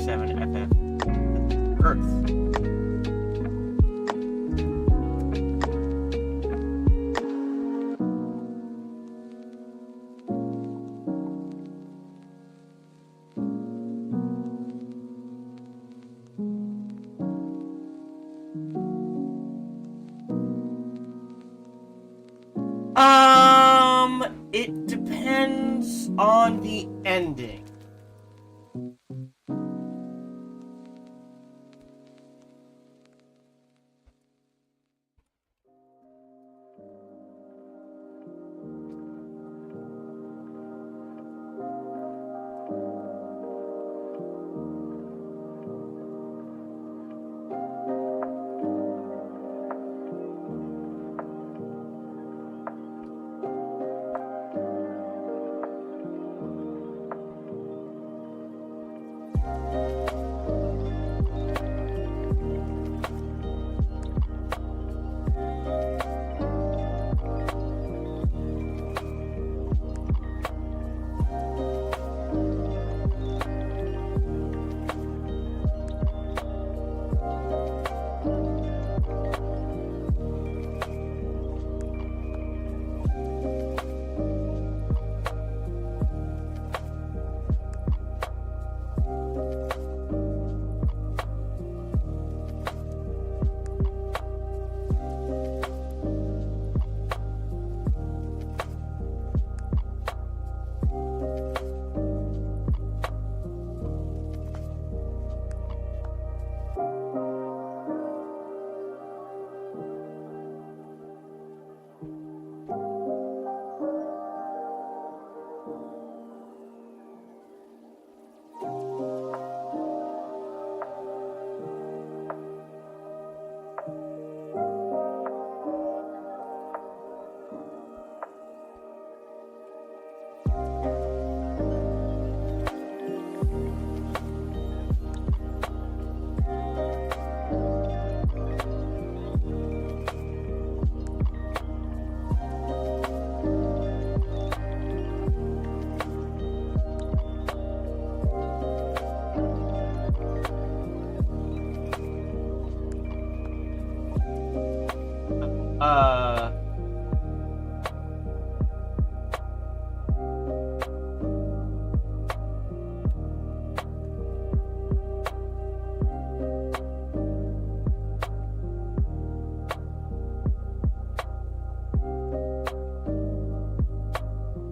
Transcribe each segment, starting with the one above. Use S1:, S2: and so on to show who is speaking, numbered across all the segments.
S1: FF7 Rebirth. It depends on the ending.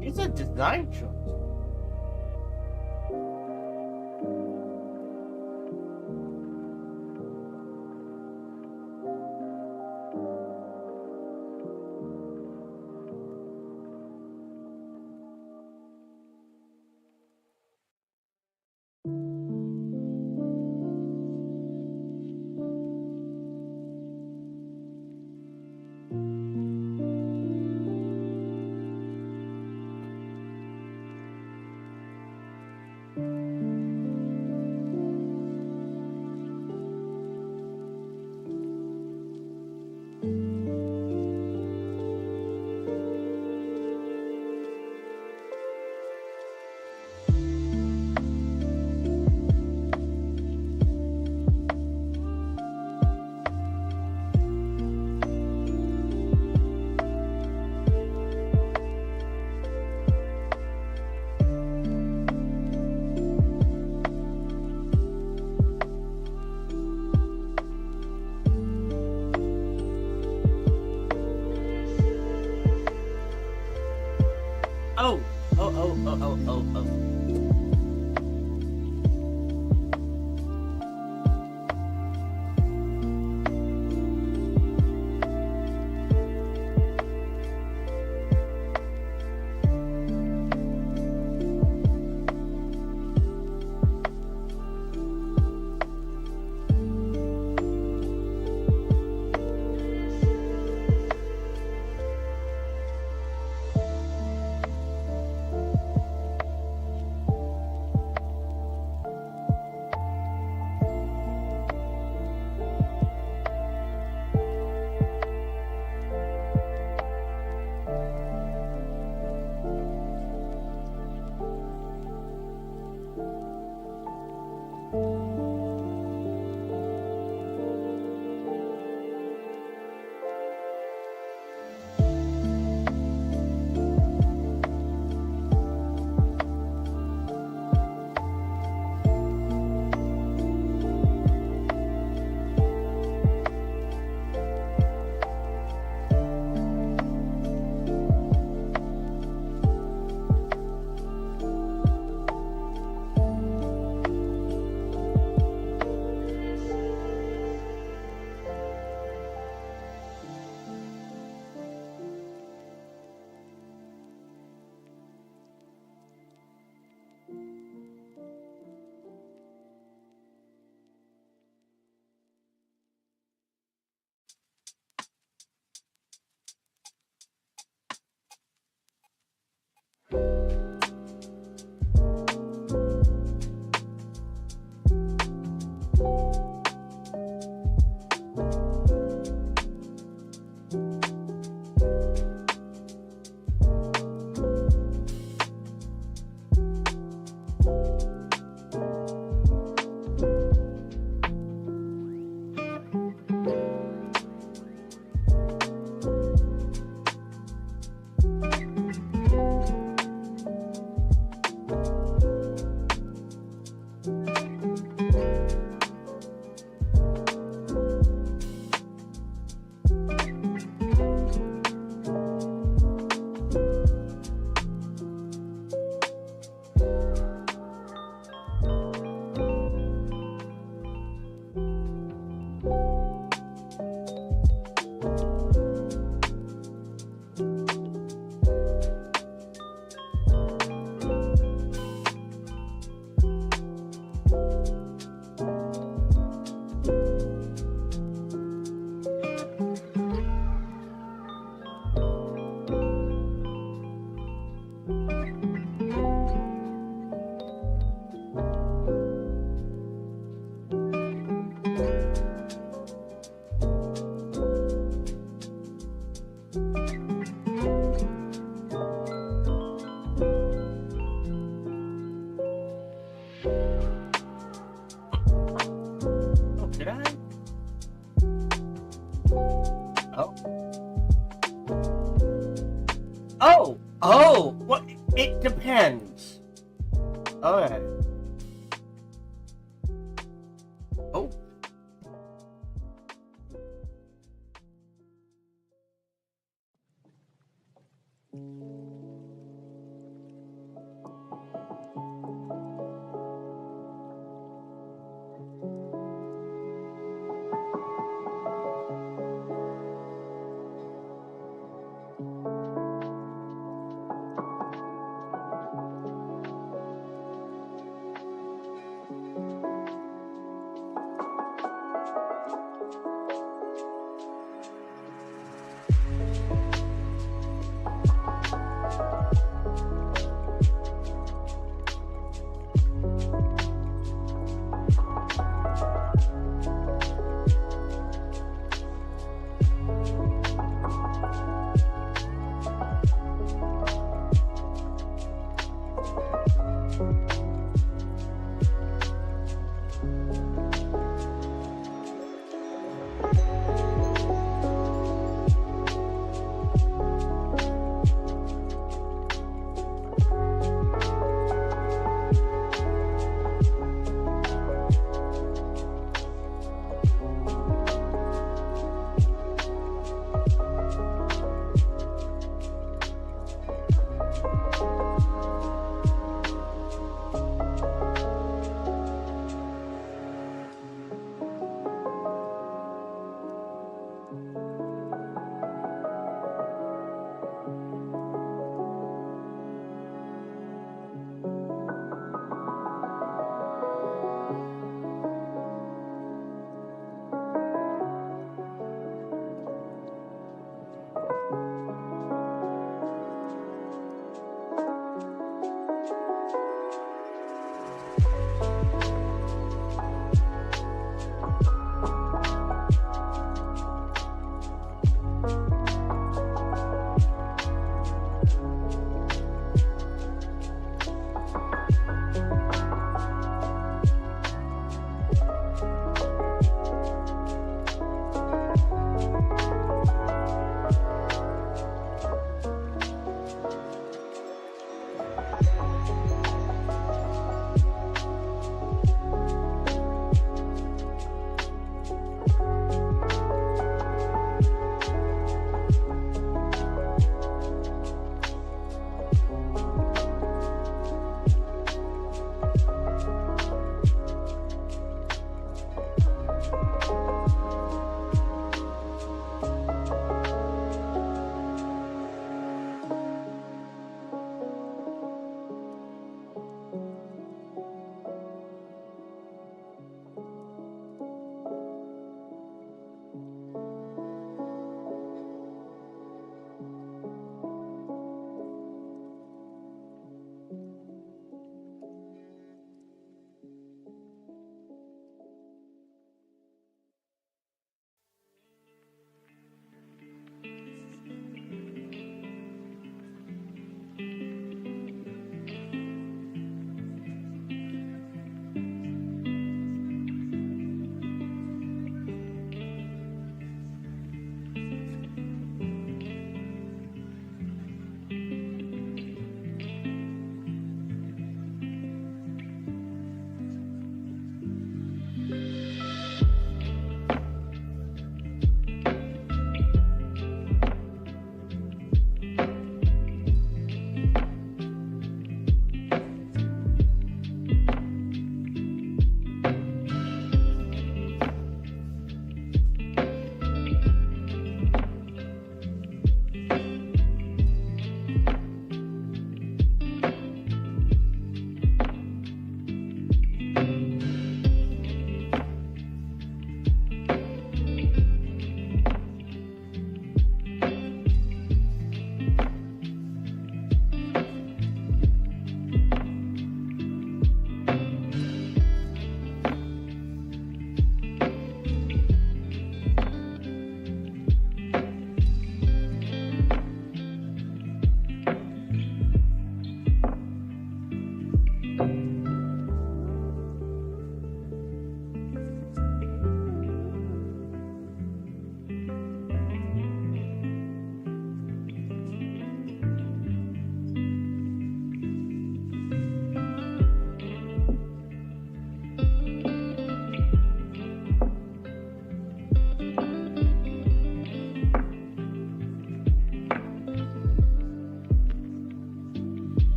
S1: It's a design choice. Oh. Oh, did I? Oh. Oh! Well, it depends. Alright. Oh.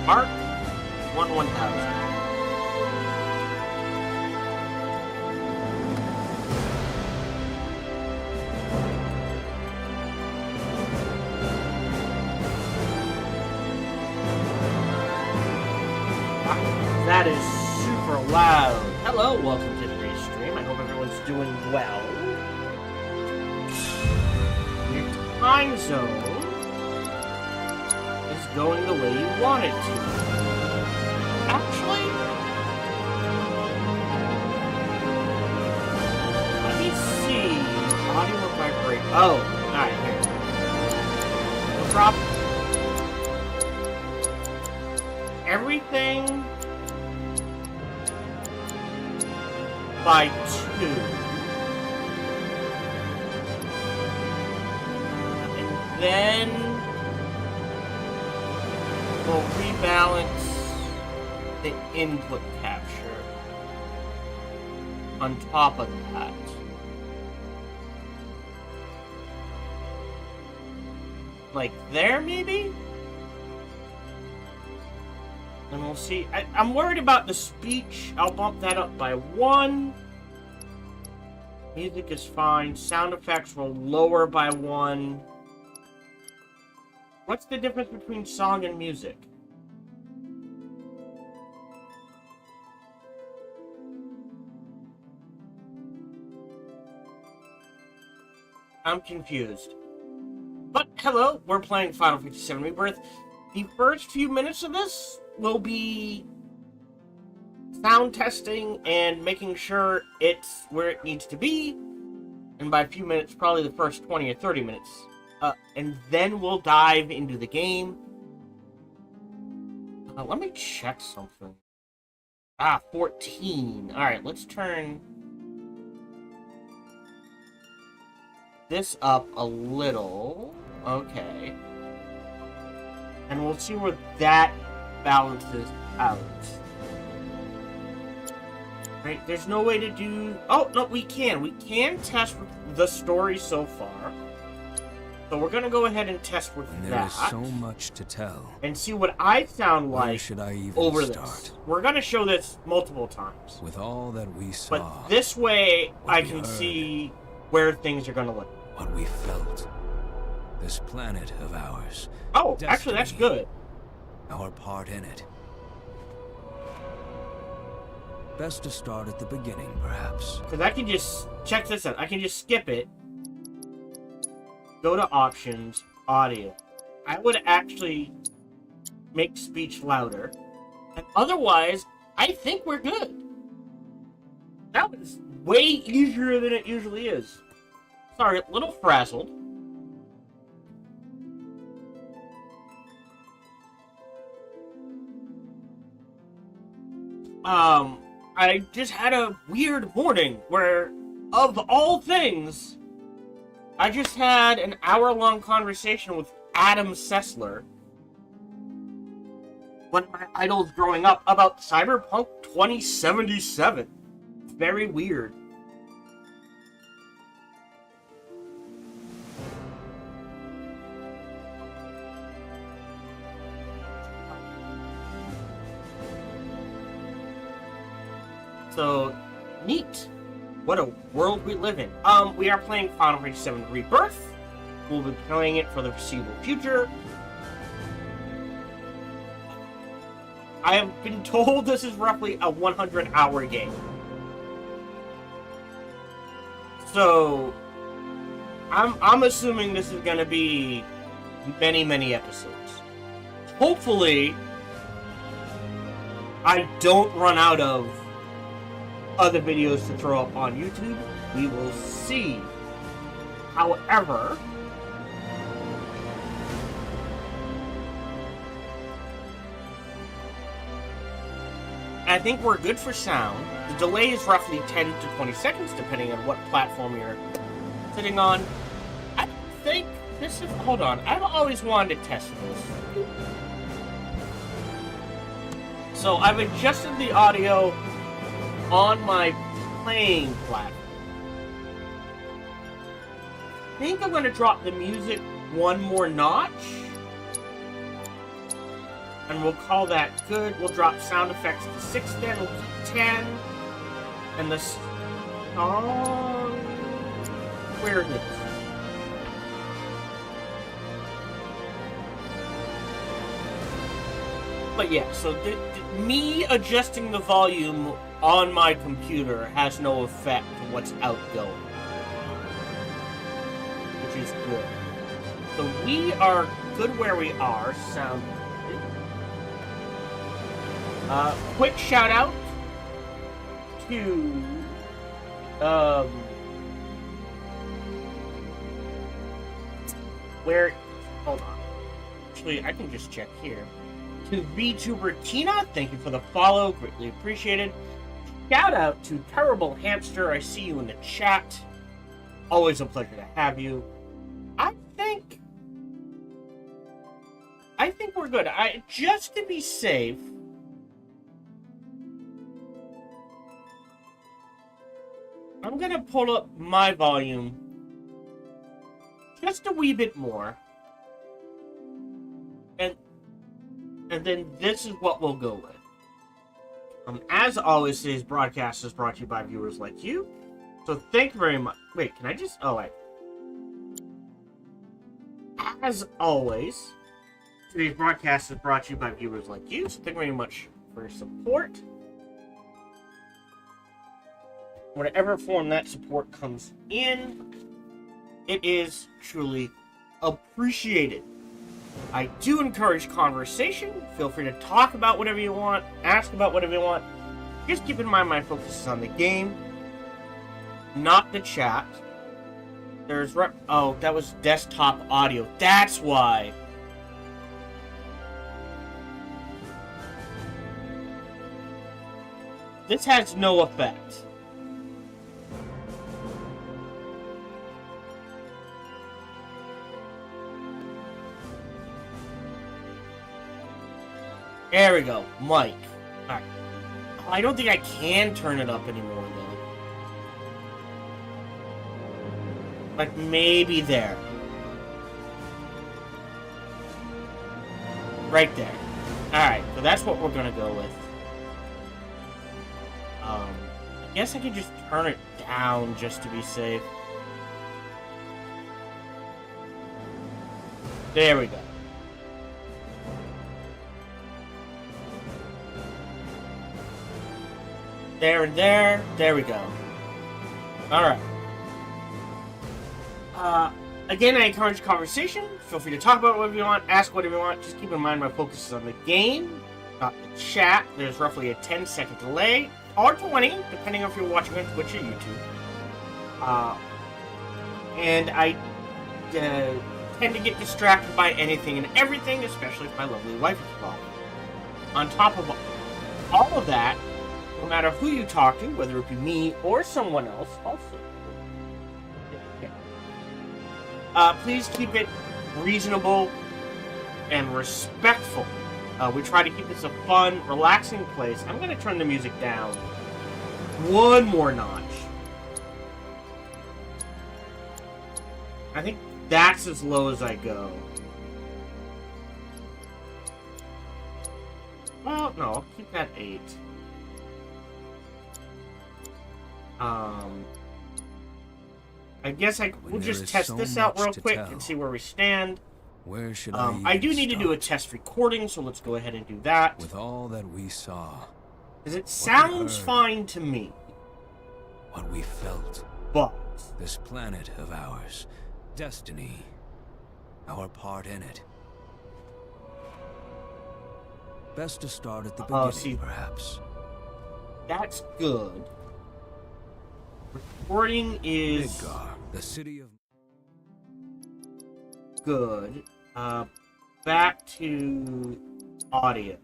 S1: Mark 1000. That is super loud. Hello, welcome to today's stream. I hope everyone's doing well. Your time zone is going the way you want it to. Actually, let me see. Audio will vibrate. Oh, alright, here. We'll drop everything by 2. And then we'll rebalance the input capture on top of that. Like there, maybe? And we'll see. I'm worried about the speech. I'll bump that up by 1. Music is fine. Sound effects will lower by 1. What's the difference between song and music? I'm confused. But hello, we're playing Final Fantasy VII Rebirth. The first few minutes of this will be sound testing and making sure it's where it needs to be. And by a few minutes, probably the first 20 or 30 minutes. And then we'll dive into the game. Let me check something. 14. Alright, let's turn this up a little. Okay. And we'll see where that balances out. Right, there's no way to do... Oh, no, we can. We can test with the story so far. So we're going to go ahead and test with that.
S2: There is so much to tell.
S1: And see what I sound like
S2: Where should I even
S1: over
S2: start?
S1: this. We're going to show this multiple times.
S2: With all that we saw.
S1: But this way, I can
S2: heard,
S1: see where things are going to look.
S2: What we felt. This planet of ours.
S1: Oh, actually, that's good.
S2: Our part in it. Best to start at the beginning, perhaps.
S1: Because I can just, check this out, I can just skip it. Go to options, audio. I would actually make speech louder. And otherwise, I think we're good. That was way easier than it usually is. Sorry, a little frazzled. I just had a weird morning where, of all things, I just had an hour-long conversation with Adam Sessler, one of my idols growing up, about Cyberpunk 2077. It's very weird. So, neat. What a world we live in. We are playing Final Fantasy VII Rebirth. We'll be playing it for the foreseeable future. I have been told this is roughly a 100-hour game. So, I'm assuming this is going to be many, many episodes. Hopefully, I don't run out of other videos to throw up on YouTube. We will see. However, I think we're good for sound. The delay is roughly 10 to 20 seconds, depending on what platform you're sitting on. I think this is... Hold on. I've always wanted to test this. So I've adjusted the audio on my playing platform. I think I'm going to drop the music one more notch. And we'll call that good. We'll drop sound effects to 6 then. We'll keep 10. And the song... Where is it? But yeah, so me adjusting the volume on my computer has no effect on what's outgoing. Which is good. So we are good where we are. Sound good. Quick shout out to where... Hold on. Actually, I can just check here. To VTuber Tina, thank you for the follow, greatly appreciated. Shout out to Terrible Hamster, I see you in the chat. Always a pleasure to have you. I think we're good. Just to be safe, I'm gonna pull up my volume just a wee bit more. And then this is what we'll go with. As always, today's broadcast is brought to you by viewers like you. So thank you very much. Wait, can I just... Oh, wait. As always, today's broadcast is brought to you by viewers like you. So thank you very much for your support. Whatever form that support comes in, it is truly appreciated. I do encourage conversation. Feel free to talk about whatever you want, ask about whatever you want. Just keep in mind my focus is on the game, not the chat. There's... Oh, that was desktop audio. That's why. This has no effect. There we go, Mike. Alright. I don't think I can turn it up anymore, though. Like, maybe there. Right there. Alright, so that's what we're gonna go with. I guess I could just turn it down just to be safe. There we go. There and there. There we go. Alright. Again, I encourage conversation. Feel free to talk about whatever you want, ask whatever you want. Just keep in mind my focus is on the game, not the chat. There's roughly a 10-second delay, or 20, depending on if you're watching on Twitch or YouTube. And I tend to get distracted by anything and everything, especially if my lovely wife is involved. On top of all of that, no matter who you talk to, whether it be me or someone else, also, please keep it reasonable and respectful. We try to keep this a fun, relaxing place. I'm going to turn the music down one more notch. I think that's as low as I go. Well, no, I'll keep that 8. I guess we'll just test this out real quick and see where we stand.
S2: Where should
S1: I do need to do a test recording, so let's go ahead and do that.
S2: With all that we saw,
S1: because it sounds fine to me.
S2: What we felt.
S1: But
S2: this planet of ours, destiny, our part in it. Best to start at the beginning, perhaps.
S1: That's good. Recording is
S2: Midgar, the city of
S1: good. Back to audio.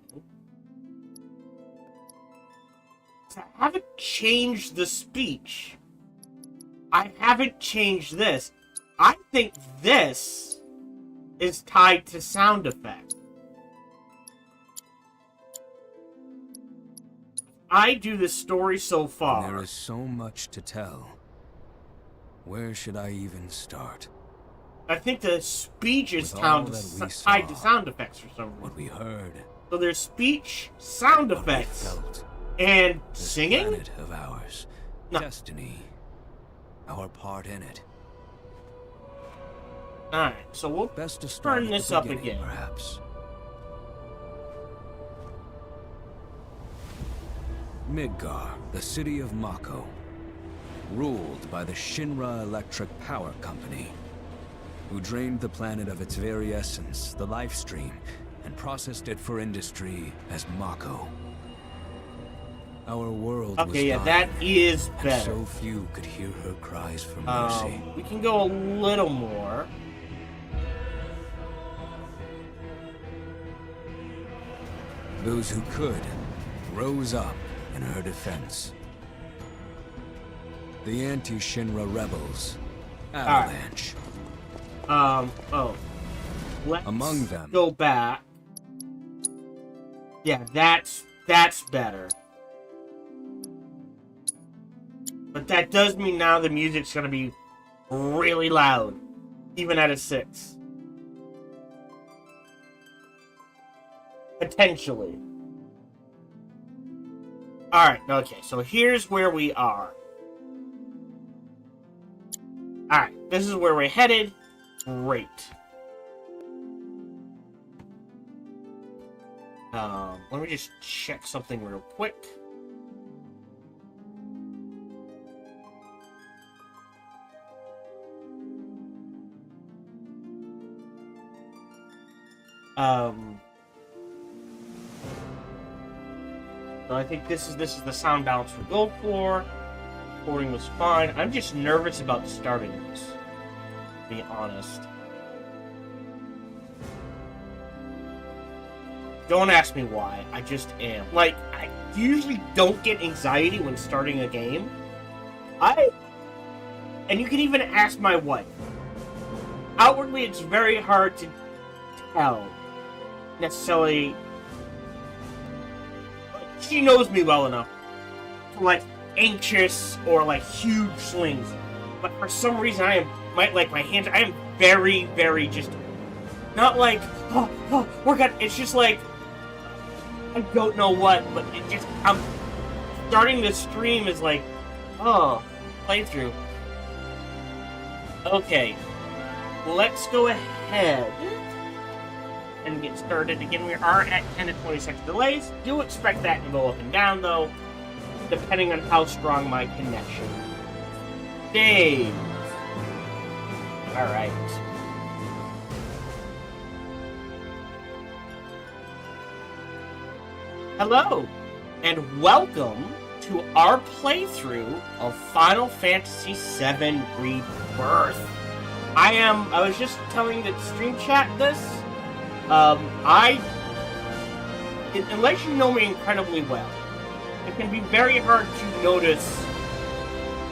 S1: So I haven't changed the speech. I haven't changed this. I think this is tied to sound effects. I do the story so far.
S2: There is so much to tell. Where should I even start?
S1: I think the speech is tied to sound effects for some reason.
S2: What we heard.
S1: So there's speech, sound effects,
S2: felt,
S1: and
S2: this
S1: singing?
S2: Planet of ours. No. Destiny. Our part in it.
S1: Alright, so we'll
S2: best to start
S1: turn this up again.
S2: Perhaps. Midgar, the city of Mako, ruled by the Shinra Electric Power Company, who drained the planet of its very essence, the life stream, and processed it for industry as Mako. Our world was dying,
S1: that is better.
S2: And so few could hear her cries for mercy.
S1: We can go a little more.
S2: Those who could rose up in her defense. The anti-Shinra rebels, Avalanche.
S1: Let's
S2: among them.
S1: Go back. Yeah, that's better. But that does mean now the music's gonna be really loud, even at a 6. Potentially. Alright, okay, so here's where we are. Alright, this is where we're headed. Great. Let me just check something real quick. So I think this is the sound balance we go for. Recording was fine. I'm just nervous about starting this, to be honest. Don't ask me why. I just am. Like, I usually don't get anxiety when starting a game. And you can even ask my wife. Outwardly, it's very hard to tell, necessarily. She knows me well enough to, like, anxious or, like, huge swings. But for some reason, I am, my hands, I am very, very just, not like, oh, we're gonna, it's just like, I don't know what, but it just, I'm starting the stream is like, oh, playthrough. Okay, let's go ahead and get started. Again, we are at 10 to 20 second delays. Do expect that to go up and down, though, depending on how strong my connection stays. Alright. Hello, and welcome to our playthrough of Final Fantasy VII Rebirth. I was just telling the stream chat this. Unless you know me incredibly well, it can be very hard to notice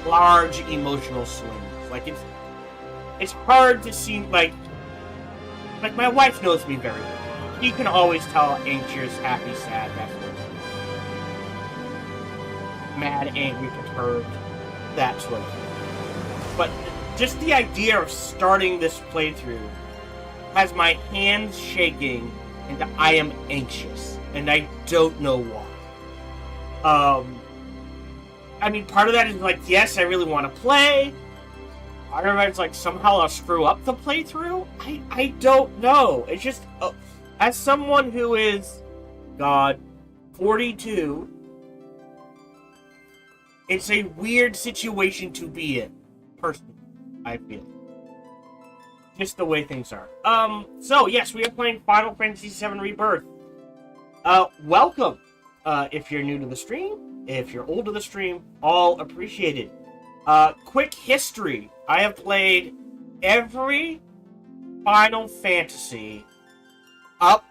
S1: large emotional swings. Like, it's hard to see, like my wife knows me very well. She can always tell anxious, happy, sad, that sort of thing. Mad, angry, perturbed, that sort of thing. But just the idea of starting this playthrough has my hands shaking and I am anxious, and I don't know why. I mean, part of that is like, yes, I really want to play. Part of it's like, somehow I'll screw up the playthrough. I don't know. It's just, as someone who is, God, 42, it's a weird situation to be in, personally, I feel. Just the way things are. So, yes, we are playing Final Fantasy VII Rebirth. Welcome, if you're new to the stream, if you're old to the stream, all appreciated. Quick history. I have played every Final Fantasy up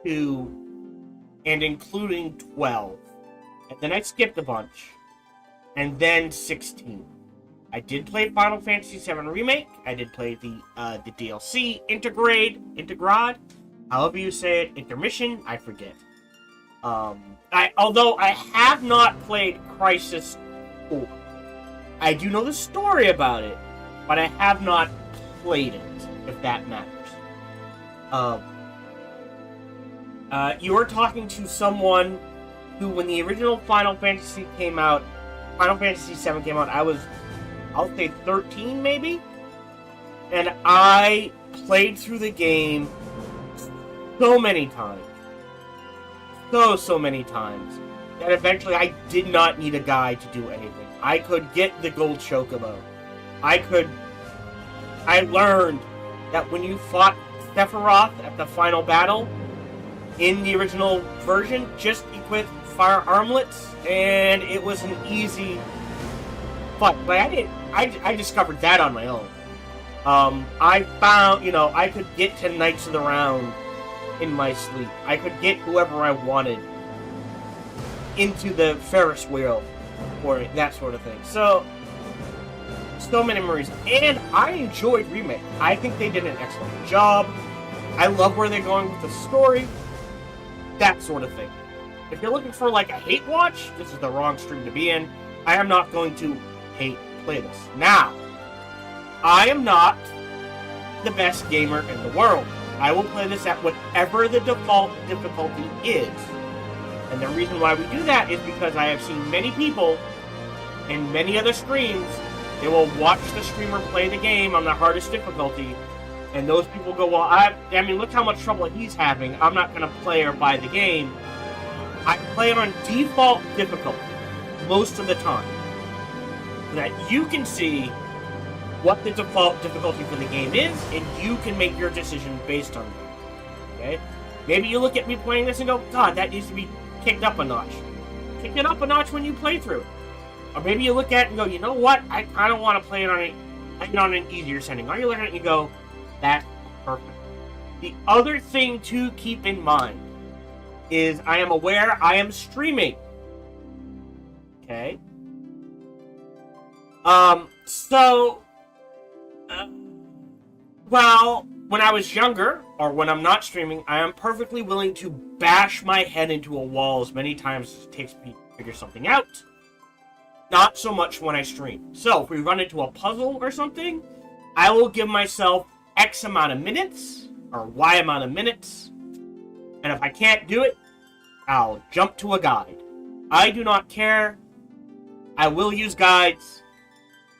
S1: to and including 12. And then I skipped a bunch. And then 16. I did play Final Fantasy VII Remake. I did play the DLC, Integrad, however you say it, Intermission, I forget. Although I have not played Crisis 4. I do know the story about it, but I have not played it, if that matters. You are talking to someone who, when the original Final Fantasy VII came out, I'll say 13 maybe? And I played through the game so many times. So many times. That eventually I did not need a guide to do anything. I could get the gold chocobo. I learned that when you fought Sephiroth at the final battle, in the original version, just equip fire armlets, and it was an easy fight. Like, I discovered that on my own. I found, I could get to Knights of the Round in my sleep. I could get whoever I wanted into the Ferris wheel, or that sort of thing. So many memories. And I enjoyed Remake. I think they did an excellent job. I love where they're going with the story. That sort of thing. If you're looking for, like, a hate watch, this is the wrong stream to be in. I am not going to hate play this. Now, I am not the best gamer in the world. I will play this at whatever the default difficulty is. And the reason why we do that is because I have seen many people in many other streams, they will watch the streamer play the game on the hardest difficulty, and those people go, well, I mean, look how much trouble he's having. I'm not going to play or buy the game. I play it on default difficulty most of the time, so that you can see what the default difficulty for the game is, and you can make your decision based on that. Okay? Maybe you look at me playing this and go, God, that needs to be kicked up a notch. Kick it up a notch when you play through it. Or maybe you look at it and go, you know what? I kind of want to play it on an easier setting. Or you look at it and you go, that's perfect. The other thing to keep in mind is I am aware I am streaming. Okay? Well, when I was younger, or when I'm not streaming, I am perfectly willing to bash my head into a wall as many times as it takes me to figure something out. Not so much when I stream. So, if we run into a puzzle or something, I will give myself X amount of minutes, or Y amount of minutes, and if I can't do it, I'll jump to a guide. I do not care. I will use guides.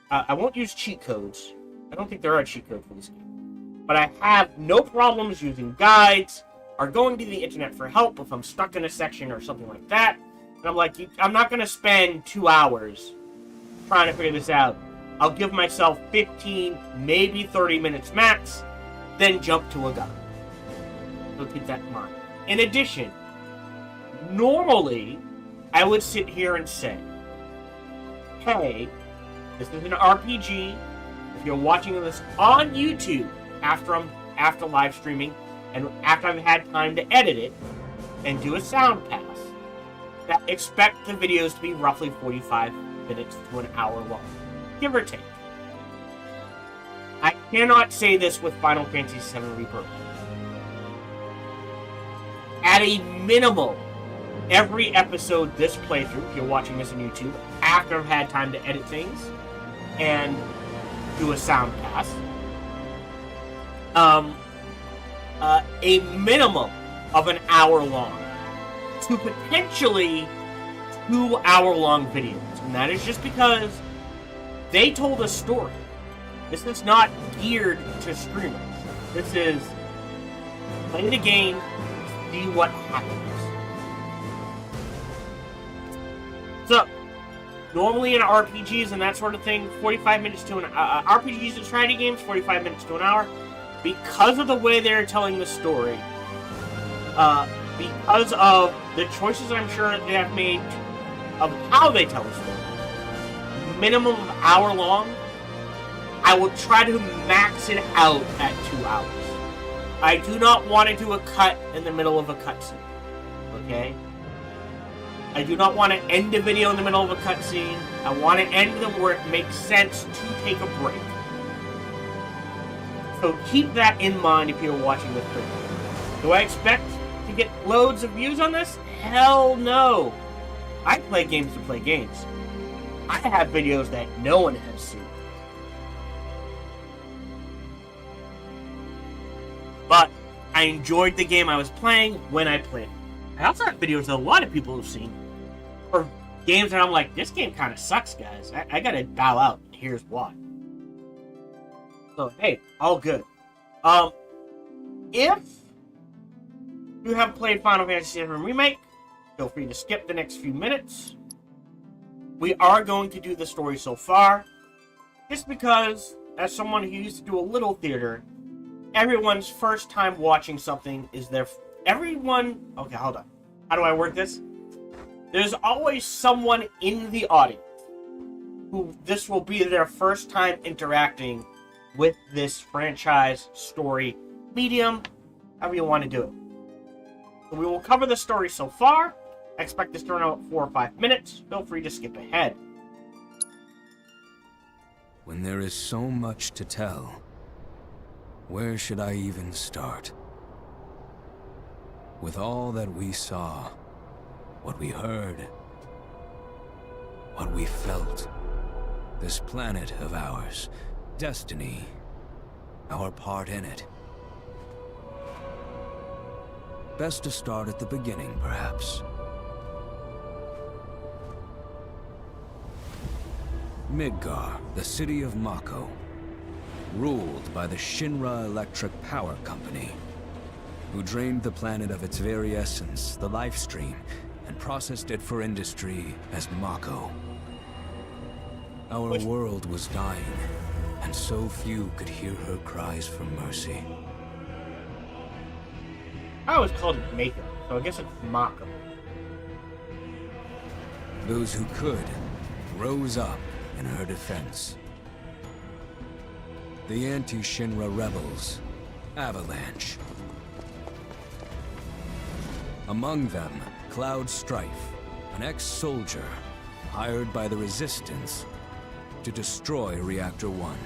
S1: I won't use cheat codes. I don't think there are cheat codes for this game. but I have no problems using guides or going to the internet for help if I'm stuck in a section or something like that. And I'm like, I'm not going to spend 2 hours trying to figure this out. I'll give myself 15, maybe 30 minutes max, then jump to a guide. So keep that in mind. In addition, normally, I would sit here and say, hey, this is an RPG. If you're watching this on YouTube after live streaming and after I've had time to edit it and do a sound pass, that expect the videos to be roughly 45 minutes to an hour long, give or take. I cannot say this with Final Fantasy VII Rebirth. At a minimum, every episode this playthrough, if you're watching this on YouTube, after I've had time to edit things and do a sound pass, a minimum of an hour long to potentially 2 hour long videos. And that is just because they told a story. This is not geared to streamers. This is play the game, see what happens. So, normally in RPGs and that sort of thing, 45 minutes to an RPGs and strategy games, 45 minutes to an hour. Because of the way they're telling the story, because of the choices I'm sure they have made of how they tell the story, minimum of hour long, I will try to max it out at 2 hours. I do not want to do a cut in the middle of a cutscene. Okay? I do not want to end a video in the middle of a cutscene. I want to end them where it makes sense to take a break. So keep that in mind if you're watching this video. Do I expect to get loads of views on this? Hell no! I play games to play games. I have videos that no one has seen. But I enjoyed the game I was playing when I played it. I also have videos that a lot of people have seen. For games that I'm like, this game kind of sucks, guys. I gotta bow out. Here's why. So, hey, all good. If you have played Final Fantasy VII Remake, feel free to skip the next few minutes. We are going to do the story so far, just because, as someone who used to do a little theater, everyone's first time watching something is their... Okay, hold on. How do I word this? There's always someone in the audience who this will be their first time interacting with this franchise, story, medium, however you want to do it. So we will cover the story so far. I expect this to run out 4 or 5 minutes. Feel free to skip ahead.
S2: When there is so much to tell, where should I even start? With all that we saw, what we heard, what we felt, this planet of ours, destiny, our part in it. Best to start at the beginning, perhaps. Midgar, the city of Mako, ruled by the Shinra Electric Power Company, who drained the planet of its very essence, the life stream, and processed it for industry as Mako. Our world was dying, and so few could hear her cries for mercy.
S1: I always called it Mako, so I guess it's Mako.
S2: Those who could rose up in her defense. The anti-Shinra rebels, Avalanche. Among them, Cloud Strife, an ex-soldier hired by the Resistance to destroy Reactor 1.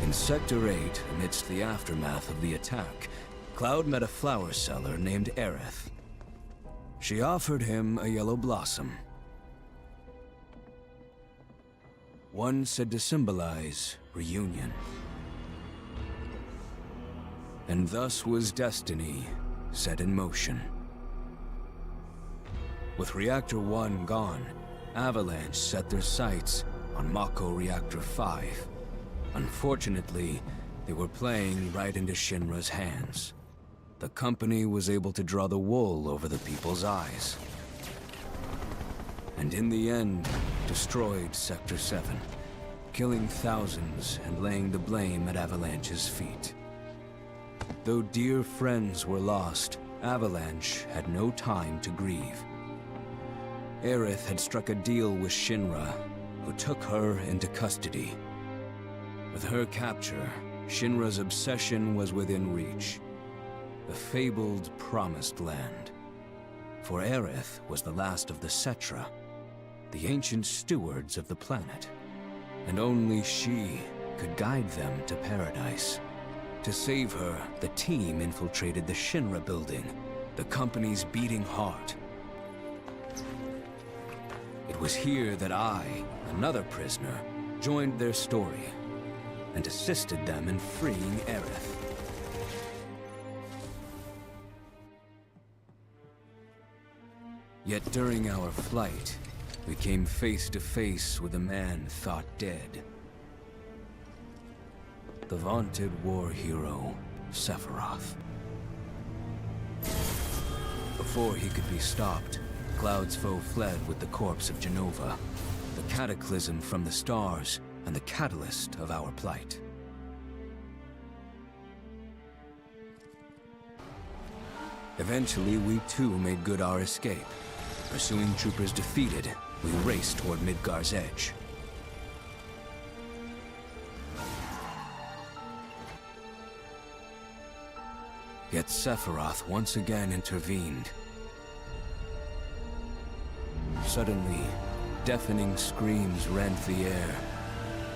S2: In Sector 8, amidst the aftermath of the attack, Cloud met a flower seller named Aerith. She offered him a yellow blossom. One said to symbolize reunion. And thus was destiny set in motion. With Reactor 1 gone, Avalanche set their sights on Mako Reactor 5. Unfortunately, they were playing right into Shinra's hands. The company was able to draw the wool over the people's eyes. And in the end, destroyed Sector 7, killing thousands and laying the blame at Avalanche's feet. Though dear friends were lost, Avalanche had no time to grieve. Aerith had struck a deal with Shinra, who took her into custody. With her capture, Shinra's obsession was within reach. The fabled Promised Land. For Aerith was the last of the Cetra, the ancient stewards of the planet. And only she could guide them to paradise. To save her, the team infiltrated the Shinra building, the company's beating heart. It was here that I, another prisoner, joined their story and assisted them in freeing Aerith. Yet during our flight, we came face to face with a man thought dead. The vaunted war hero, Sephiroth. Before he could be stopped, Cloud's foe fled with the corpse of Genova, the cataclysm from the stars and the catalyst of our plight. Eventually, we too made good our escape. Pursuing troopers defeated, we raced toward Midgar's edge. Yet Sephiroth once again intervened. Suddenly, deafening screams rent the air.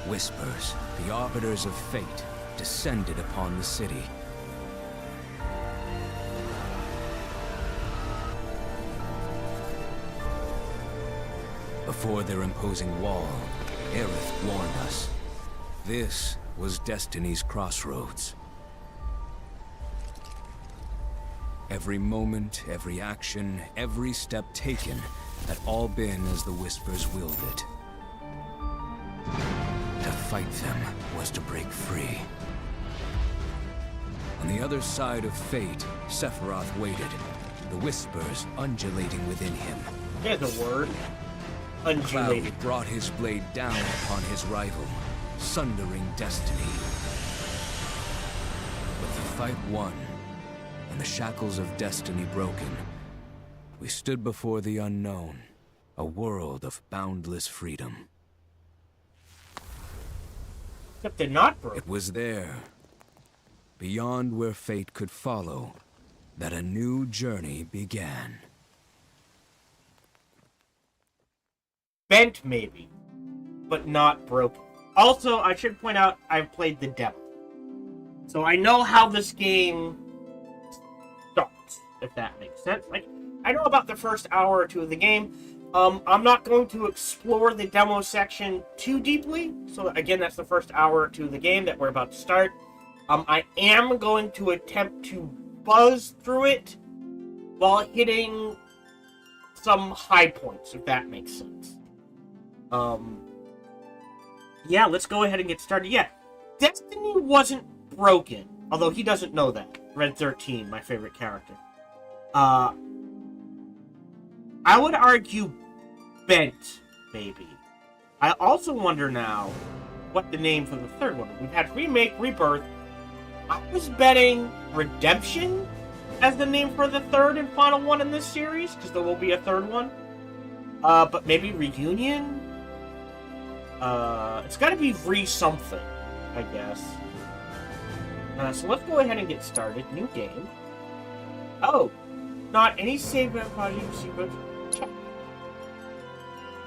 S2: Whispers, the arbiters of fate, descended upon the city. Before their imposing wall, Aerith warned us. This was Destiny's crossroads. Every moment, every action, every step taken had all been as the Whispers willed it. To fight them was to break free. On the other side of fate, Sephiroth waited, the Whispers undulating within him.
S1: There's a word.
S2: Undulating. Cloud brought his blade down upon his rival, sundering destiny. With the fight won, and the shackles of destiny broken, we stood before the unknown, a world of boundless freedom.
S1: Except they're not broken.
S2: It was there, beyond where fate could follow, that a new journey began.
S1: Bent, maybe, but not broken. Also, I should point out, I've played the demo. So I know how this game starts, if that makes sense. Like, I know about the first hour or two of the game. I'm not going to explore the demo section too deeply. So again, that's the first hour or two of the game that we're about to start. I am going to attempt to buzz through it while hitting some high points, if that makes sense. Yeah, let's go ahead and get started. Yeah, Destiny wasn't broken, although he doesn't know that. Red 13, my favorite character. I would argue bent, maybe. I also wonder now what the name for the third one is. We've had Remake, Rebirth. I was betting Redemption as the name for the third and final one in this series, because there will be a third one. But maybe Reunion? It's gotta be re-something, I guess. So let's go ahead and get started. New game. Oh, not any save project, but check.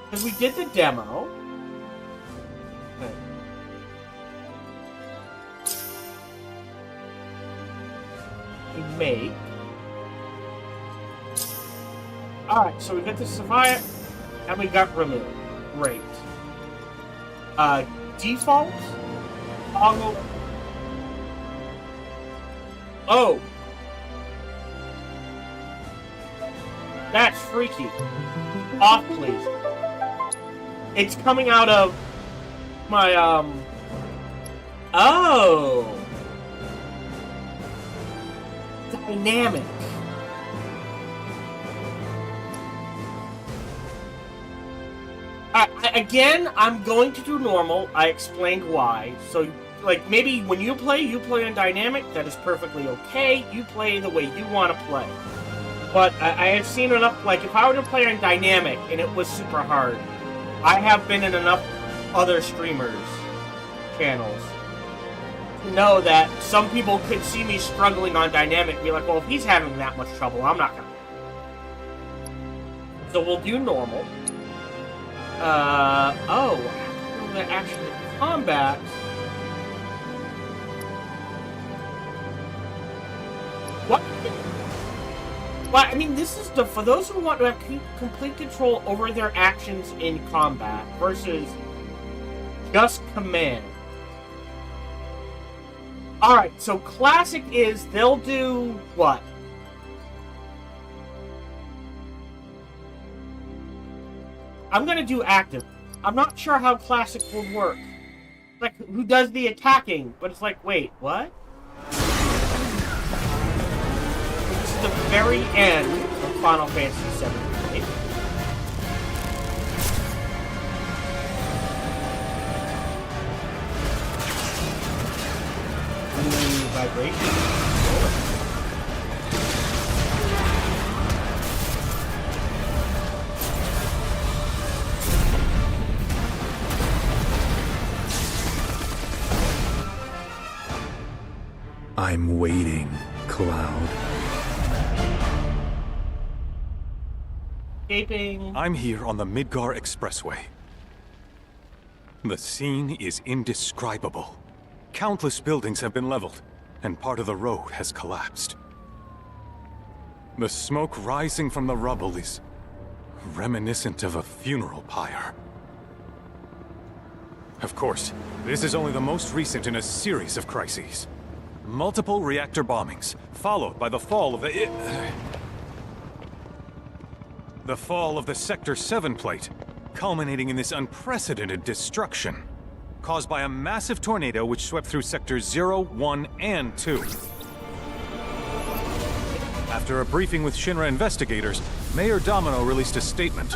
S1: Because we did the demo. Okay. We make. Alright, so we got the survive, and we got remove. Great. Default? Toggle. Oh! That's freaky. Off, please. It's coming out of My, oh! Dynamic. Again, I'm going to do normal. I explained why. So, like, maybe when you play on dynamic. That is perfectly okay. You play the way you want to play. But I have seen enough, like, if I were to play on dynamic and it was super hard, I have been in enough other streamers' channels to know that some people could see me struggling on dynamic and be like, well, if he's having that much trouble, I'm not gonna. So we'll do normal. Oh, the actual combat. What? Well, I mean, this is for those who want to have complete control over their actions in combat versus just command. Alright, so classic is they'll do what? I'm gonna do active. I'm not sure how classic would work. Like, who does the attacking? But it's like, wait, what? This is the very end of Final Fantasy VII Remake. Ooh, vibration.
S3: I'm waiting, Cloud.
S1: Escaping.
S4: I'm here on the Midgar Expressway. The scene is indescribable. Countless buildings have been leveled, and part of the road has collapsed. The smoke rising from the rubble is reminiscent of a funeral pyre. Of course, this is only the most recent in a series of crises. Multiple reactor bombings, followed by the fall of the Sector 7 plate, culminating in this unprecedented destruction, caused by a massive tornado which swept through Sectors 0, 1, and 2. After a briefing with Shinra investigators, Mayor Domino released a statement,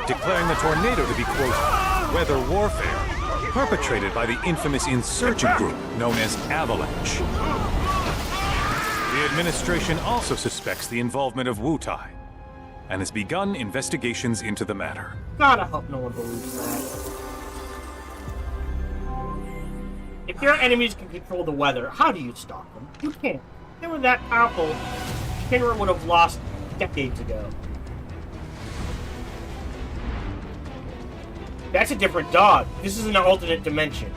S4: declaring the tornado to be, quote, weather warfare, perpetrated by the infamous insurgent group known as Avalanche. The administration also suspects the involvement of Wutai, and has begun investigations into the matter.
S1: God, I hope no one believes that. If your enemies can control the weather, how do you stop them? You can't. If they were that powerful, Shinra would have lost decades ago. That's a different dog. This is an alternate dimension.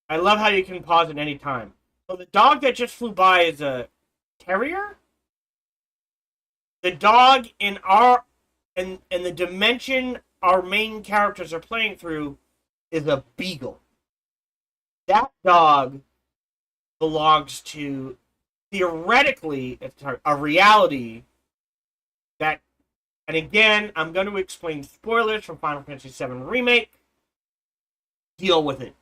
S1: I love how you can pause at any time. So the dog that just flew by is a terrier? The dog in the dimension our main characters are playing through is a beagle. That dog belongs to, theoretically, a reality that, and again, I'm going to explain spoilers from Final Fantasy VII Remake. Deal with it.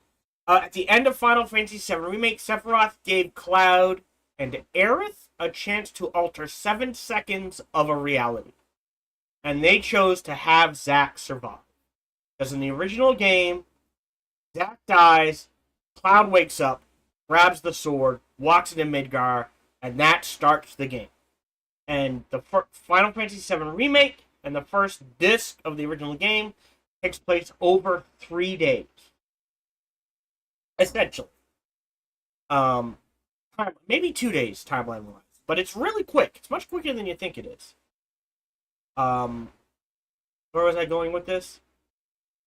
S1: At the end of Final Fantasy VII Remake, Sephiroth gave Cloud and Aerith a chance to alter 7 seconds of a reality. And they chose to have Zack survive. Because in the original game, Zack dies, Cloud wakes up, grabs the sword, walks into Midgar, and that starts the game. And the Final Fantasy VII Remake and the first disc of the original game takes place over 3 days. Essentially. Maybe 2 days, timeline-wise. But it's really quick. It's much quicker than you think it is. Where was I going with this?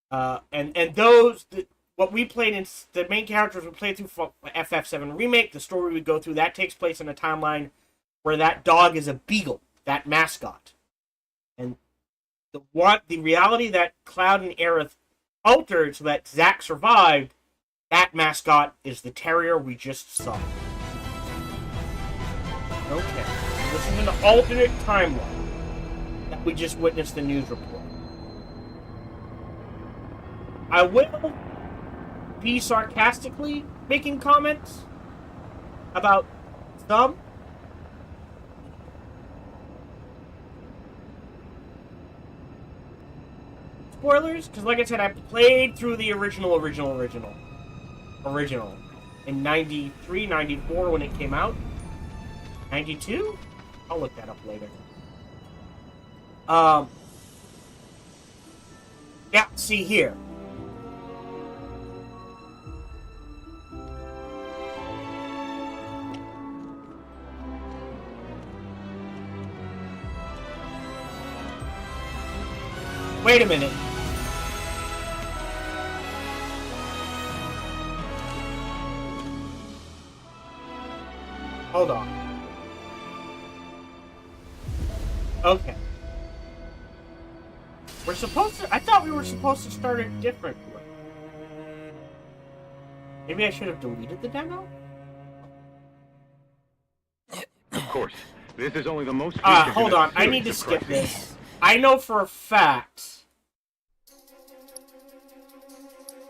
S1: And those... what we played in... The main characters we played through FF7 Remake, the story we go through, that takes place in a timeline where that dog is a beagle, that mascot. And the reality that Cloud and Aerith altered so that Zack survived, that mascot is the terrier we just saw. Okay. This is an alternate timeline that we just witnessed the news report. I will be sarcastically making comments about some. Spoilers, because like I said, I played through the original in 93, 94 when it came out. 92? I'll look that up later. Yeah, see here. Wait a minute. Hold on. Okay. We're supposed to... I thought we were supposed to start a different way. Maybe I should have deleted the demo?
S4: Of course, this is only the most...
S1: hold on. I need to skip this. I know for a fact...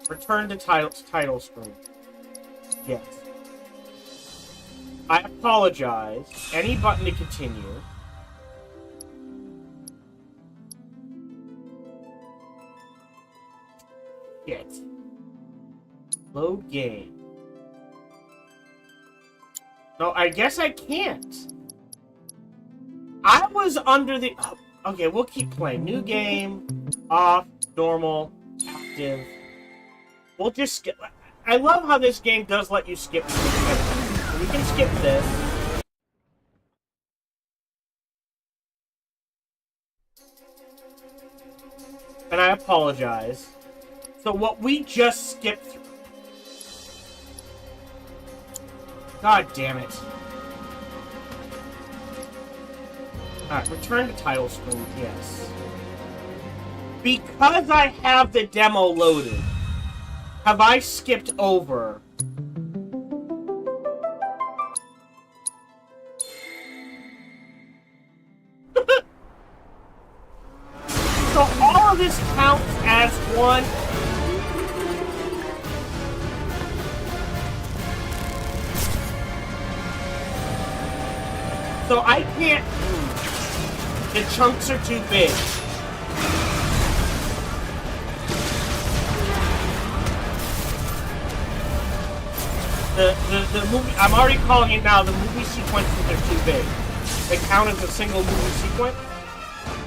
S1: Return to title screen. Yes. I apologize. Any button to continue. Shit. Load game. No, I guess I can't. I was under the... Okay, we'll keep playing. New game. Off. Normal. Active. We'll just skip... I love how this game does let you skip. So we can skip this. And I apologize. So what we just skipped through... God damn it. Alright, return to title screen, yes. Because I have the demo loaded, have I skipped over... So all of this counts as one... So I can't... The chunks are too big. The movie... I'm already calling it now, the movie sequences are too big. They count as a single movie sequence.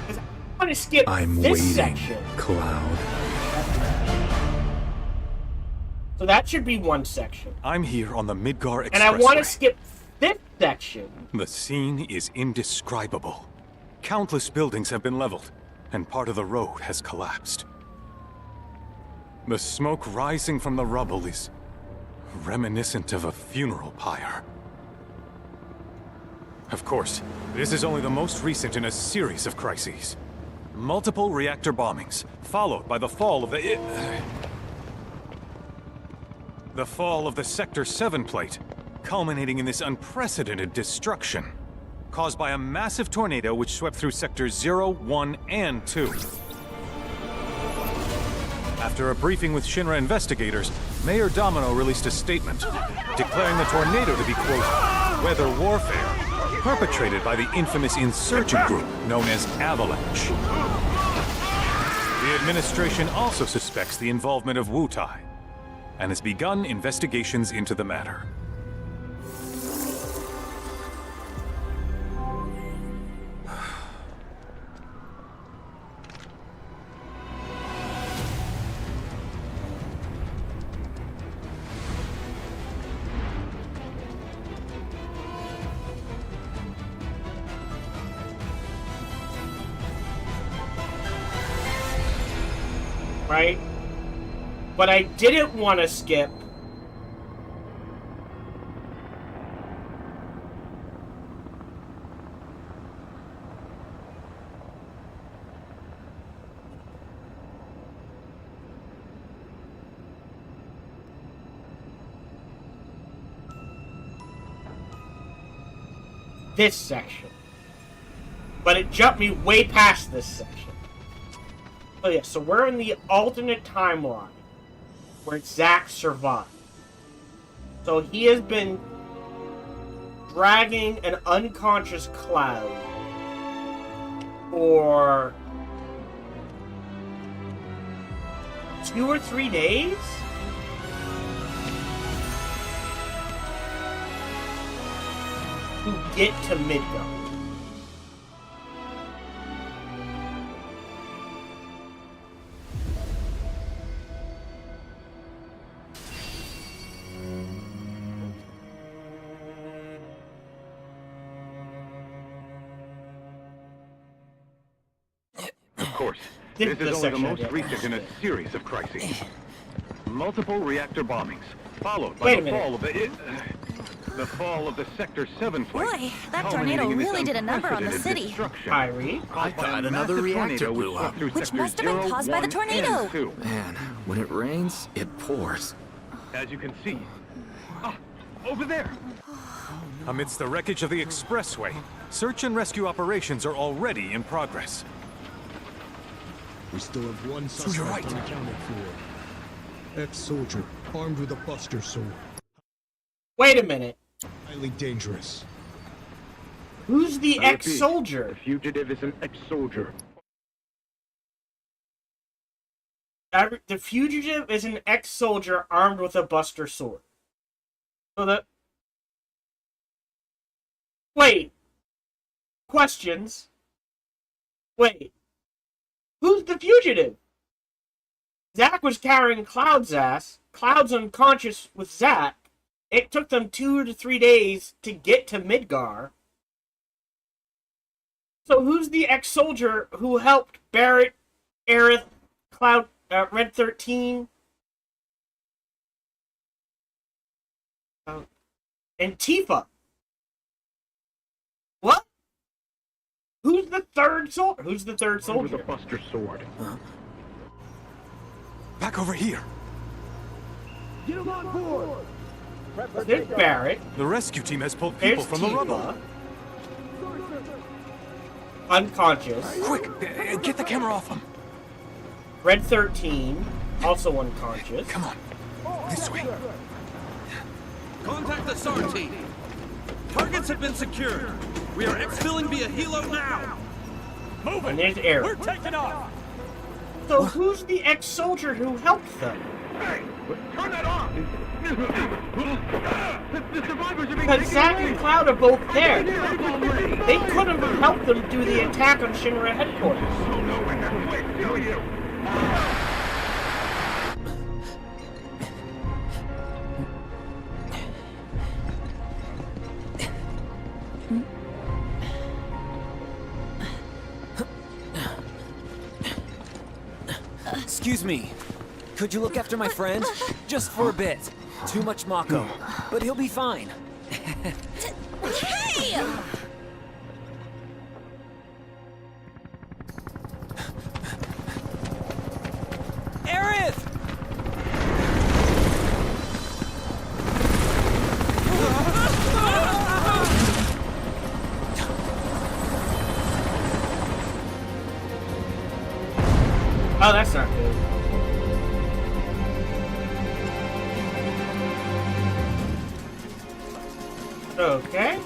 S1: Because I want to skip
S3: I'm
S1: this
S3: waiting,
S1: section.
S3: Cloud.
S1: So that should be one section.
S4: I'm here on the Midgar Expressway.
S1: And I want to skip this section.
S4: The scene is indescribable. Countless buildings have been leveled, and part of the road has collapsed. The smoke rising from the rubble is reminiscent of a funeral pyre. Of course, this is only the most recent in a series of crises. Multiple reactor bombings, followed by the fall of the Sector 7 plate, culminating in this unprecedented destruction, caused by a massive tornado which swept through Sectors 0, 1, and 2. After a briefing with Shinra investigators, Mayor Domino released a statement, declaring the tornado to be, quote, weather warfare, perpetrated by the infamous insurgent group known as Avalanche. The administration also suspects the involvement of Wutai, and has begun investigations into the matter.
S1: Right? But I didn't want to skip this section. But it jumped me way past this section. Oh yeah, so we're in the alternate timeline. where Zack survived. So he has been dragging an unconscious Cloud for 2 or 3 days? To get to Midgard.
S5: Of course, this is only the most recent in a series of crises. Multiple reactor bombings, followed by the fall of the Sector 7 flight.
S6: Boy, that tornado really did a number on the city.
S1: Kyrie?
S5: I thought another reactor blew up.
S6: Which must have been caused by the tornado.
S7: Man, when it rains, it pours.
S5: As you can see. Ah, over there.
S4: Amidst the wreckage of the expressway, search and rescue operations are already in progress.
S8: We still have one suspect
S4: you're right.
S8: unaccounted for. Ex-soldier, armed with a buster sword.
S1: Wait a minute.
S8: Highly dangerous.
S1: Who's the
S5: The
S1: ex-soldier?
S5: fugitive is an ex-soldier.
S1: The fugitive is an ex-soldier armed with a buster sword. So that... Wait. Questions. Wait. Who's the fugitive? Zack was carrying Cloud's ass. Cloud's unconscious with Zack. It took them 2 to 3 days to get to Midgar. So who's the ex-soldier who helped Barrett, Aerith, Cloud, Red 13, and Tifa? What? Who's the third soldier? Who's the third
S5: With
S1: soldier?
S5: a buster sword.
S4: Back over here.
S1: There's Barrett.
S4: The rescue team has pulled
S1: There's
S4: people from the rubble.
S1: Tifa. Unconscious.
S4: Quick, get the camera off them.
S1: Red 13, also unconscious.
S4: Come on, this way.
S9: Contact the SAR team. Targets have been secured. We are exfilling via helo now.
S1: And there's Aerith.
S9: We're taking off.
S1: So who's the ex-soldier who helped them?
S5: Hey, turn that off! The survivors are being
S1: Because
S5: taken
S1: Zack
S5: away!
S1: and Cloud are both there.
S5: They
S1: They couldn't have helped them do the attack on Shinra headquarters.
S5: don't know when to quit, do you?
S7: Excuse me. Could you look after my friend? Just for a bit. Too much Mako. But he'll be fine.
S6: Hey!
S7: Aerith!
S1: Oh, that's not good. Okay.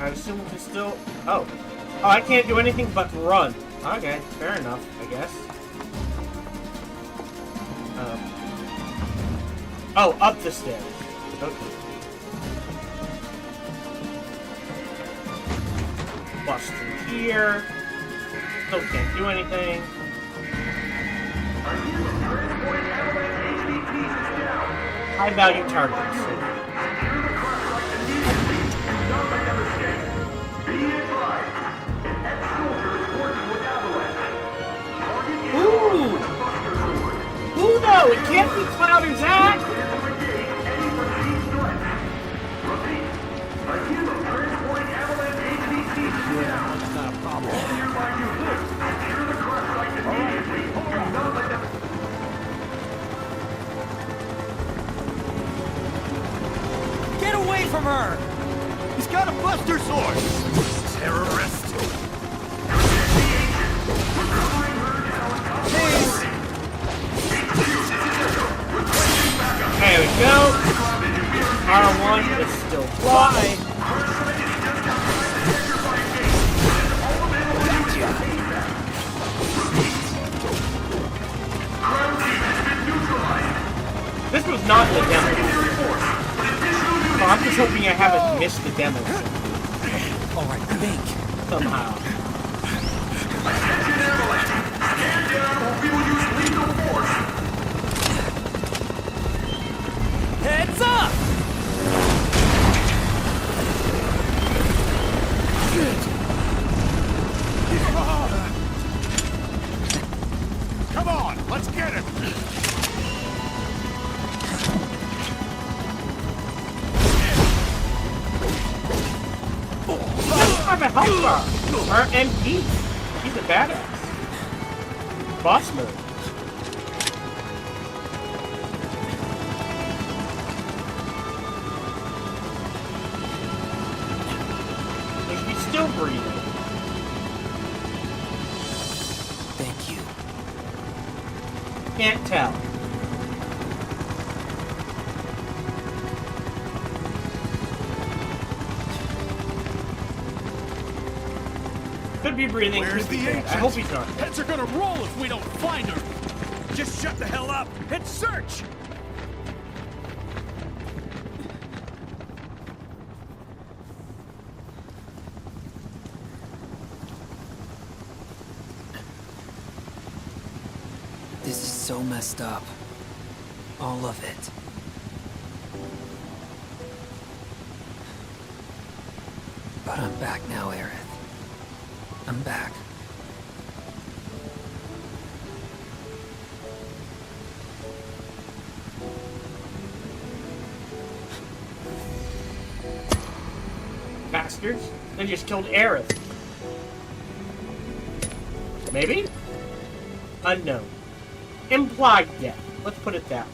S1: I assume we can still... Oh. Oh, I can't do anything but run. Okay, fair enough, I guess. Oh, up the stairs. Okay. Bust through here. Still can't do anything. High value targets. Ooh! Ooh, no! It can't be Cloud or Zack!
S7: Get away from her!
S9: He's got a buster sword. Terrorist.
S1: not the demo. So I'm just hoping I haven't missed the demo
S7: Alright, think.
S1: somehow.
S7: Heads up!
S9: Come on, let's get him!
S1: I have a health bar. Our MP. He's a badass. Boss mode. He's still breathing.
S7: Thank you.
S1: Can't tell. Could be breathing.
S9: Where's
S1: could be
S9: the
S1: dead.
S9: agent?
S1: I hope he's not.
S9: Heads are gonna roll if we don't find her! Just shut the hell up and search!
S7: This is so messed up. All of it. But I'm back now, Aerith. I'm back.
S1: Bastards. They just killed Aerith. Maybe? Unknown. Implied death. Let's put it that way.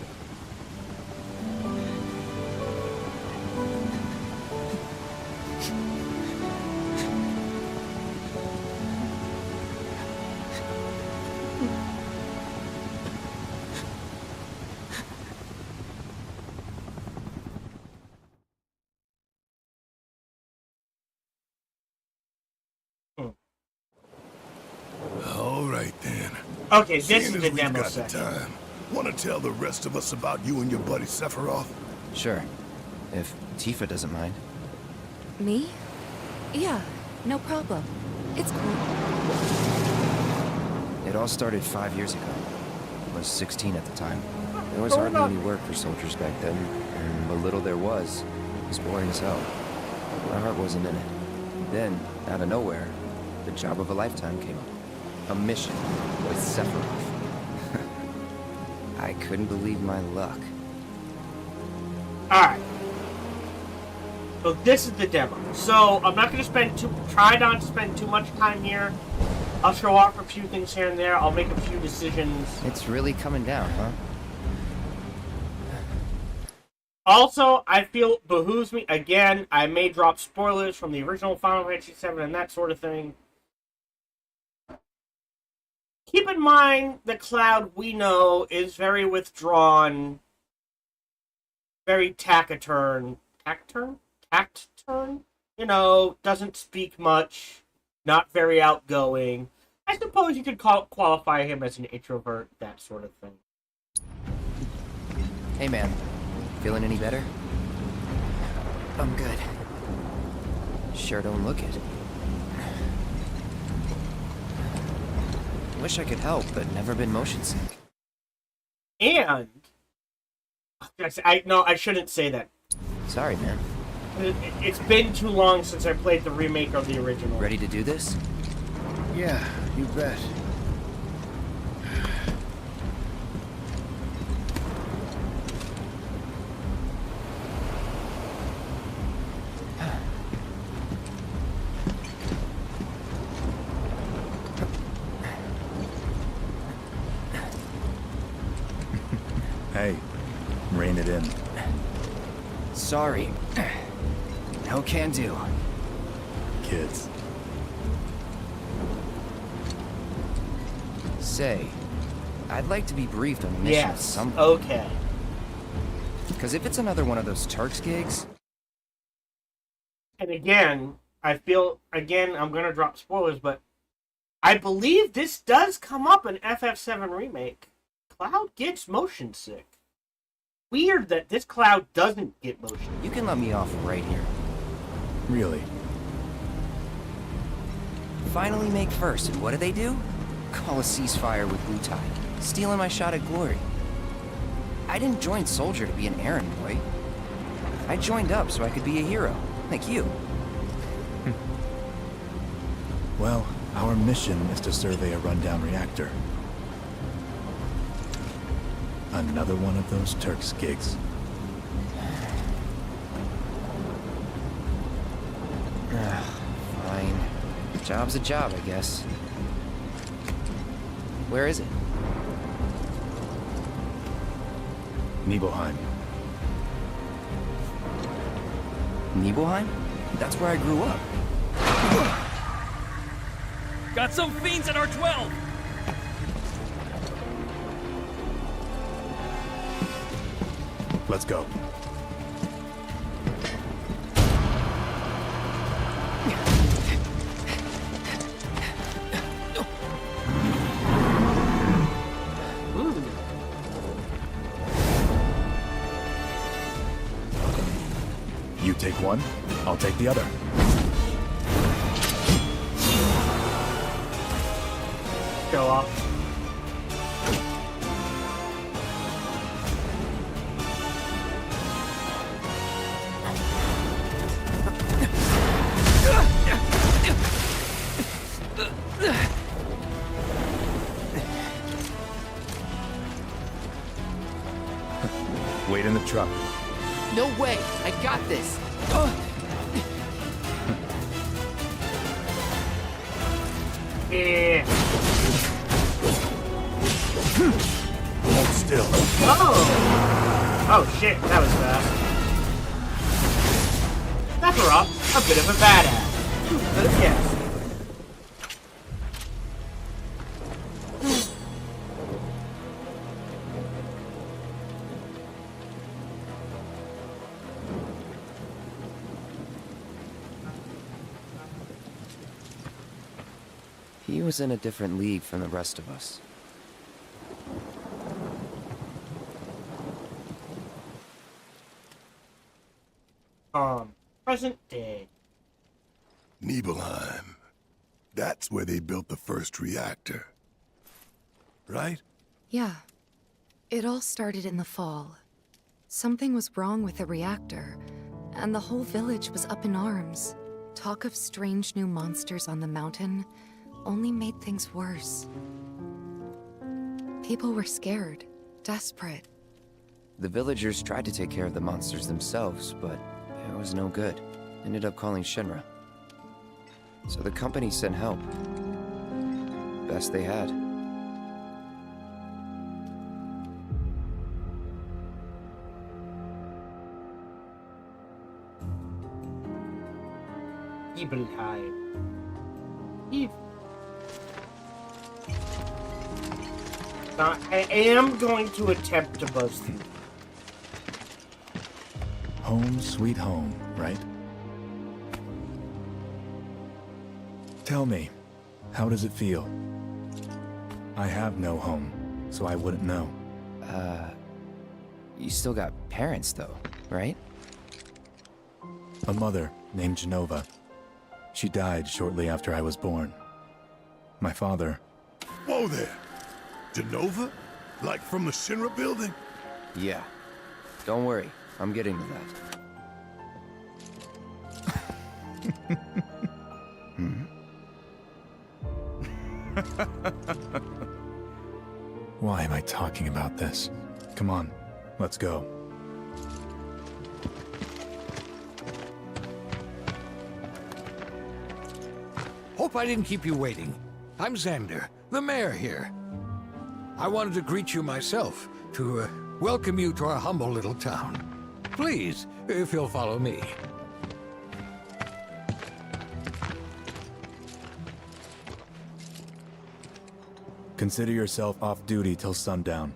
S10: All right then.
S1: Okay, this
S10: Seeing
S1: is
S10: as
S1: the
S10: we've
S1: demo
S10: got the
S1: section.
S10: time, want to tell the rest of us about you and your buddy Sephiroth?
S11: Sure. If Tifa doesn't mind.
S6: Me? Yeah, no problem. It's cool.
S11: It all started 5 years ago. I was 16 at the time. There was hardly any work for soldiers back then, and the little there was boring as hell. My heart wasn't in it. Then, out of nowhere, the job of a lifetime came up. A mission with Sephiroth. I couldn't believe my luck.
S1: Alright. So this is the demo. So I'm not going to try not to spend too much time here. I'll show off a few things here and there. I'll make a few decisions.
S11: It's really coming down, huh?
S1: Also, I feel it behooves me, again, I may drop spoilers from the original Final Fantasy VII and that sort of thing. Keep in mind, the Cloud we know is very withdrawn, very taciturn. Taciturn? Taciturn? You know, doesn't speak much, not very outgoing. I suppose you could qualify him as an introvert, that sort of thing.
S11: Hey man, feeling any better? I'm good. Sure don't look it. Wish I could help, but never been motion sick.
S1: And I shouldn't say that.
S11: Sorry, man.
S1: It's been too long since I played the remake of the original.
S11: Ready to do this?
S10: Yeah, you bet.
S3: Hey, rein it in.
S11: Sorry. No can do.
S3: Kids.
S11: Say, I'd like to be briefed on the mission at
S1: Yes.
S11: some point.
S1: Okay.
S11: Because if it's another one of those Turks gigs,
S1: And again, I feel I'm gonna drop spoilers, but I believe this does come up in FF7 Remake. Cloud gets motion sick. weird that this cloud doesn't get motion.
S11: You can let me off right here.
S3: Really?
S11: Finally make first, and what do? Call a ceasefire with Blue Tide. Stealing my shot at glory. I didn't join Soldier to be an errand boy. I joined up so I could be a hero, like you.
S3: Well, our mission is to survey a rundown reactor. Another one of those Turks gigs.
S11: Fine. Job's a job, I guess. Where is it?
S3: Nibelheim.
S11: Nibelheim? That's where I grew up.
S9: Got some fiends at our 12!
S3: Let's go. You take one, I'll take the other.
S1: Go off.
S3: Wait in the truck.
S11: No way! I got this!
S1: Yeah.
S10: Hold still.
S1: Oh! Oh shit, that was fast. Sephiroth, a bit of a badass. Let us guess.
S11: He was in a different league from the rest of us.
S1: Present day.
S10: Nibelheim. That's where they built the first reactor. Right?
S6: Yeah. It all started in the fall. Something was wrong with the reactor, and the whole village was up in arms. Talk of strange new monsters on the mountain only made things worse. People were scared, desperate.
S11: The villagers tried to take care of the monsters themselves, but it was no good. Ended up calling Shinra. So the company sent help. Best they had.
S1: Nibelheim. Now, I am going to attempt to buzz through.
S3: Home sweet home, right? Tell me, how does it feel? I have no home, so I wouldn't know.
S11: You still got parents though, right?
S3: A mother named Genova. She died shortly after I was born. My father...
S10: Whoa there! Genova? Like from the Shinra building?
S11: Yeah. Don't worry, I'm getting to that.
S3: Why am I talking about this? Come on, let's go.
S12: Hope I didn't keep you waiting. I'm Xander, the mayor here. I wanted to greet you myself, to welcome you to our humble little town. Please, if you'll follow me.
S3: Consider yourself off duty till sundown.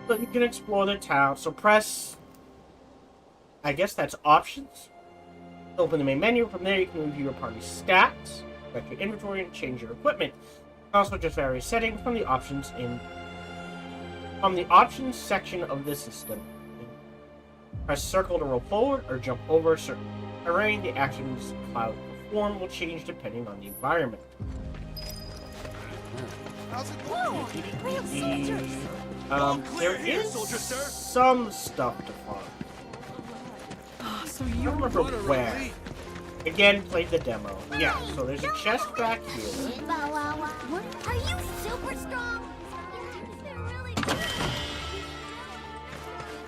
S1: So you can explore the town. So press... I guess that's options? Open the main menu. From there, you can review your party's stats, check your inventory, and change your equipment. Also, just various settings from the options section of the system. Press circle to roll forward or jump over a certain terrain. The actions Cloud perform will change depending on the environment.
S13: Whoa! Real soldiers!
S1: There is some stuff to farm.
S13: Oh, so
S1: I
S13: you
S1: don't remember where. Again, played the demo. Yeah, so there's a chest back here.
S13: What? Are you super strong?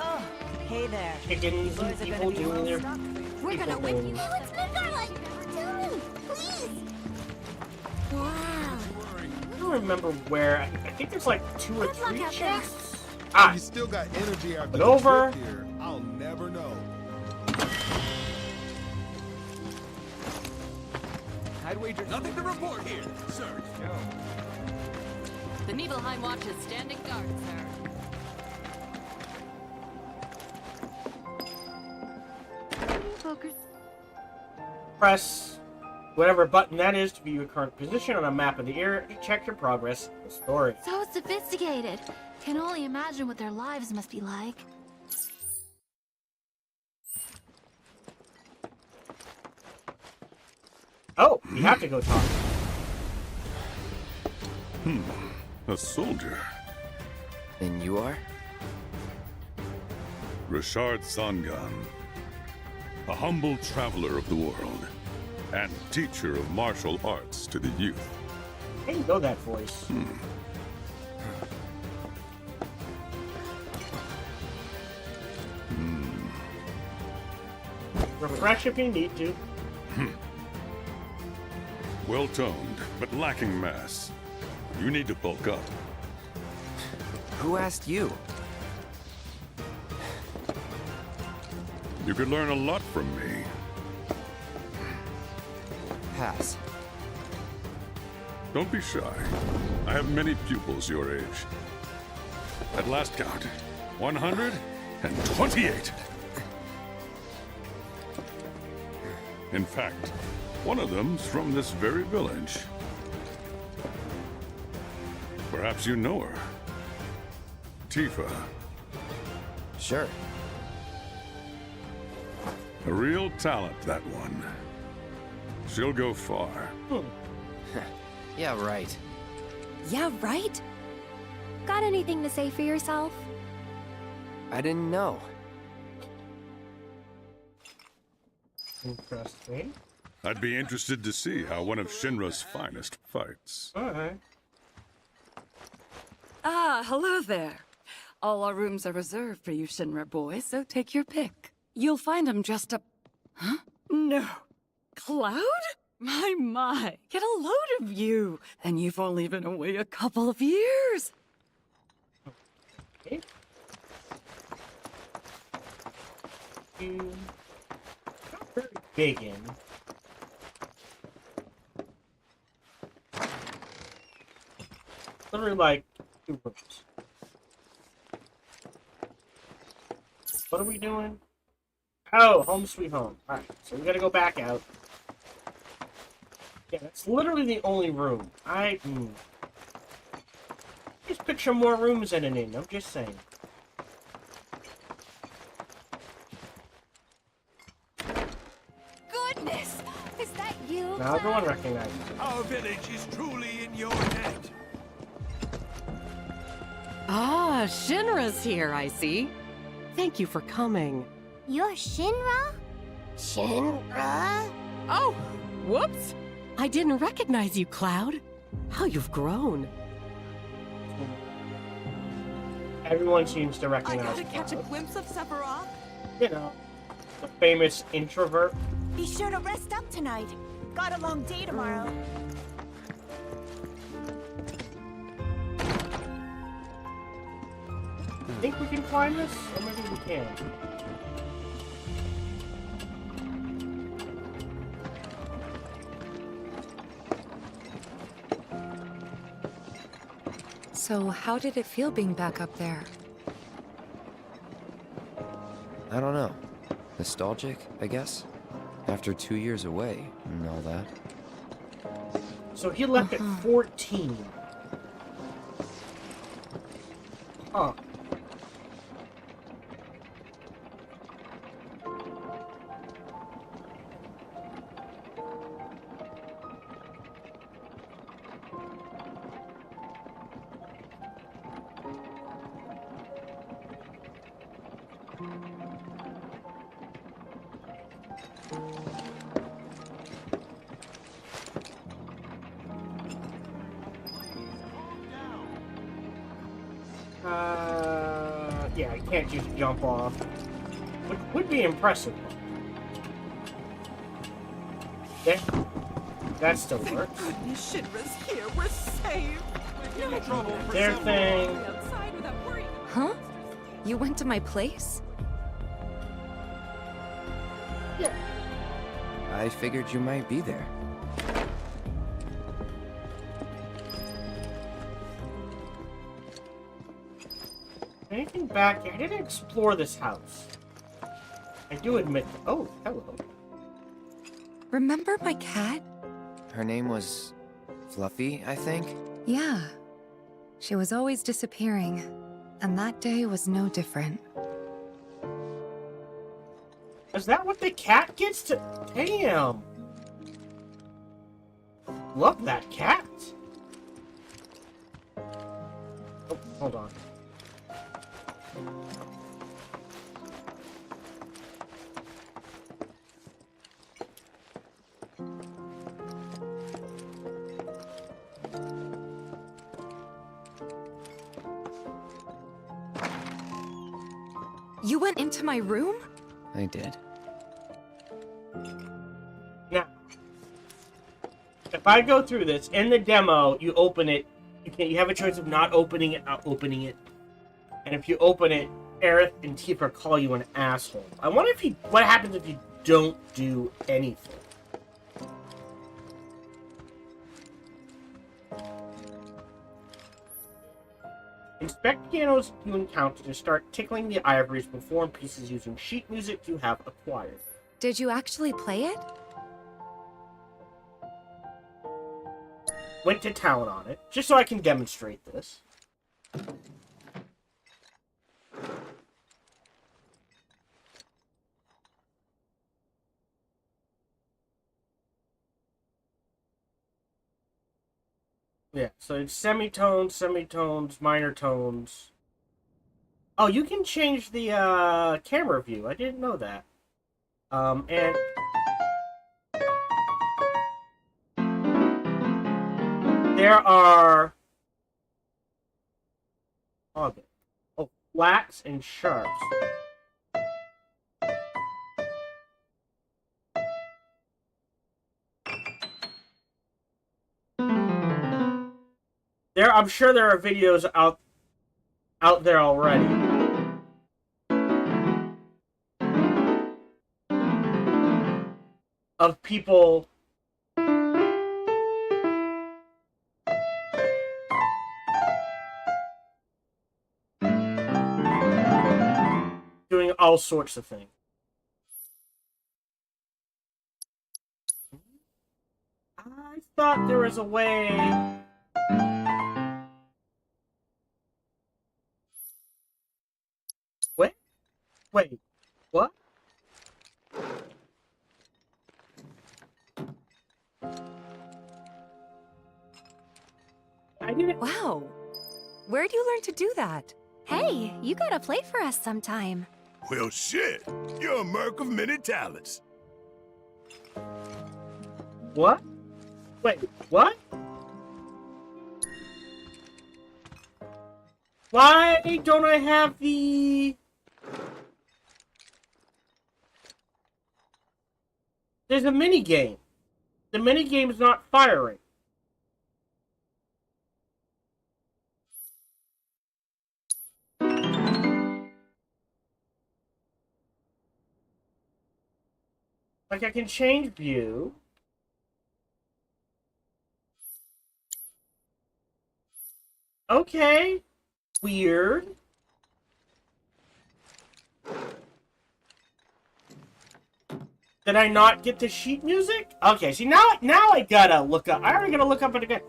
S14: Oh, hey there.
S1: Chickens and people doing their
S13: We're gonna win you.
S1: things.
S13: Let's Midgard. Tell me, please. Wow.
S1: I don't remember where. I think there's like 2 or 3
S13: out there.
S1: chests. Ah,
S10: You still got energy after
S1: but
S10: the
S1: over.
S10: trip here. I'll never know.
S9: I'd wager nothing to report here, sir.
S14: The Nibelheim Watch is standing guard, sir.
S13: Focus.
S1: Press whatever button that is to view your current position on a map of the area. Check your progress in the story.
S13: So sophisticated. Can only imagine what their lives must be like.
S1: Oh, you have to go talk.
S10: A soldier.
S11: And you are?
S10: Richard Sangan. A humble traveler of the world. And teacher of martial arts to the youth.
S1: I didn't know that voice. Refresh if you need to.
S10: Well-toned, but lacking mass. You need to bulk up.
S11: Who asked you?
S10: You could learn a lot from me.
S11: Pass.
S10: Don't be shy. I have many pupils your age. At last count, 128. In fact, one of them's from this very village. Perhaps you know her. Tifa.
S11: Sure.
S10: A real talent, that one. She'll go far.
S11: Yeah, right.
S6: Yeah, right?
S13: Got anything to say for yourself?
S11: I didn't know.
S1: Interesting.
S10: I'd be interested to see how one of Shinra's finest fights.
S1: Alright.
S14: Ah, hello there. All our rooms are reserved for you Shinra boys, so take your pick. You'll find them just up... Huh? No. Cloud? My. Get a load of you. And you've only been away a couple of years.
S1: Okay. Not very big in. Literally like 2 rooms. What are we doing? Oh, home sweet home. Alright, so we gotta go back out. Yeah, that's literally the only room. Just picture more rooms in an inn, I'm just saying.
S13: Goodness! Is that you?
S1: Now everyone recognizes it.
S9: Our village is truly in your net.
S15: Ah, Shinra's here, I see. Thank you for coming.
S13: You're Shinra? Shinra?
S15: Oh, whoops! I didn't recognize you, Cloud. How you've grown.
S1: Everyone seems to
S14: I
S1: recognize
S14: gotta catch a
S1: Cloud.
S14: glimpse of Sephiroth.
S1: You know, the famous introvert.
S14: Be sure to rest up tonight. Got a long day tomorrow.
S1: Think we can climb this? Or maybe we can.
S6: So how did it feel being back up there?
S11: I don't know. Nostalgic, I guess? After 2 years away and all that.
S1: So he left at 14. Huh. Yeah, I can't just jump off. Which would be impressive. There. That still works.
S16: Goodness, Shinra's here. We're saved. No trouble.
S1: Their thing.
S6: Huh? You went to my place?
S1: Yeah.
S11: I figured you might be there.
S1: Anything back here? I didn't explore this house. I do admit. Oh, hello.
S6: Remember my cat?
S11: Her name was Fluffy, I think?
S6: Yeah. She was always disappearing, and that day was no different.
S1: Is that what the cat gets to? Damn. Love that cat. Oh, hold on.
S6: You went into my room?
S11: I did.
S1: Now, if I go through this in the demo, you open it. You have a choice of not opening it, not opening it. And if you open it, Aerith and Tifa call you an asshole. I wonder if what happens if you don't do anything. Inspect pianos you encounter to start tickling the ivories and form pieces using sheet music you have acquired.
S6: Did you actually play it?
S1: Went to town on it, just so I can demonstrate this. Yeah, so it's semitones, semitones, minor tones. Oh, you can change the camera view. I didn't know that. And there are flats and sharps. I'm sure there are videos out there already. Of people doing all sorts of things. I thought there was a way. Wait, what? I didn't.
S6: Wow. Where'd you learn to do that?
S17: Hey, you gotta play for us sometime.
S18: Well, shit. You're a merc of many talents.
S1: What? Wait, what? Why don't I have the... There's a minigame. The minigame's not firing. Like, I can change view. Okay. Weird. Did I not get the sheet music? Okay, see, now I gotta look up. I already gotta look up it again.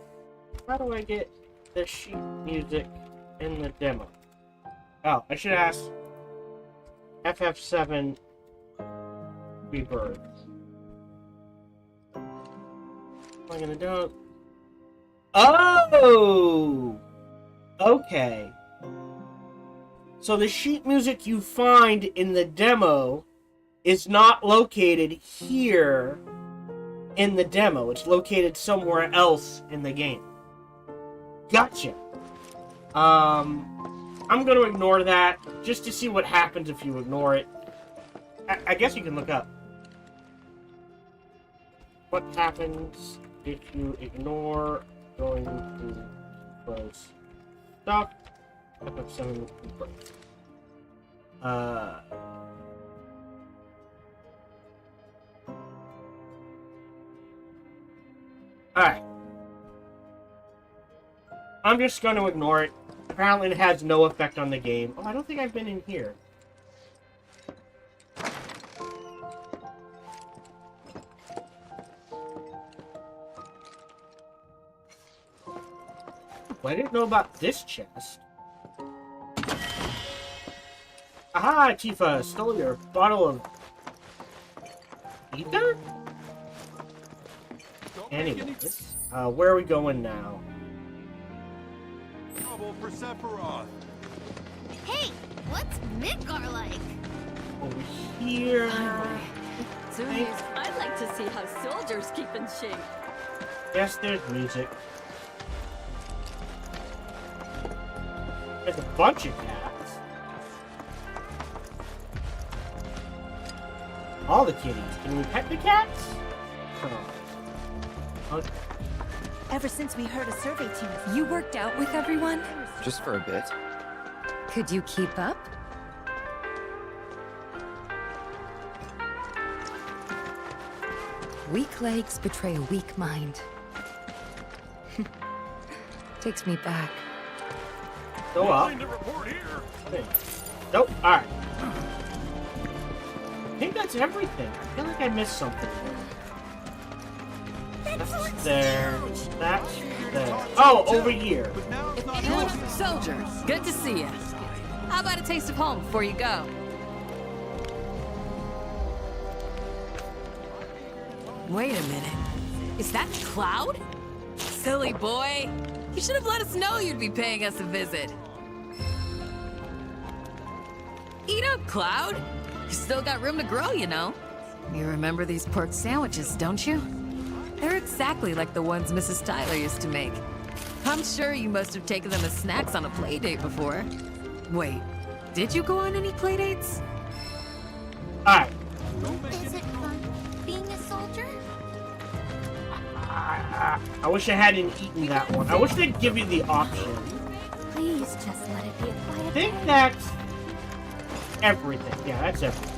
S1: How do I get the sheet music in the demo? Oh, I should ask FF7 Rebirth. What am I gonna do? Oh! Okay. So the sheet music you find in the demo is not located here in the demo. It's located somewhere else in the game. Gotcha. I'm going to ignore that just to see what happens if you ignore it. I guess you can look up. What happens if you ignore going to close stuff? FF7 Rebirth. Alright. I'm just going to ignore it. Apparently it has no effect on the game. Oh, I don't think I've been in here. Well, I didn't know about this chest. Aha, Tifa! Stole your bottle of ether? Anyways, where are we going now?
S9: Trouble for Sephiroth.
S17: Hey, what's Midgar like?
S1: Over here.
S14: I'd like to see how soldiers keep in shape.
S1: Yes, there's music. There's a bunch of cats. All the kitties. Can we pet the cats? Okay.
S6: Ever since we heard a survey team, you worked out with everyone?
S11: Just for a bit.
S6: Could you keep up? Weak legs betray a weak mind. Takes me back.
S1: Go up. Nope. Alright. I think that's everything. I feel like I missed something. That's there. That's there. Oh, over here.
S14: Soldier, good to see you. How about a taste of home before you go? Wait a minute. Is that Cloud? Silly boy. You should have let us know you'd be paying us a visit. Eat up, Cloud. You still got room to grow, you know. You remember these pork sandwiches, don't you? They're exactly like the ones Mrs. Tyler used to make. I'm sure you must have taken them as snacks on a play date before. Wait, did you go on any play dates?
S1: Alright.
S17: Is it fun being a soldier?
S1: I wish I hadn't eaten that one. I wish they'd give you the option.
S17: Please just let it be a quiet
S1: I think that's everything. Yeah, that's everything.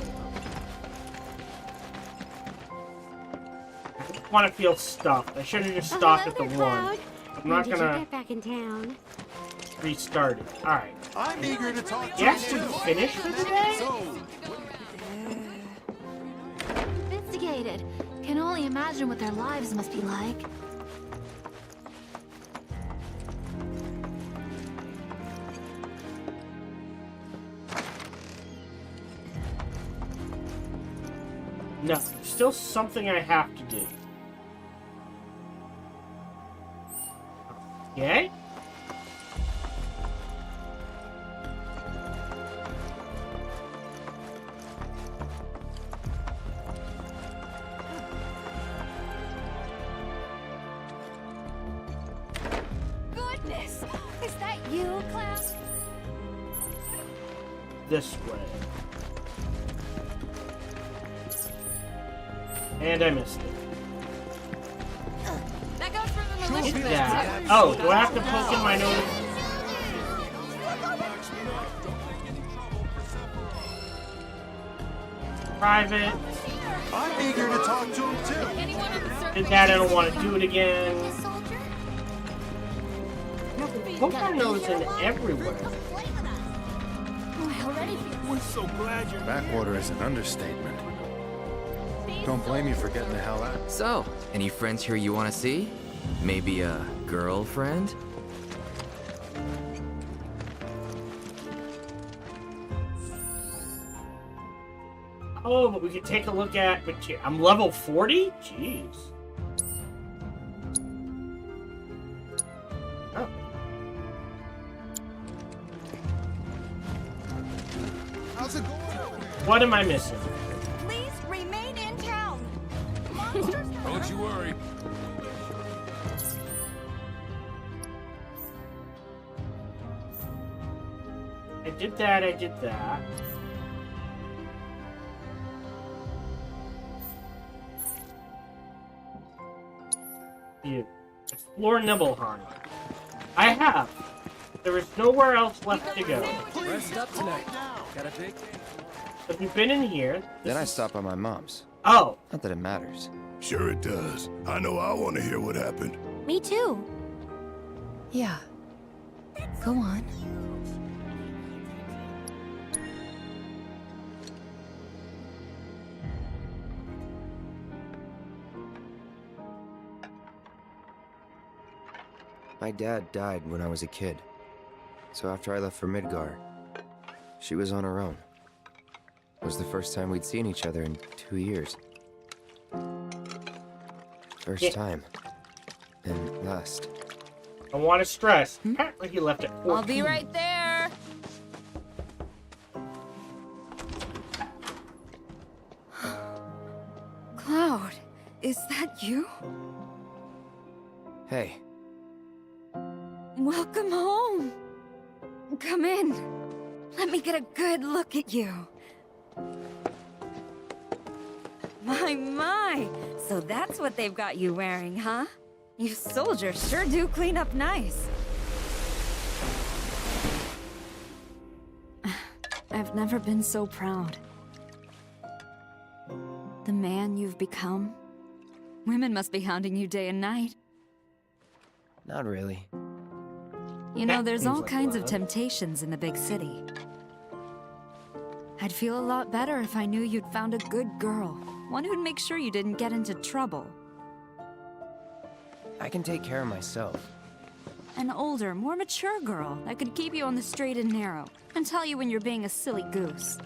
S1: I just want to feel stuffed. I should have just stopped at the one. I'm not gonna
S17: get back in town?
S1: restart it. Alright.
S9: I'm eager to talk to
S1: Yes, we finished for today?
S13: Investigated. Can only imagine what their lives must be like.
S1: No, still something I have to do. Okay.
S17: Goodness! Is that you, Cloud?
S1: This way. And I missed it.
S14: That goes for the
S1: Hit
S14: militia
S1: that. Oh, do I have to poke in my nose? Private.
S9: I'm eager to talk to him too.
S1: Did that, I don't want to do it again. Poke my nose in everywhere.
S18: We're so glad you're backwater is an understatement.
S4: Don't blame you for getting the hell out.
S11: So, any friends here you want to see? Maybe a girlfriend?
S1: Oh, but we could take a look at... I'm level 40? Jeez. Oh.
S8: How's it going?
S1: What am I missing?
S17: Please remain in town. Monsters.
S12: Don't you worry.
S1: I did that, I did that. You explore Nibelheim. I have. There is nowhere else left to go.
S7: Rest up tonight. Got a big...
S1: If you've been in here...
S11: Then I stop by my mom's.
S1: Oh.
S11: Not that it matters.
S18: Sure it does. I know I want to hear what happened.
S13: Me too.
S6: Yeah. Go on.
S11: My dad died when I was a kid. So after I left for Midgar, she was on her own. It was the first time we'd seen each other in 2 years. First time. And last.
S1: I want to stress. Apparently he left at 14.
S13: I'll be right there.
S6: Cloud, is that you?
S11: Hey.
S6: Welcome home. Come in. Let me get a good look at you. My. So that's what they've got you wearing, huh? You soldiers sure do clean up nice. I've never been so proud. The man you've become. Women must be hounding you day and night.
S11: Not really.
S6: You know, there's all kinds of temptations in the big city. I'd feel a lot better if I knew you'd found a good girl. One who'd make sure you didn't get into trouble.
S11: I can take care of myself.
S6: An older, more mature girl that could keep you on the straight and narrow and tell you when you're being a silly goose.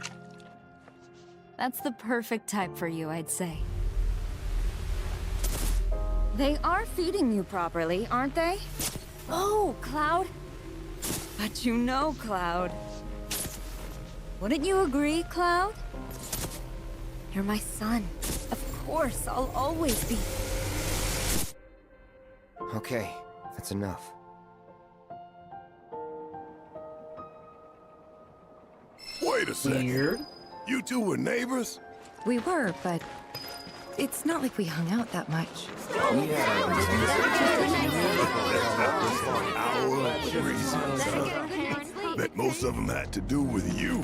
S6: That's the perfect type for you, I'd say. They are feeding you properly, aren't they? Oh, Cloud. But you know, Cloud. Wouldn't you agree, Cloud? You're my son. Of course, I'll always be.
S11: Okay, that's enough.
S18: Wait a second.
S1: Weird.
S18: You two were neighbors?
S6: We were, but it's not like we hung out that much.
S18: Our reasons. Bet most of them had to do with you.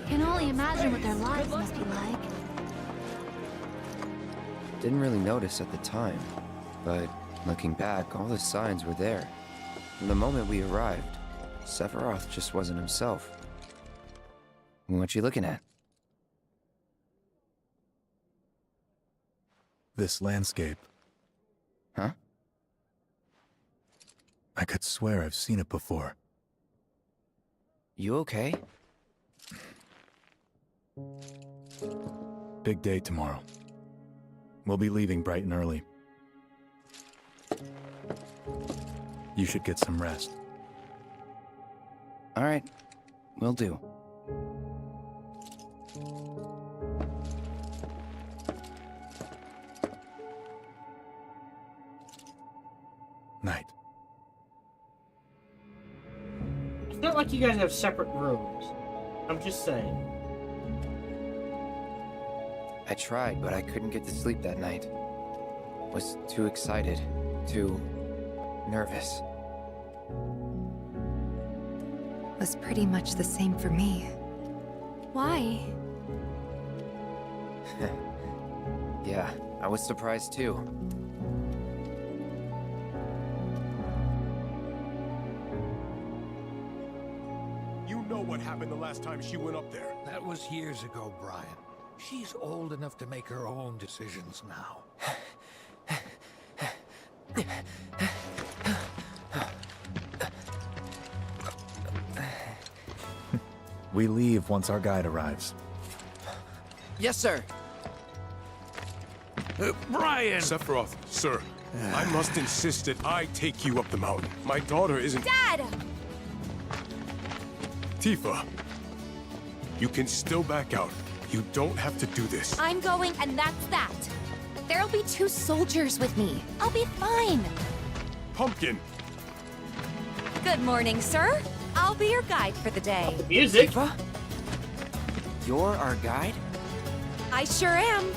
S13: Can only imagine what their lives must be like.
S11: Didn't really notice at the time, but looking back, all the signs were there. From the moment we arrived, Sephiroth just wasn't himself. What you looking at?
S3: This landscape.
S11: Huh?
S3: I could swear I've seen it before.
S11: You okay?
S3: Big day tomorrow. We'll be leaving bright and early. You should get some rest.
S11: All right, will do.
S3: Night.
S1: It's not like you guys have separate rooms. I'm just saying.
S11: I tried, but I couldn't get to sleep that night. Was too excited, too nervous.
S6: Was pretty much the same for me. Why?
S11: Yeah, I was surprised too.
S18: You know know what happened the last time she went up there.
S12: That was years ago, Brian. She's old enough to make her own decisions now.
S3: We leave once our guide arrives.
S11: Yes, sir.
S12: Brian!
S18: Sephiroth, sir, I must insist that I take you up the mountain. My daughter isn't...
S17: Dad!
S18: Tifa, you can still back out. You don't have to do this.
S17: I'm going, and that's that. There'll be 2 soldiers with me. I'll be fine.
S18: Pumpkin!
S17: Good morning, sir. I'll be your guide for the day.
S1: Music.
S11: Tifa? You're our guide?
S17: I sure am.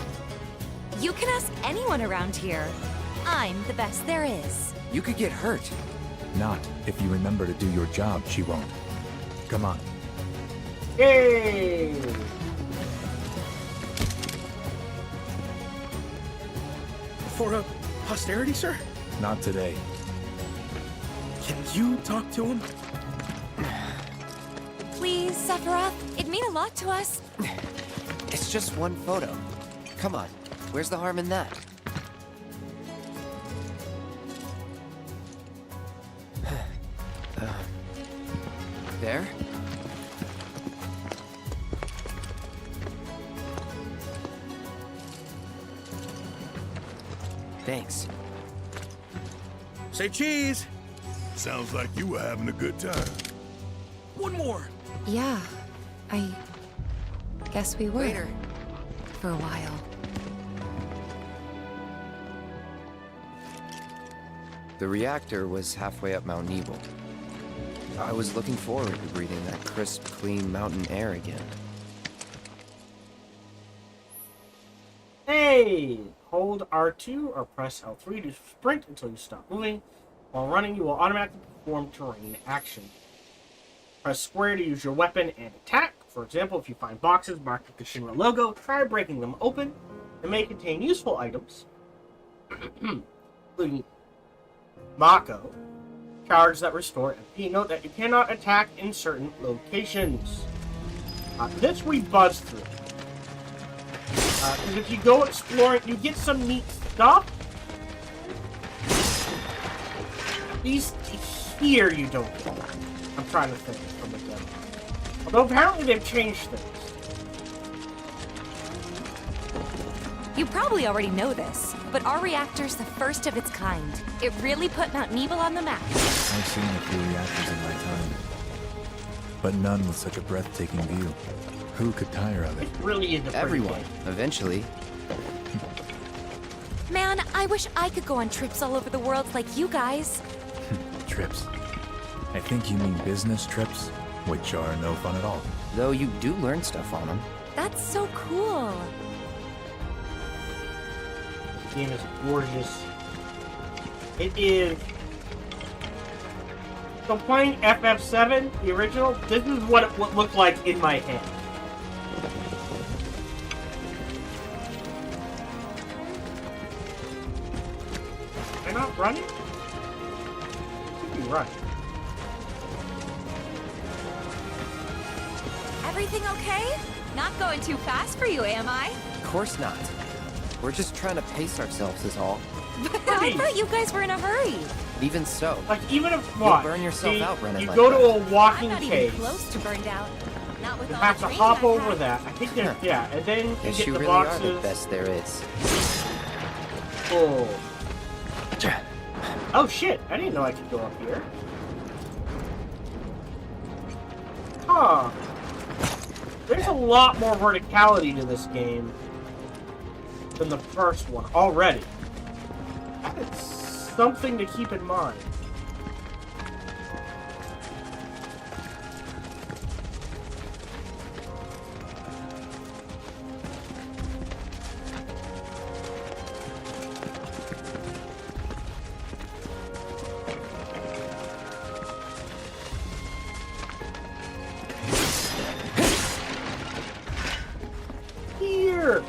S17: You can ask anyone around here. I'm the best there is.
S11: You could get hurt.
S3: Not if you remember to do your job, she won't. Come on.
S1: Yay!
S9: For posterity, sir?
S3: Not today.
S9: Can you talk to him?
S17: Please, Sephiroth. It'd mean a lot to us.
S11: It's just one photo. Come on, where's the harm in that? There? Thanks.
S9: Say cheese!
S18: Sounds like you were having a good time.
S9: One more!
S6: Yeah, I guess we were.
S11: Later.
S6: For a while.
S11: The reactor was halfway up Mount Nebel. I was looking forward to breathing that crisp, clean mountain air again.
S1: Hey! Hold R2 or press L3 to sprint until you stop moving. While running, you will automatically perform terrain action. Press square to use your weapon and attack. For example, if you find boxes marked with the Shinra logo, try breaking them open. They may contain useful items, including Mako, cards that restore MP. Note that you cannot attack in certain locations. This we buzz through. Because if you go exploring, you get some neat stuff. These here you don't get. I'm trying to think from the demo. Although apparently they've changed things.
S17: You probably already know this, but our reactor's the first of its kind. It really put Mount Nebel on the map.
S3: I've seen a few reactors in my time, but none with such a breathtaking view. Who could tire of it?
S1: It really is a
S11: Everyone, eventually.
S17: Man, I wish I could go on trips all over the world like you guys.
S3: Trips. I think you mean business trips, which are no fun at all.
S11: Though you do learn stuff on them.
S17: That's so cool.
S1: The game is gorgeous. It is. So playing FF7, the original, this is what it would look like in my head. Am I not running? Should be running.
S17: Everything okay? Not going too fast for you, am I?
S11: Of course not. We're just trying to pace ourselves is all.
S17: I thought you guys were in a hurry.
S11: Even so.
S1: Like, even if what?
S11: You'll burn yourself out running
S1: you
S11: like
S1: go
S11: that.
S1: to a walking
S17: I'm not
S1: cave.
S17: even close to burned out. Not with
S1: You
S17: all
S1: have
S17: the
S1: to
S17: training
S1: hop
S17: I've
S1: over
S17: had.
S1: that. I think there's, yeah, and then you
S11: Guess
S1: get
S11: you
S1: the
S11: really
S1: boxes.
S11: are the best there is.
S1: Oh. Oh shit, I didn't know I could go up here. Huh. There's a lot more verticality to this game than the first one already. It's something to keep in mind. Here!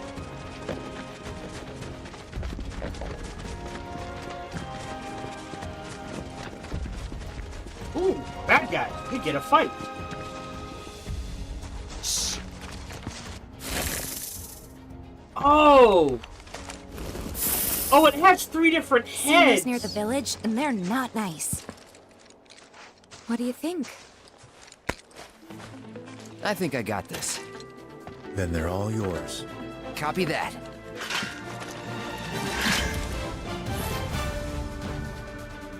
S1: Ooh, bad guy. You get a fight. Oh! Oh, it has 3 different
S17: Seen
S1: heads!
S17: those near the village, and they're not nice. What do you think?
S11: I think I got this.
S3: Then they're all yours.
S11: Copy that.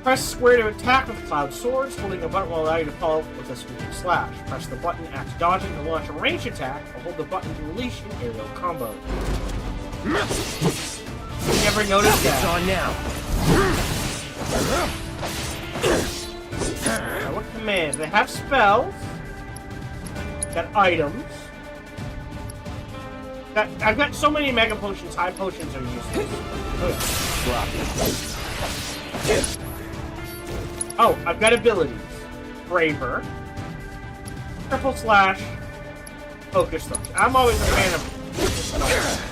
S1: Press square to attack with Cloud Swords. Holding a button will allow you to follow with a sweeping slash. Press the button after dodging to launch a ranged attack, or hold the button to release an aerial combo. You never noticed that.
S11: It's on now.
S1: Now, what commands? They have spells. Got items. I've got so many mega potions, high potions are useless. Oh, I've got abilities. Braver. Triple slash. Focus thrust. I'm always a fan of focus thrust.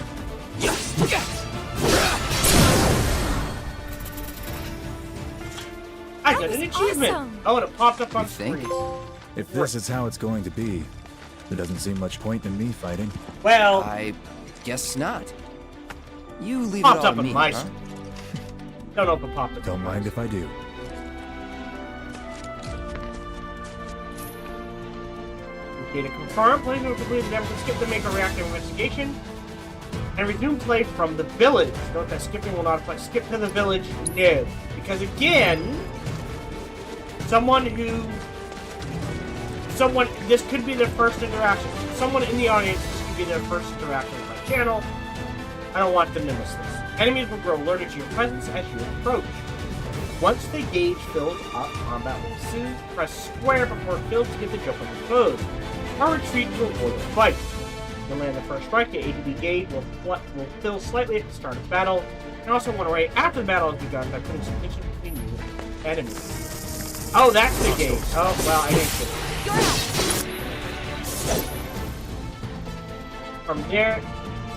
S1: I got an achievement!
S17: Awesome.
S1: Oh, and it popped up on screen.
S3: If this is how it's going to be, there doesn't seem much point in me fighting.
S1: Well,
S11: I guess not. You leave
S1: popped
S11: it all
S1: up
S11: to
S1: on
S11: me,
S1: my
S11: huh?
S1: screen. Don't know if it popped up.
S3: Don't mind if I do.
S1: Okay, to confirm, players who have completed the demo can skip the Maker Reactor investigation and resume play from the village. Note that skipping will not apply. Skip to the village, no. Because again, this could be their first interaction. Someone in the audience, this could be their first interaction with my channel. I don't want them to miss this. Enemies will grow alerted to your presence as you approach. Once the gauge fills up, combat will ensue. Press square before it fills to get the jump on your foes. Or retreat to avoid a fight. You'll land the first strike, the ATB gauge will fill slightly at the start of battle, and also one right after the battle has begun by putting some distance between you and enemies. Oh, that's the gauge. Oh, well, I didn't get it. From there,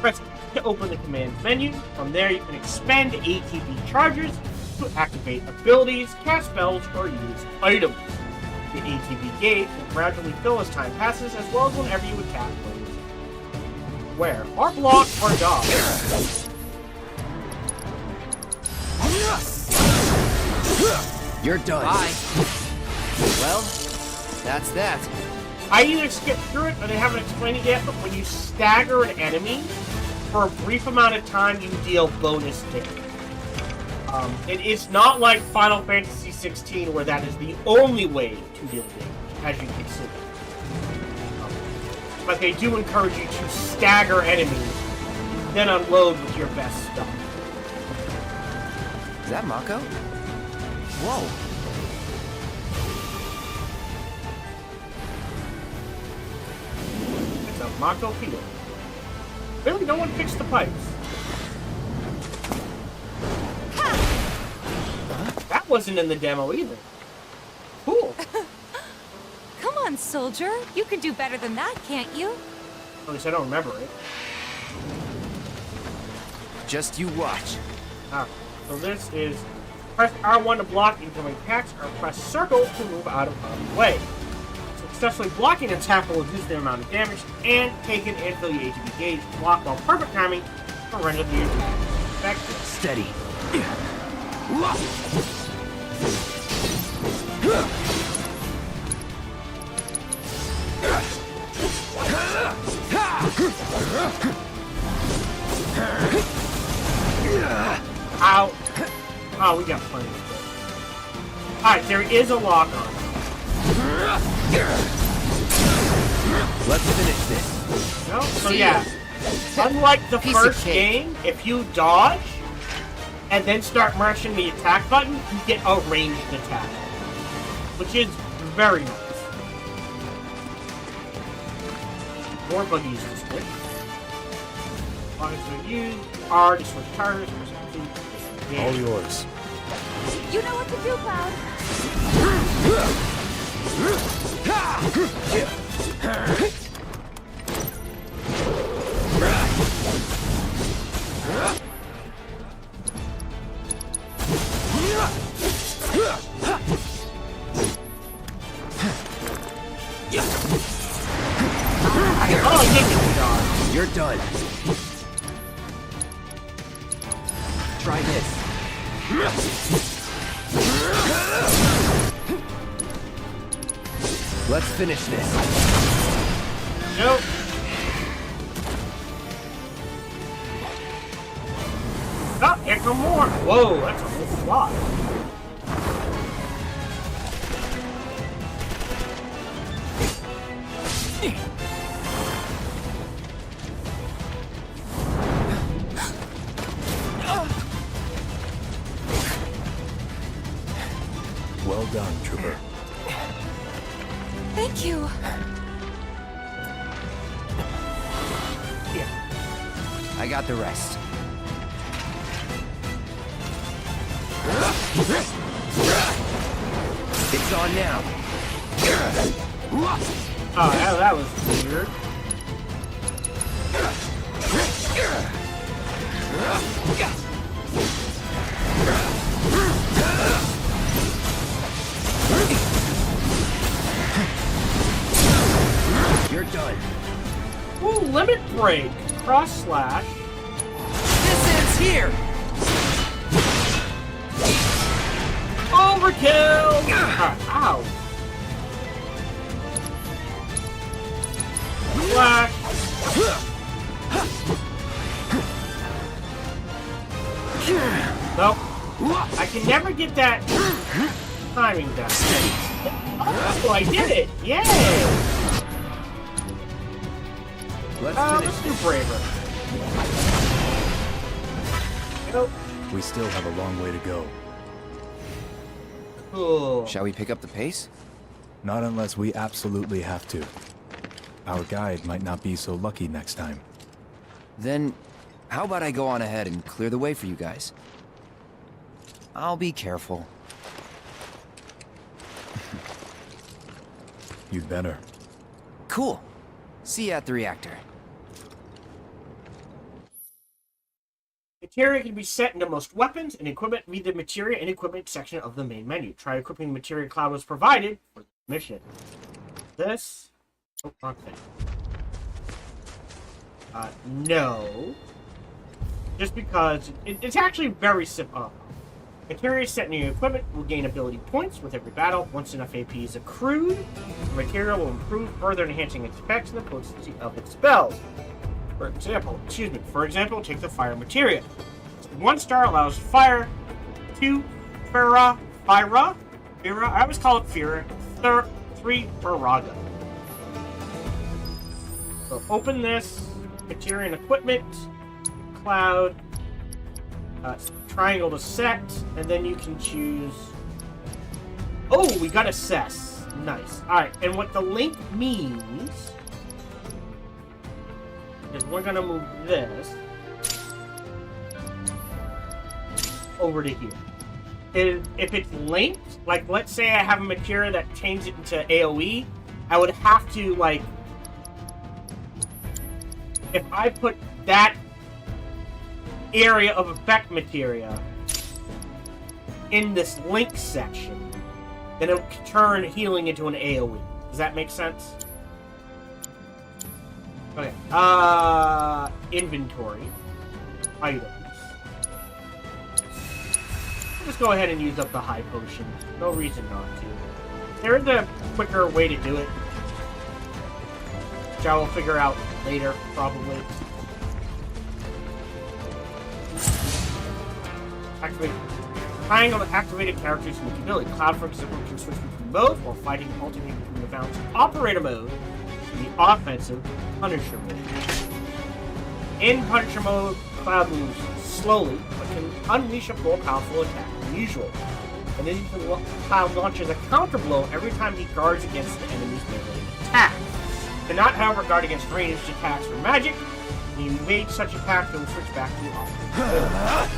S1: press to open the command menu. From there, you can expend ATB charges to activate abilities, cast spells, or use items. The ATB gauge will gradually fill as time passes, as well as whenever you attack foes. Where? Or block or dodge.
S11: You're done. Bye. Well, that's that.
S1: I either skipped through it or they haven't explained it yet, but when you stagger an enemy, for a brief amount of time you deal bonus damage. It is not like Final Fantasy 16 where that is the only way to deal damage, as you can see. But they do encourage you to stagger enemies, then unload with your best stuff.
S11: Is that Mako? Whoa.
S1: It's a Mako field. Really, no one fixed the pipes. That wasn't in the demo either. Cool.
S17: Come on, soldier. You can do better than that, can't you?
S1: At least I don't remember it.
S11: Just you watch.
S1: So this is press R1 to block incoming attacks, or press circle to move out of harm's way. Successfully blocking an attack will reduce the amount of damage, and taking and fill the ATB gauge. Block while perfect timing to render the attack effective.
S11: Steady.
S1: Ow. Oh, we got plenty of it. Alright, there is a lock on.
S11: Let's finish this.
S1: No? So yeah, unlike the first game, if you dodge and then start mashing the attack button, you get a ranged attack, which is very nice. More buggies to switch. Lines are used. R to switch tires.
S3: All yours.
S17: You know what to do, Cloud.
S11: You're done. Try this. Let's finish this.
S1: Nope. Oh, here come more. Whoa, that's a whole lot.
S3: Well done, Trooper.
S6: Thank you.
S11: I got the rest. It's on now.
S1: Oh, yeah, that was weird.
S11: You're done.
S1: Ooh, limit break. Cross slash.
S11: This ends here.
S1: Overkill! Ow. Slash. Nope. I can never get that timing down. Oh, I did it! Yay! Let's do braver. Nope.
S3: We still have a long way to go.
S1: Cool.
S11: Shall we pick up the pace?
S3: Not unless we absolutely have to. Our guide might not be so lucky next time.
S11: Then, how about I go on ahead and clear the way for you guys? I'll be careful.
S3: You'd better.
S11: Cool. See you at the reactor.
S1: Materia can be set into most weapons and equipment via the Materia and Equipment section of the main menu. Try equipping the Materia cloud was provided for the mission. This... Oh, wrong thing. No. Just because it's actually very simple. Materia set in your equipment will gain ability points with every battle. Once enough AP is accrued, the material will improve, further enhancing its effects and the potency of its spells. For example, take the fire materia. 1 star allows fire, 2 Fira, I always call it Fira, 3 Firaga. So open this, materia and equipment, cloud, triangle to set, and then you can choose... Oh, we got assess. Nice. Alright, and what the link means is we're gonna move this over to here. If it's linked, like let's say I have a materia that changes it into AoE, I would have to like, if I put that area of effect materia in this link section, then it will turn healing into an AoE. Does that make sense? Okay. Inventory. Items. Just go ahead and use up the high potion. No reason not to. There is a quicker way to do it, which I will figure out later, probably. Activate. Triangle to activated characters with ability. Cloud, for example, can switch between both while fighting, alternating between the balanced operator mode and the offensive Punisher mode. In Punisher mode, Cloud moves slowly, but can unleash a more powerful attack than usual. And then Cloud launches a counter blow every time he guards against the enemy's melee attack. Cannot, however, guard against ranged attacks or magic. When you evade such attacks, it will switch back to the operator mode.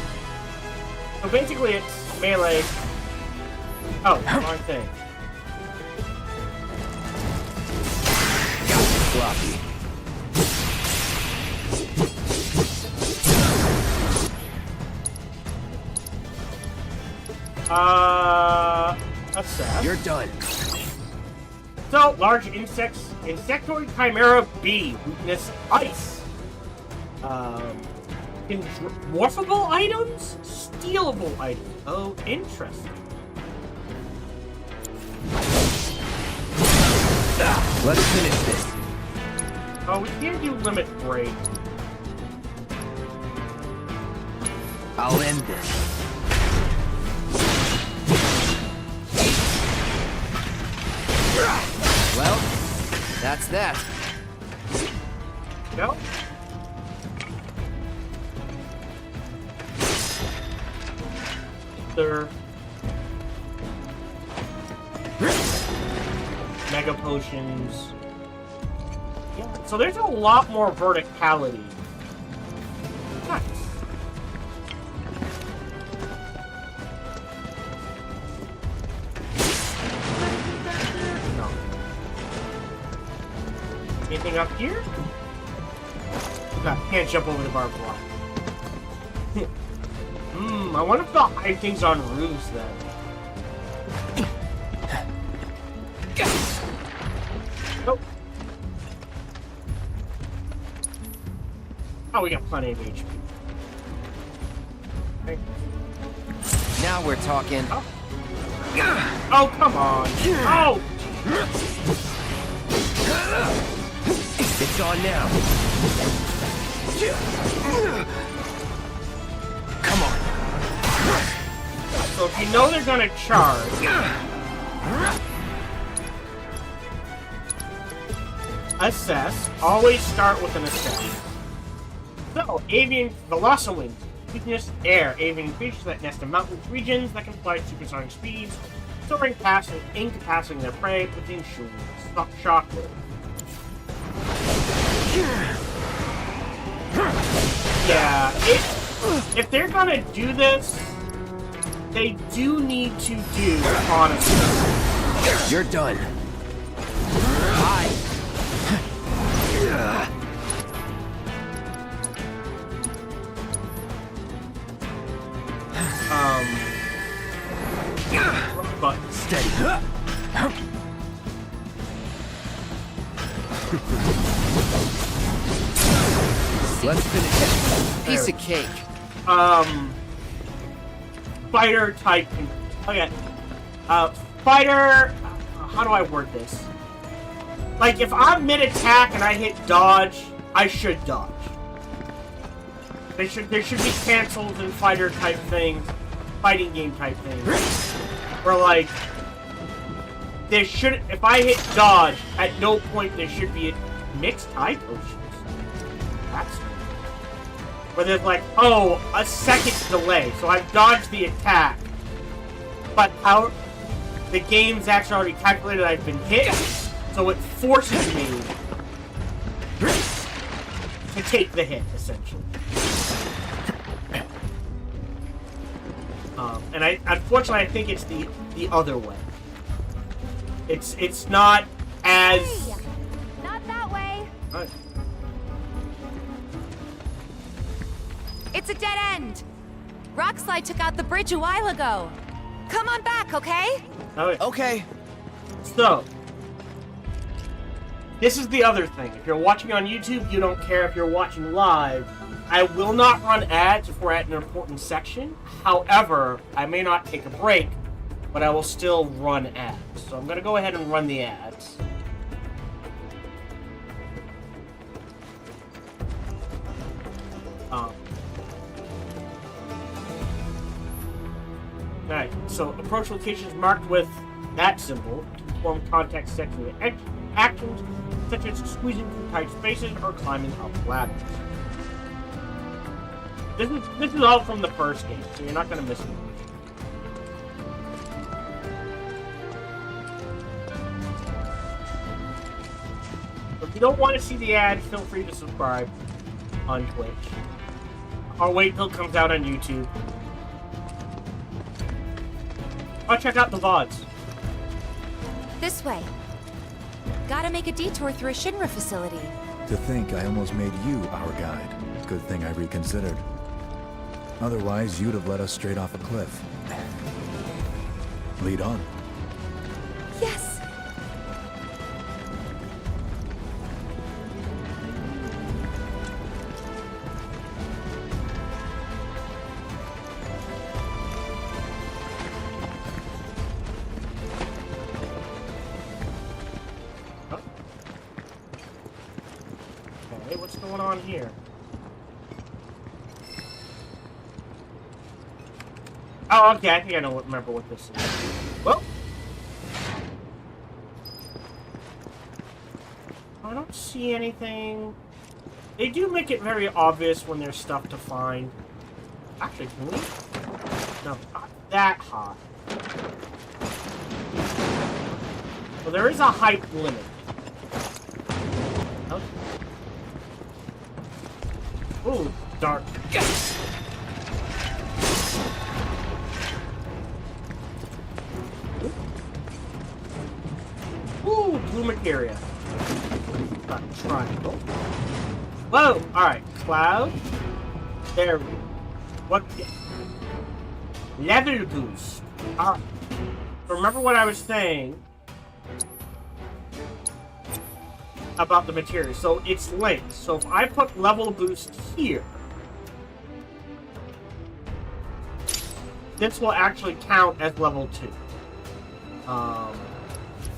S1: So basically, it's melee. Oh, wrong thing.
S11: Sloppy.
S1: Assess.
S11: You're done.
S1: So, large insects. Insectoid Chimera B. Weakness Ice. Morphable items? Stealable items. Oh, interesting.
S11: Let's finish this.
S1: Oh, we can't do limit break.
S11: I'll end this. Well, that's that.
S1: No? There. Mega potions. Yeah, so there's a lot more verticality. Nice. No. Anything up here? No, can't jump over the barbed wire. I wonder if they'll hide things on roofs then. Nope. Oh, we got plenty of HP. Okay.
S11: Now we're talking.
S1: Oh, oh come on. Oh!
S11: It's on now. Come on.
S1: So if you know they're gonna charge, assess. Always start with an assess. So, avian velociwind. Weakness, air. Avian creatures that nest in mountainous regions that can fly at supersonic speeds, soaring past and incapacitating their prey within shockwave. Yeah, if they're gonna do this, they do need to do, honestly.
S11: You're done. Hi.
S1: But
S11: steady. Let's finish it. Piece of cake.
S1: Fighter type. Okay. Fighter. How do I word this? Like, if I'm mid-attack and I hit dodge, I should dodge. There should be cancels in fighter type things, fighting game type things, where like there should. If I hit dodge, at no point there should be a mixed type potions. That's where there's like, oh, a second delay, so I've dodged the attack, but how the game's actually already calculated I've been hit, so it forces me to take the hit, essentially. And unfortunately, I think it's the other way. It's not as.
S17: Hey, not that way.
S1: Right.
S17: It's a dead end. Rockslide took out the bridge a while ago. Come on back, okay?
S11: Okay.
S1: So, this is the other thing. If you're watching on YouTube, you don't care if you're watching live. I will not run ads if we're at an important section. However, I may not take a break, but I will still run ads. So I'm going to go ahead and run the ads. Alright, so approach locations marked with that symbol to perform context sensitive actions such as squeezing through tight spaces or climbing up ladders. This is all from the first game, so you're not going to miss it. If you don't want to see the ads, feel free to subscribe on Twitch. Or wait till it comes out on YouTube. Or check out the VODs.
S17: This way. Gotta make a detour through a Shinra facility.
S3: To think I almost made you our guide. Good thing I reconsidered. Otherwise, you'd have led us straight off a cliff. Lead on.
S17: Yes.
S1: Okay, what's going on here? Oh, okay, I think I remember what this is. Well, I don't see anything. They do make it very obvious when there's stuff to find. Actually, can we? No, not that high. Well, there is a height limit. Okay. Ooh, dark. Ooh, blue materia. Triangle. Whoa! Alright, cloud. There we go. What? Level boost. Alright. Remember what I was saying about the material. So it's linked. So if I put level boost here, this will actually count as level 2.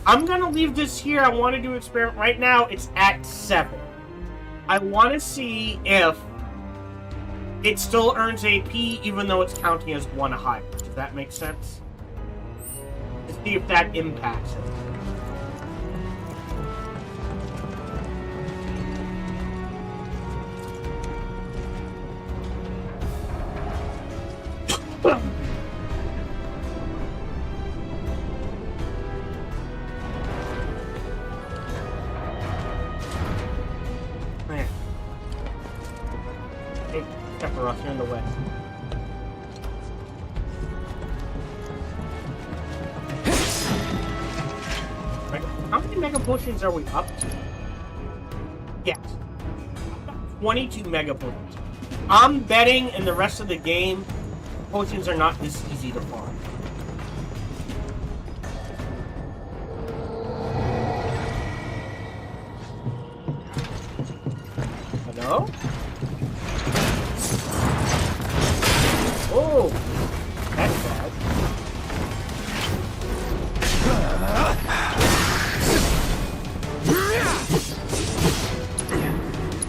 S1: I'm gonna leave this here. I want to do an experiment. Right now, it's at 7. I want to see if it still earns AP even though it's counting as 1 higher. Does that make sense? To see if that impacts it. You're in the way. How many mega potions are we up to? Yes. 22 mega potions. I'm betting in the rest of the game, potions are not this easy to farm. Hello? Oh, that's bad.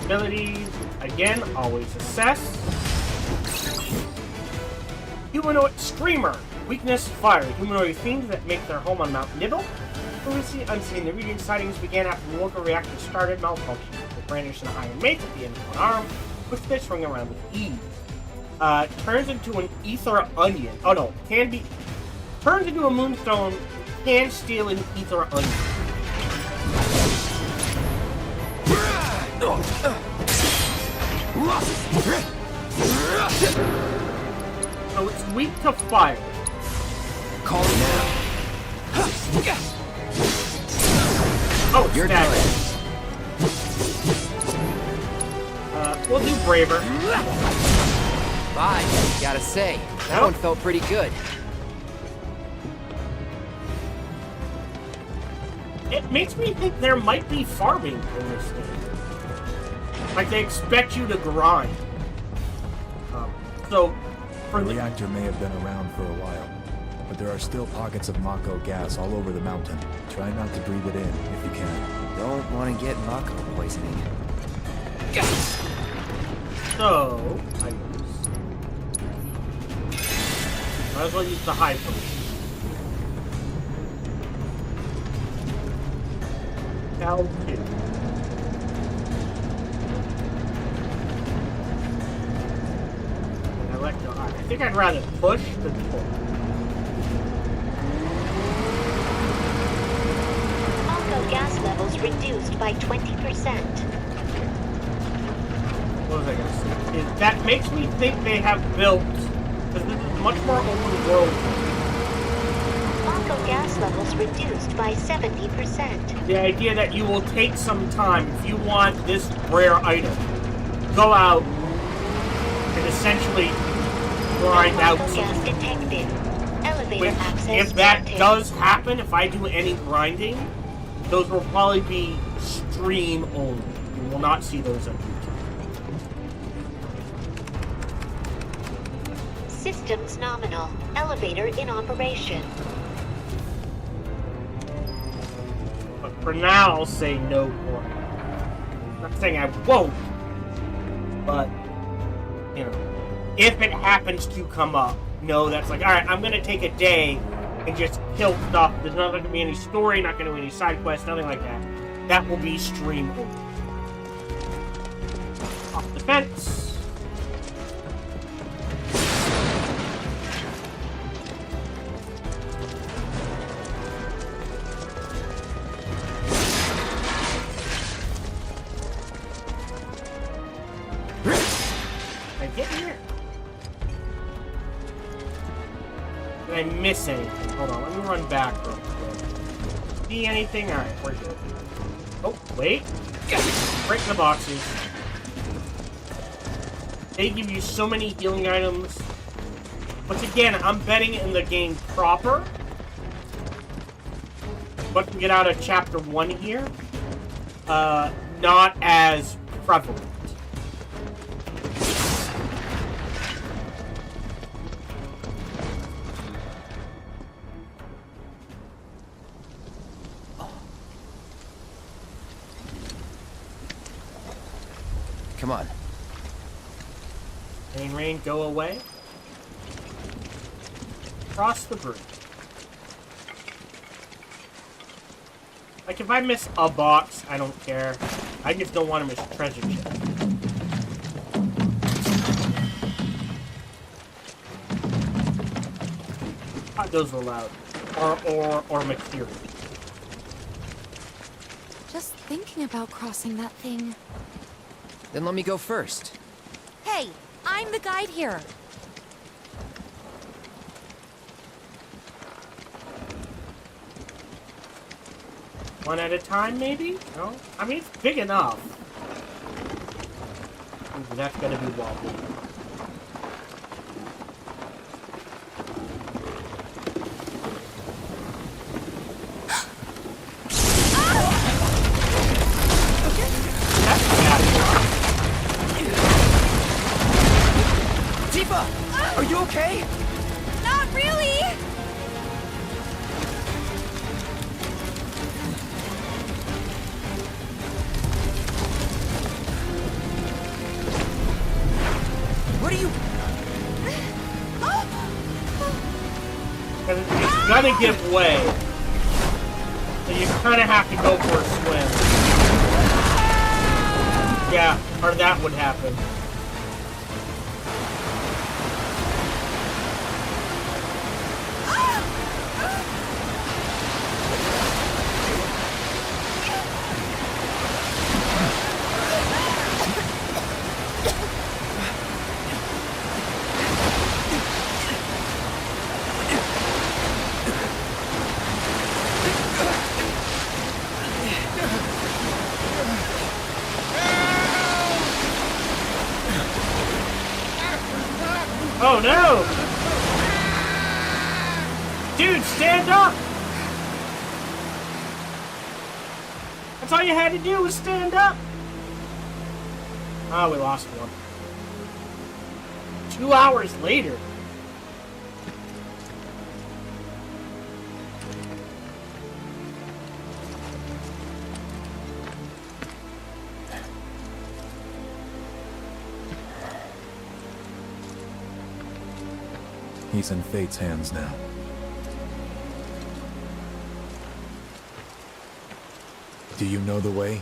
S1: Abilities, again, always assess. Humanoid Screamer. Weakness, fire. Humanoid fiends that make their home on Mount Nibble. Previously unseen, the reading sightings began after the local reactor started malfunction. The brandish an iron mace at the end of one arm, which they swing around with ease. Turns into an ether onion. Oh no, can be. Turns into a moonstone, can steal an ether onion. So it's weak to fire.
S11: Call it now.
S1: Oh,
S11: you're
S1: done. We'll do braver.
S11: Bye. Gotta say, that one felt pretty good.
S1: It makes me think there might be farming in this game. Like they expect you to grind. So,
S3: the reactor may have been around for a while, but there are still pockets of Mako gas all over the mountain. Try not to breathe it in if you can.
S11: Don't want to get Mako poisoning.
S1: So, might as well use the high potion. Now, I think I'd rather push than pull.
S19: Mako gas levels reduced by 20%.
S1: What was I gonna say? That makes me think they have built, because this is much more open world.
S19: Mako gas levels reduced by 70%.
S1: The idea that you will take some time, if you want this rare item, go out and essentially grind out
S19: gas detected. Elevator access
S1: if that
S19: granted.
S1: does happen, if I do any grinding, those will probably be stream only. You will not see those on YouTube.
S19: Systems nominal. Elevator in operation.
S1: But for now, I'll say no more. I'm not saying I won't, but, you know, if it happens to come up, know that's like, alright, I'm gonna take a day and just kill stuff. There's not gonna be any story, not gonna be any side quests, nothing like that. That will be stream only. Off the fence. Get here. Did I miss anything? Hold on, let me run back real quick. See anything? Alright, we're good. Oh, wait. Break the boxes. They give you so many healing items. Once again, I'm betting in the game proper. What can get out of chapter 1 here? Not as prevalent.
S11: Come on.
S1: Rain, go away. Cross the bridge. Like, if I miss a box, I don't care. I just don't want to miss treasure chest. Those were loud. Or material.
S6: Just thinking about crossing that thing.
S11: Then let me go first.
S17: Hey, I'm the guide here.
S1: One at a time, maybe? No? I mean, it's big enough. Ooh, that's gonna be wobbly.
S11: Are you okay?
S17: Not really!
S11: What are you...
S1: It's gonna give way. So you kinda have to go for a swim. Yeah, or that would happen. Oh no! Dude, stand up! That's all you had to do was stand up! Ah, we lost one. 2 hours later.
S3: He's in Fate's hands now. Do you know the way?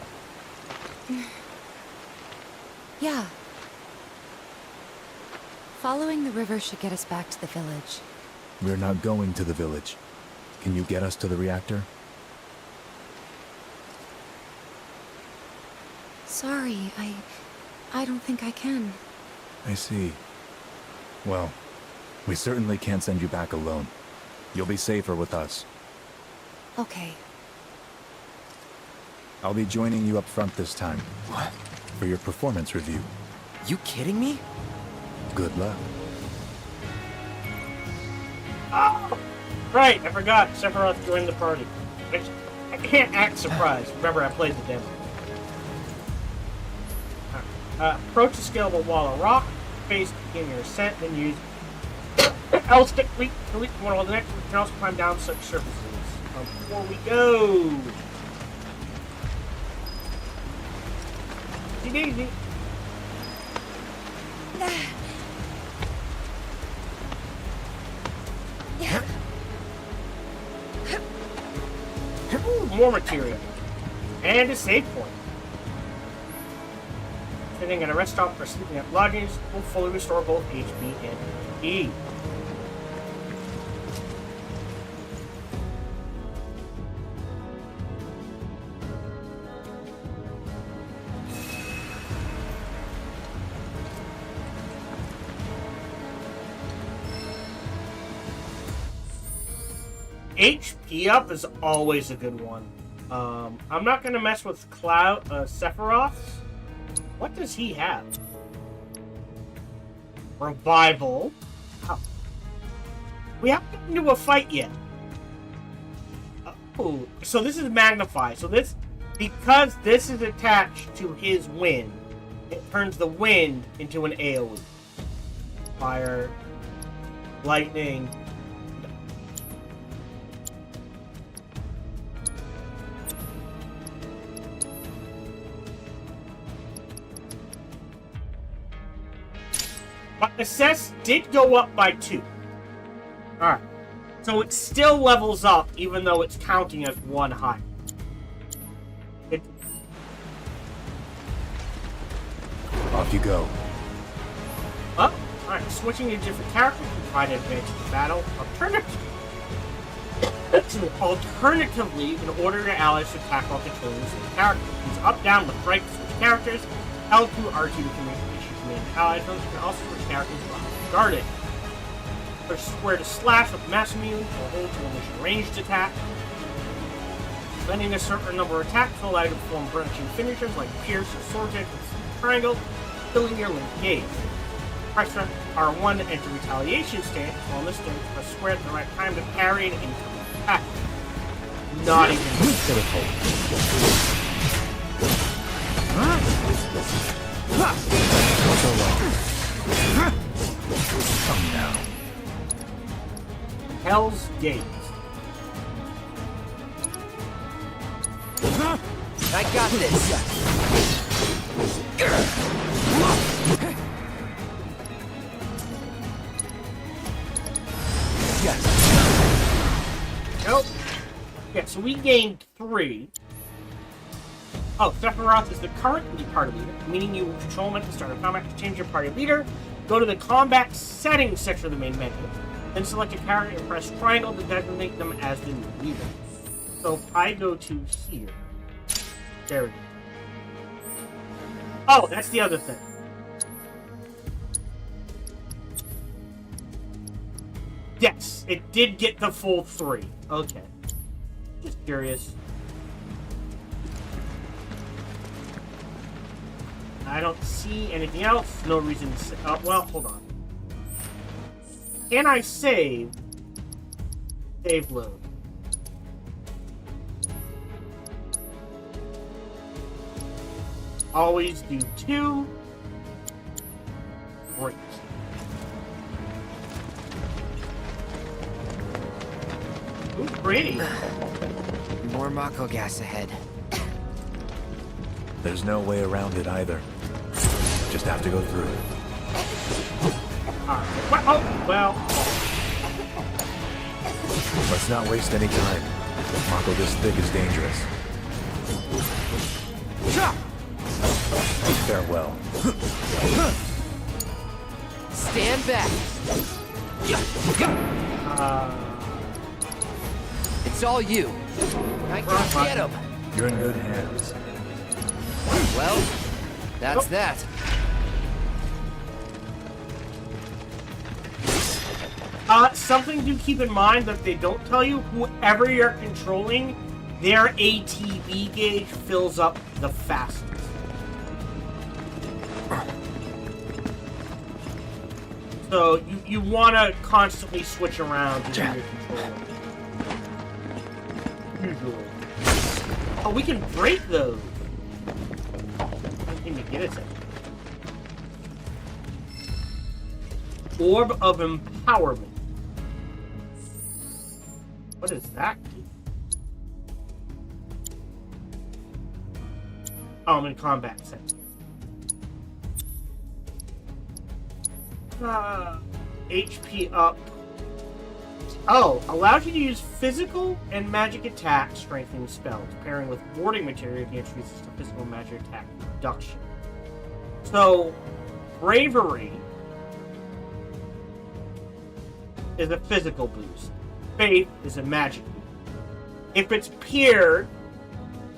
S6: Yeah. Following the river should get us back to the village.
S3: We're not going to the village. Can you get us to the reactor?
S6: Sorry, I don't think I can.
S3: I see. Well, we certainly can't send you back alone. You'll be safer with us.
S6: Okay.
S3: I'll be joining you up front this time.
S11: What?
S3: For your performance review.
S11: You kidding me?
S3: Good luck.
S1: Oh! Right, I forgot. Sephiroth joined the party. I can't act surprised. Remember, I played the demo. Approach the scalable wall of rock. Face begin your ascent, then use L stick to leap from one wall to the next. You can also climb down such surfaces. Before we go. Oopsie daisy. Ooh, more material. And a save point. Sitting at a rest stop or sleeping at lodgings will fully restore both HP and E. HP up is always a good one. I'm not gonna mess with Sephiroth. What does he have? Revival. Oh. We haven't gotten into a fight yet. Oh, so this is Magnify. So this, because this is attached to his wind, it turns the wind into an AoE. Fire, lightning. But Assess did go up by 2. Alright. So it still levels up, even though it's counting as 1 higher.
S3: Off you go.
S1: Oh, alright. Switching to different characters can provide an advantage in battle. Alternatively, in order to allies to attack while controlling the same character. Use up, down, with right to switch characters. L2, R2 to command allies. Those can also switch characters while guarded. Push square to slash with mass immune, or hold to unleash a ranged attack. Spending a certain number of attacks will allow you to perform branching finishers like pierce or sword hit with triangle, filling your link gauge. Press R1 to enter retaliation stance. While in this stance, press square at the right time to parry an incoming attack. Not even pitiful.
S3: So long. Come now.
S1: Hell's Gate.
S7: I got this.
S1: Yes. Nope. Yeah, so we gained 3. Oh, Sephiroth is the currently party leader, meaning you will control him at the start of combat to change your party leader. Go to the combat settings section of the main menu, then select a character and press triangle to designate them as the new leader. So if I go to here, there we go. Oh, that's the other thing. Yes, it did get the full 3. Okay. Just curious. I don't see anything else. No reason to say. Well, hold on. Can I save? Save load. Always do 2. Great. Ooh, pretty.
S11: More Mako gas ahead.
S3: There's no way around it either. Just have to go through.
S1: Well.
S3: Let's not waste any time. Mako this thick is dangerous. Farewell.
S7: Stand back. It's all you. I can't get him.
S3: You're in good hands.
S7: Well, that's that.
S1: Something to keep in mind that they don't tell you, whoever you're controlling, their ATB gauge fills up the fastest. So you want to constantly switch around to your controller. Usually. Oh, we can break those. Anything to get us at. Orb of Empowerment. What does that do? Oh, I'm in combat setting. HP up. Oh, allows you to use physical and magic attack strengthening spells, pairing with warding material against resistance to physical and magic attack reduction. So, bravery is a physical boost. Faith is a magic boost. If it's paired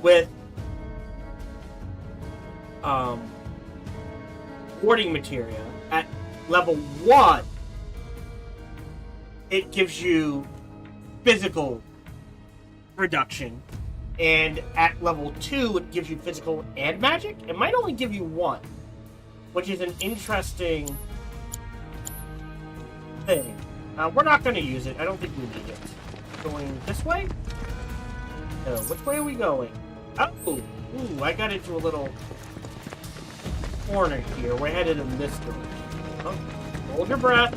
S1: with warding materia at level 1, it gives you physical reduction, and at level 2 it gives you physical and magic. It might only give you 1, which is an interesting thing. We're not going to use it. I don't think we need it. Going this way? No, which way are we going? Oh! Ooh, I got into a little corner here. We're headed in this direction. Oh, hold your breath.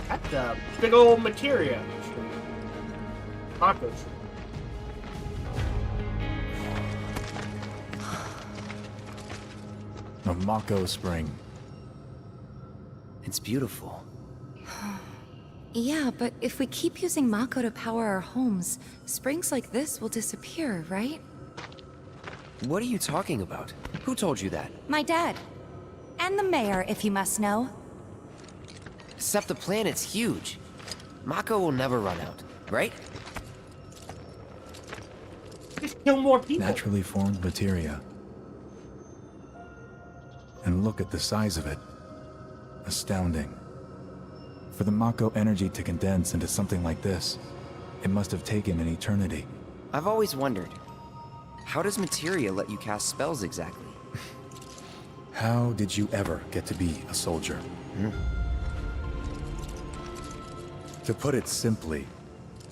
S1: That's a big old materia tree. Mako tree.
S3: A Mako spring.
S11: It's beautiful.
S6: Yeah, but if we keep using Mako to power our homes, springs like this will disappear, right?
S11: What are you talking about? Who told you that?
S17: My dad. And the mayor, if you must know.
S11: Except the planet's huge. Mako will never run out, right?
S1: Just kill more people.
S3: Naturally formed materia. And look at the size of it. Astounding. For the Mako energy to condense into something like this, it must have taken an eternity.
S11: I've always wondered, how does materia let you cast spells exactly?
S3: How did you ever get to be a soldier? To put it simply,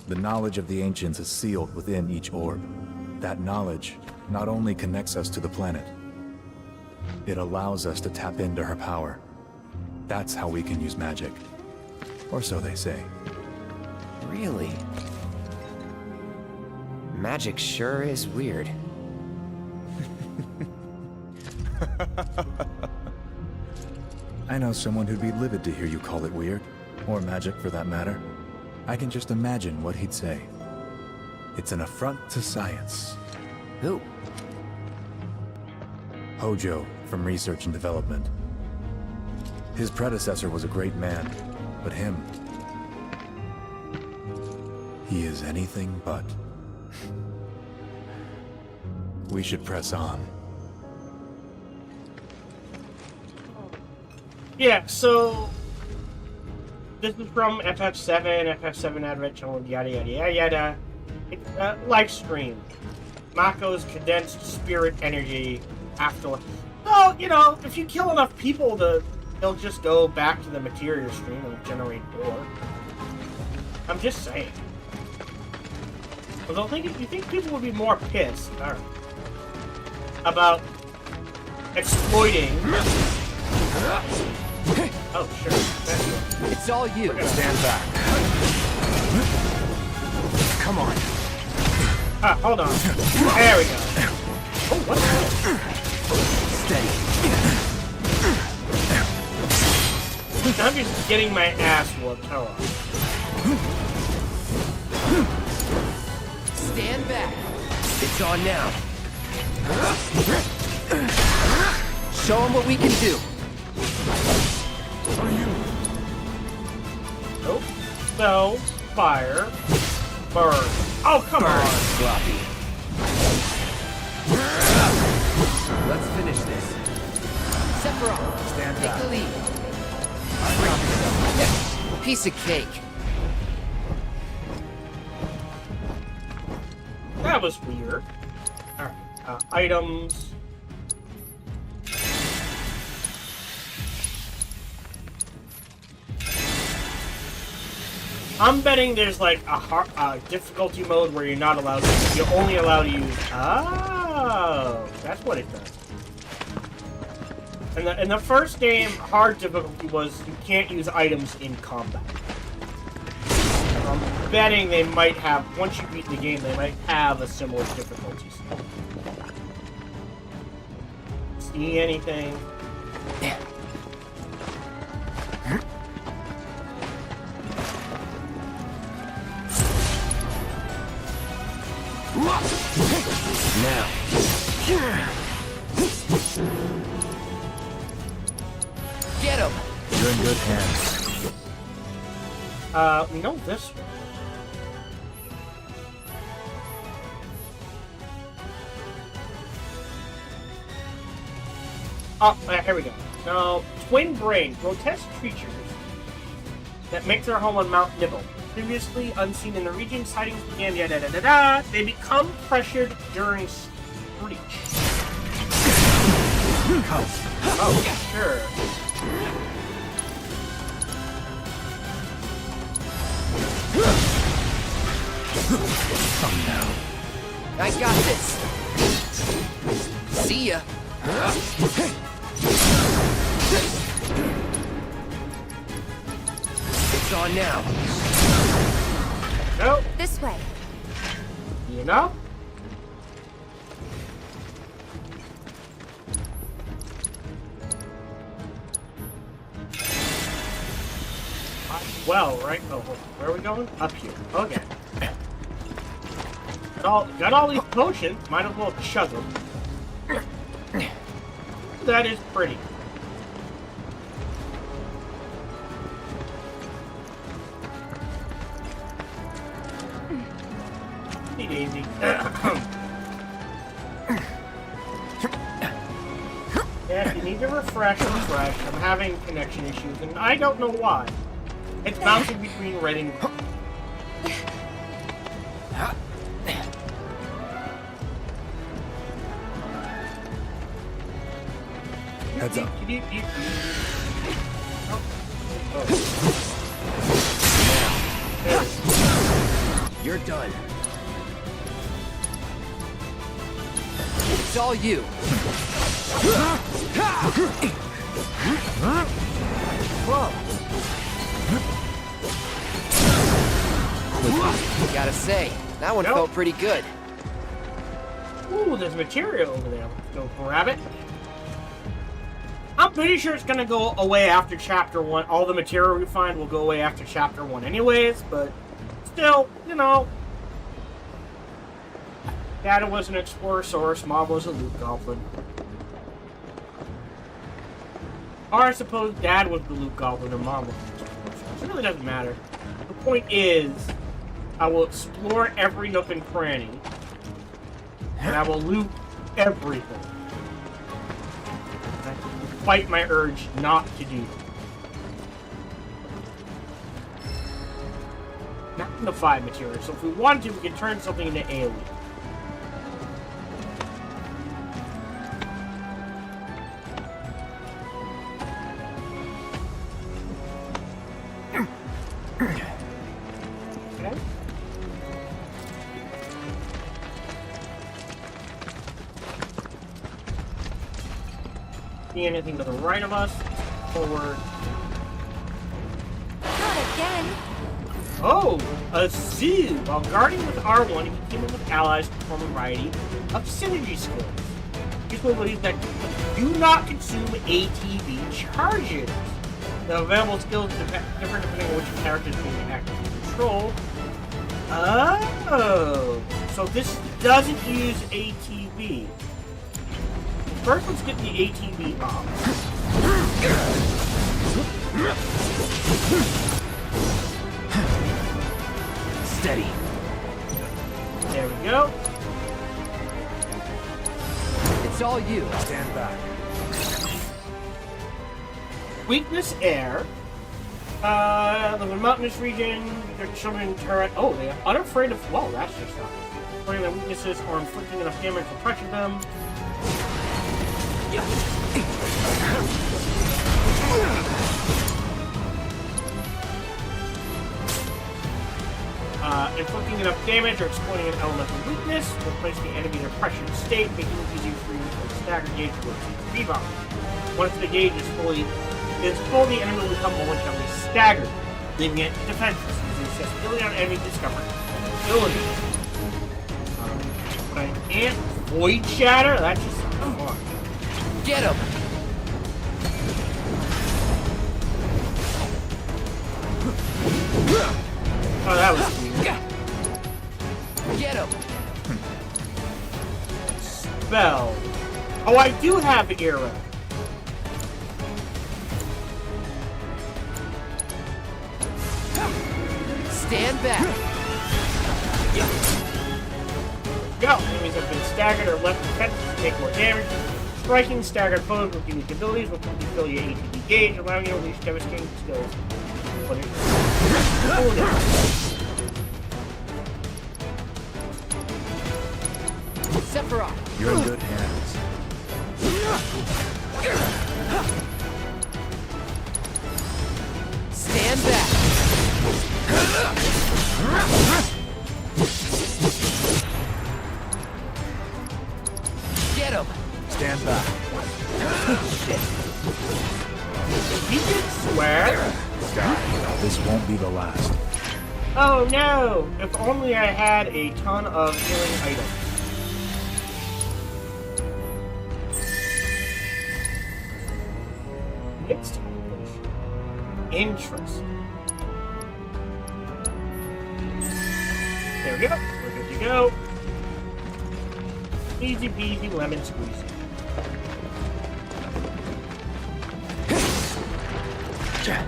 S3: the knowledge of the ancients is sealed within each orb. That knowledge not only connects us to the planet, it allows us to tap into her power. That's how we can use magic. Or so they say.
S11: Really? Magic sure is weird.
S3: I know someone who'd be livid to hear you call it weird, or magic for that matter. I can just imagine what he'd say. It's an affront to science.
S11: Who?
S3: Hojo, from Research and Development. His predecessor was a great man, but him... he is anything but. We should press on.
S1: Yeah, so this is from FF7, FF7 Advent Challenge, yada yada yada yada. It's a live stream. Mako's condensed spirit energy after. Oh, you know, if you kill enough people, they'll just go back to the materia stream and generate more. I'm just saying. Because you think people would be more pissed about exploiting. Oh, sure.
S11: It's all you.
S1: Stand back.
S11: Come on.
S1: Hold on. There we go. Oh, what's that? Steady. I'm just getting my ass whooped. Hold on.
S11: Stand back. It's on now. Show them what we can do.
S1: Nope. No. Fire. Burn. Oh, come on.
S11: Sloppy. Let's finish this. Sephiroth,
S3: Stand
S11: take
S3: back.
S11: the lead. Piece of cake.
S1: That was weird. Alright. Items. I'm betting there's like a difficulty mode where you're not allowed to. You're only allowed to use. Oh, that's what it does. In the first game, hard difficulty was you can't use items in combat. I'm betting they might have, once you beat the game, they might have a similar difficulties. See anything?
S11: Yeah. Now. Get him!
S3: You're in good hands.
S1: We know this one. Oh, here we go. Now, twin brain, grotesque creatures that make their home on Mount Nibble. Previously unseen in the region, sightings began da-da-da-da-da. They become pressured during breach. Oh, sure.
S3: Come now.
S11: I got this. See ya. It's on now.
S1: No.
S17: This way.
S1: You know? Well, right? Oh, where are we going? Up here. Okay. Got all these potions. Might as well chug them. That is pretty. Easy. Yeah, if you need to refresh. I'm having connection issues, and I don't know why. It's bouncing between red and green.
S3: Heads up.
S11: You're done. It's all you. Whoa. Gotta say, that one felt pretty good.
S1: Ooh, there's material over there. Let's go grab it. I'm pretty sure it's gonna go away after Chapter 1. All the material we find will go away after Chapter 1 anyways, but still, you know. Dad was an Explorosaurus, Mom was a loot goblin. Or I suppose Dad was the loot goblin and Mom was the Explorosaurus. It really doesn't matter. The point is, I will explore every nook and cranny, and I will loot everything. Fight my urge not to do that. Not in the 5 material, so if we wanted to, we could turn something into AoE. Okay. See anything to the right of us? Forward.
S17: Not again.
S1: Oh, a zoo! While guarding with R1, you can team up with allies to perform a variety of synergy skills. These will believe that do not consume ATB charges. The available skills are different depending on which character is being actively controlled. Oh, so this doesn't use ATB. First, let's get the ATB off.
S11: Steady.
S1: There we go.
S11: It's all you.
S3: Stand back.
S1: Weakness air. Live in mountainous region. Their children turret. Oh, they are unafraid of. Whoa, that's just not. Putting their weaknesses or inflicting enough damage to pressure them. Inflicting enough damage or exploiting an elemental weakness will place the enemy in a pressured state, making it easier for you to stagger gauge towards the rebound. Once the gauge is full, the enemy will become momentarily staggered, leaving it defenseless, using accessibility on enemy discovered. Ability. But I can't void shatter? That just sounds fun.
S7: Get him!
S1: Oh, that was weird.
S7: Get him!
S1: Spell. Oh, I do have Era.
S7: Stand back.
S1: Go. Enemies have been staggered or left defenses to take more damage. Striking staggered foes with unique abilities will quickly fill your ATB gauge, allowing you to unleash devastating skills. But it...
S7: Sephiroth.
S3: You're in good hands.
S7: Stand back. Get him.
S3: Stand back.
S1: He did swear.
S3: This won't be the last.
S1: Oh no! If only I had a ton of healing items. Mixed potion. Interesting. There we go. We're good to go. Easy peasy lemon squeezy. Can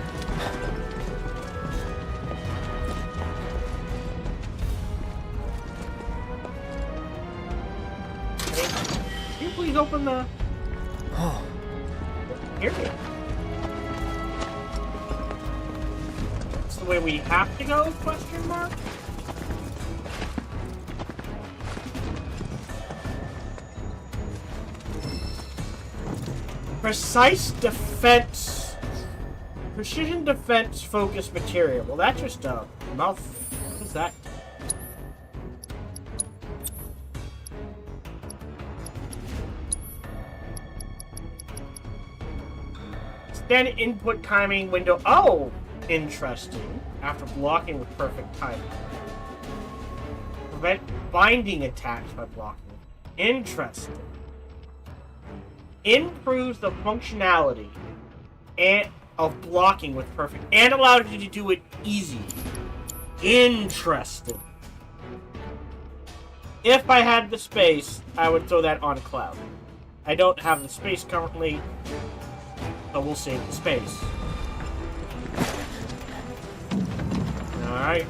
S1: you please open the... Here we go. That's the way we have to go, question mark? Precise defense. Precision defense focused material. Well, that's just a mouth. What is that? Standard input timing window. Oh, interesting. After blocking with perfect timing. Prevent binding attacks by blocking. Interesting. Improves the functionality and of blocking with perfect and allows you to do it easy. Interesting. If I had the space, I would throw that on Cloud. I don't have the space currently, so we'll save the space. Alright.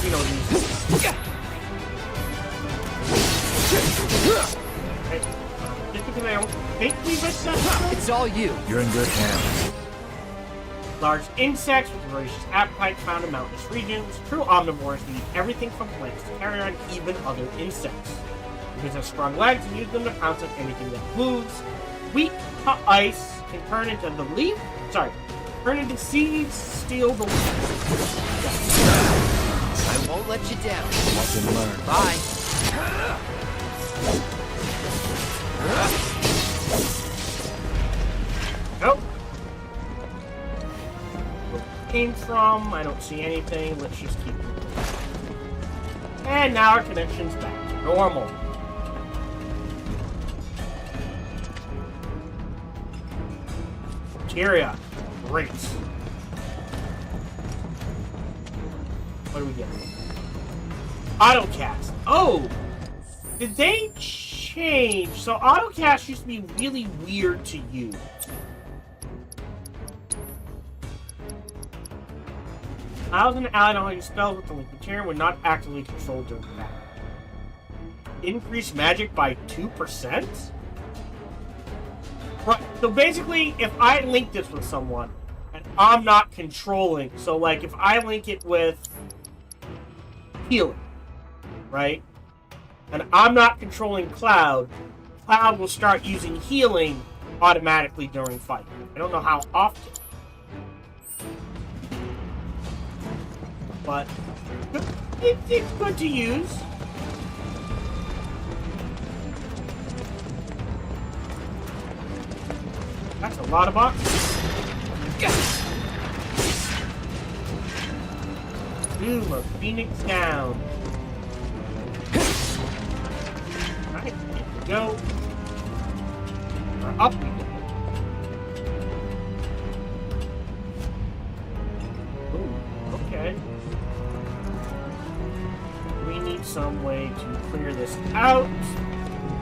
S1: We don't use this. Okay. Just because I don't think we've assessed
S7: It's all you.
S3: You're in good hands.
S1: Large insects with voracious appetites found in mountainous regions. True omnivores need everything from plants to carry on even other insects. Because have strong legs and use them to pounce on anything that moves. Weak to ice can turn into the leaf. Turn into seeds, steal the leaves.
S7: I won't let you down.
S3: Watch and learn.
S7: Bye.
S1: Nope. Where it came from, I don't see anything. Let's just keep moving. And now our connection's back to normal. Materia. Great. What do we get? Autocast. Oh! Did they change? So autocast used to be really weird to use. Allows an ally to only use spells with the linked material when not actively controlled during battle. Increase magic by 2%? Right, so basically, if I link this with someone, and I'm not controlling, so like if I link it with healing, right? And I'm not controlling Cloud, Cloud will start using healing automatically during fight. I don't know how often. But it's good to use. That's a lot of boxes. Boom, a phoenix down. Alright, here we go. Or up we go. Ooh, okay. We need some way to clear this out.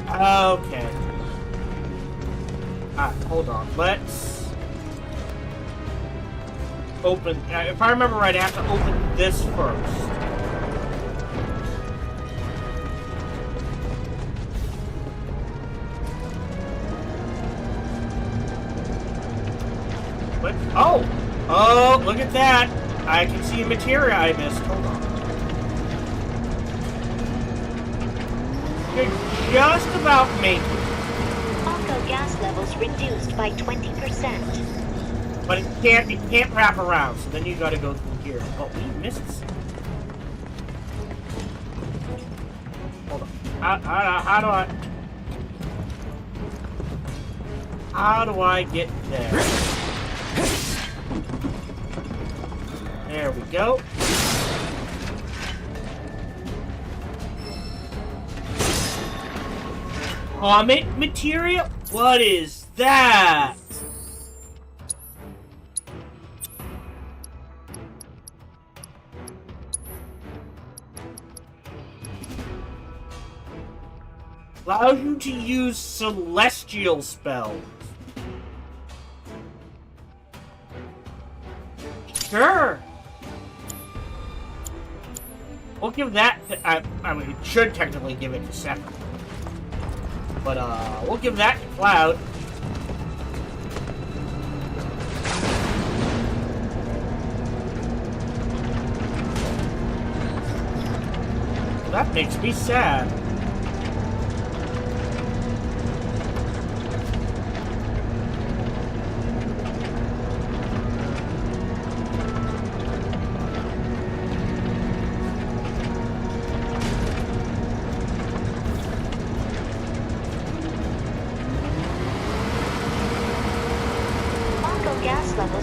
S1: Okay. Alright, hold on. Let's open. If I remember right, I have to open this first. What? Oh! Oh, look at that! I can see a materia I missed. Hold on. You're just about making it.
S19: Mako gas levels reduced by 20%.
S1: But it can't wrap around, so then you gotta go through here. Oh, we missed some. Hold on. How do I get there? There we go. Comet material? What is that? Allows you to use celestial spells. Sure. We'll give that to, I mean, we should technically give it to Sephiroth. But, we'll give that to Cloud. That makes me sad.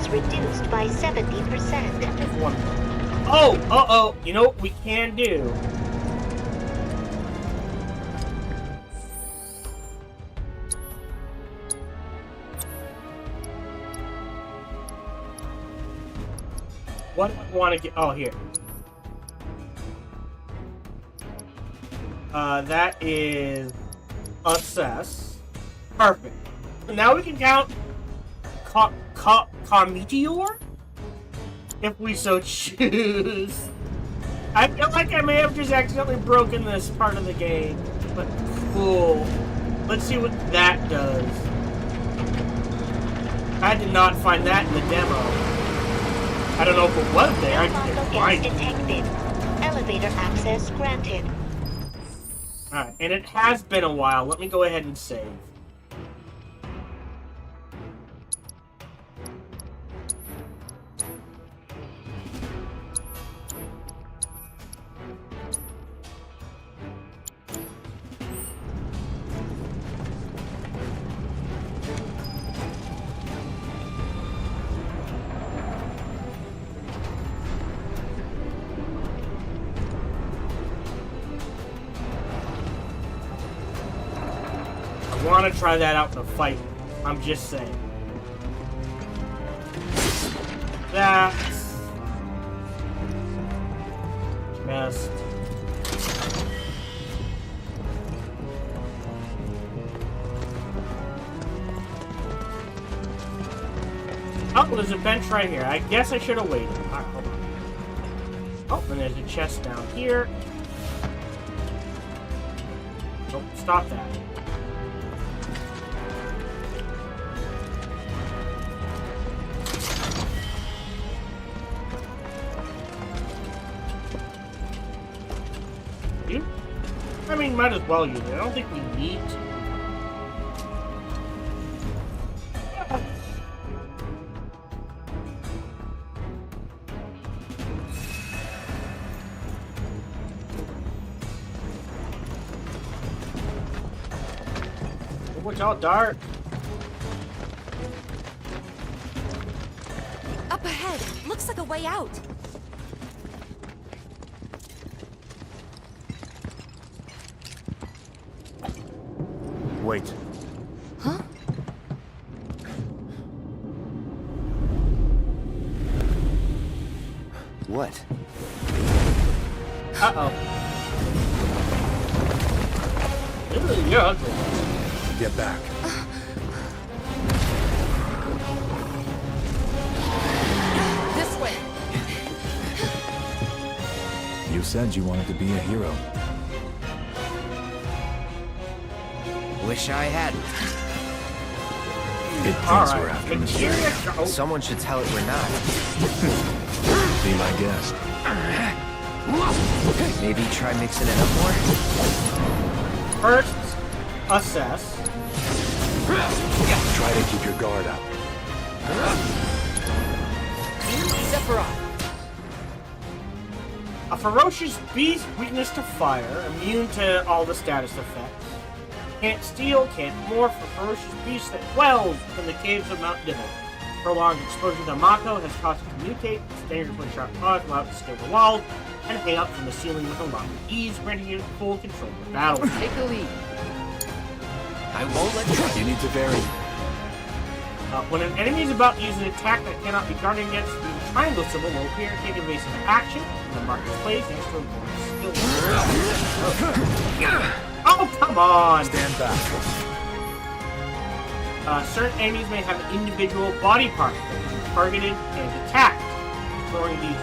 S19: Reduced by 70%.
S1: Oh, uh-oh. You know what we can do? What do I want to get? Oh, here. That is assess. Perfect. Now we can count Meteor? If we so choose. I feel like I may have just accidentally broken this part of the game. But cool. Let's see what that does. I did not find that in the demo. I don't know if it was there. I just find it.
S19: Detected. Elevator access granted.
S1: Alright, and it has been a while. Let me go ahead and save. I want to try that out in a fight. I'm just saying. That's just oh, there's a bench right here. I guess I should have waited. Alright, hold on. Oh, and there's a chest down here. Oh, stop that. I mean, might as well use it. I don't think we need to. Oh, it's all dark.
S17: Up ahead. Looks like a way out.
S3: Wait.
S6: Huh?
S11: What?
S1: Uh-oh. You're ugly.
S3: Get back.
S15: This way.
S3: You said you wanted to be a hero.
S11: Wish I hadn't.
S3: It thinks we're after Mysterio.
S11: Someone should tell it we're not.
S3: Be my guest.
S11: Maybe try mixing it up more?
S1: First, assess.
S3: Try to keep your guard up.
S15: Sephiroth.
S1: A ferocious beast, weakness to fire, immune to all the status effects. Can't steal, can't morph, a ferocious beast that dwells in the caves of Mount Dibble. Prolonged exposure to Mako has caused it to mutate, its dangerously sharp claws allow it to scale the walls, and hang up from the ceiling with a lot of ease, granting it full control of the battle.
S15: Take the lead.
S11: I won't let you.
S3: You need to vary.
S1: When an enemy is about to use an attack that cannot be guarded against, the triangle symbol will appear, take evasive action, and the mark is placed next to a bonus skill. Oh, come on!
S3: Stand back.
S1: Certain enemies may have individual body parts that can be targeted and attacked. Throwing these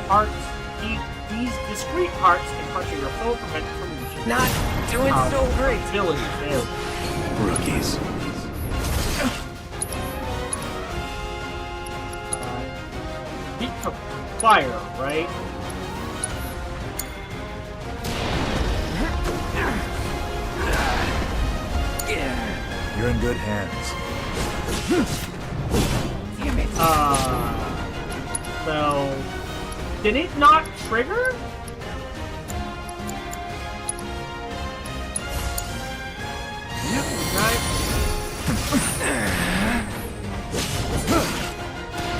S1: these discrete parts and punching your foe prevent it from reaching.
S11: Not doing so great.
S1: Ability failed.
S3: Rookies.
S1: Heat to fire, right?
S3: You're in good hands.
S15: Damn it.
S1: So... Did it not trigger? Right.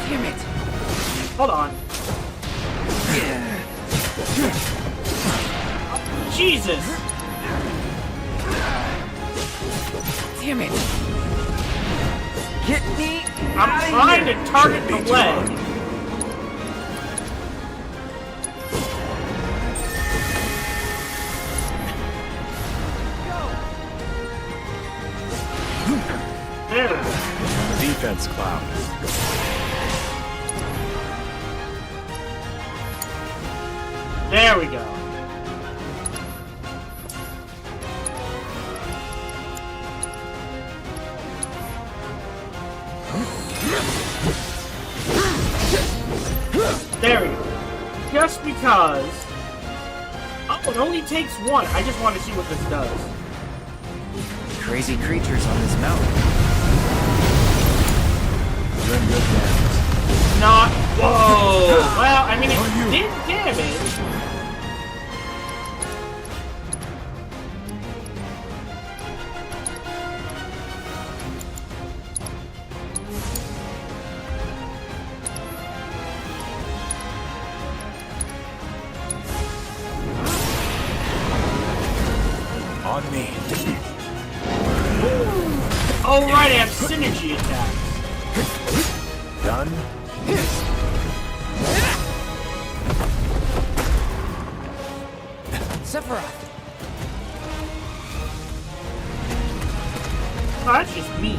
S15: Damn it.
S1: Hold on. Oh, Jesus!
S15: Damn it.
S11: Get me!
S1: I'm trying to target the leg. There we go.
S3: Defense cloud.
S1: There we go. There we go. Just because... Oh, it only takes one. I just want to see what this does.
S11: Crazy creatures on this mountain.
S3: You're in good hands.
S1: Not... Whoa! Well, I mean, it did damage.
S3: On me.
S1: Oh, right, I have synergy attacks.
S3: Done?
S15: Sephiroth.
S1: Oh, that's just me.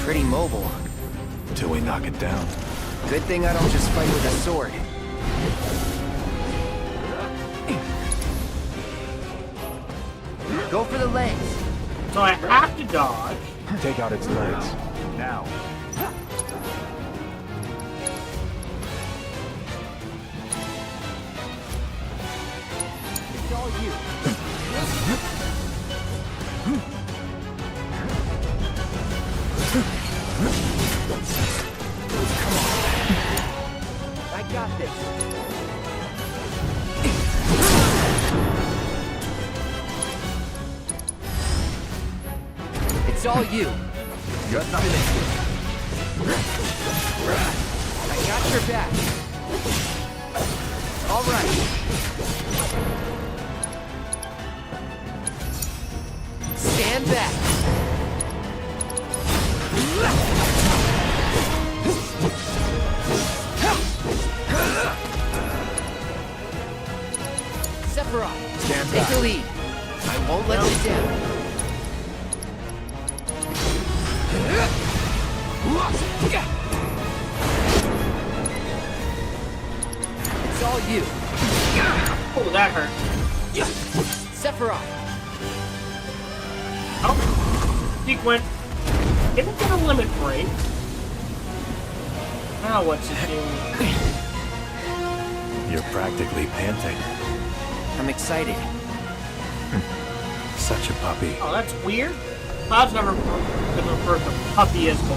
S11: Pretty mobile.
S3: Till we knock it down.
S11: Good thing I don't just fight with a sword. Go for the legs.
S1: So I have to dodge.
S3: Take out its legs. Now.
S11: It's all you. Come on. I got this. It's all you.
S3: Got nothing.
S11: I got your back. All right.
S7: Stand back. Sephiroth,
S3: Stand
S7: take
S3: back.
S7: the lead. I won't let you down. It's all you.
S1: Oh, that hurt.
S7: Sephiroth.
S1: Oh, sequence. Didn't get a limit break. Now what's it doing?
S3: You're practically panting.
S7: I'm excited.
S3: Such a puppy.
S1: Oh, that's weird. Cloud's never been referred to puppy as before.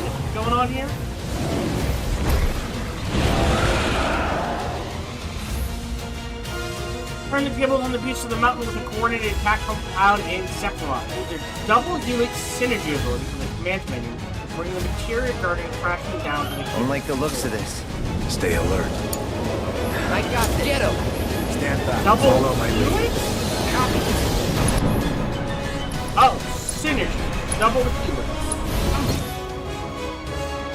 S1: What's going on here? Turn the tables on the beach of the mountain with a coordinated attack from Cloud and Sephiroth. Use their double helix synergy ability from the command menu to bring the materia guardian crashing down to the
S11: Don't like the looks of this.
S3: Stay alert.
S7: I got this. Get him.
S3: Stand back.
S1: Double
S3: Follow my lead.
S1: helix?
S7: Copy.
S1: Oh, synergy. Double the helix.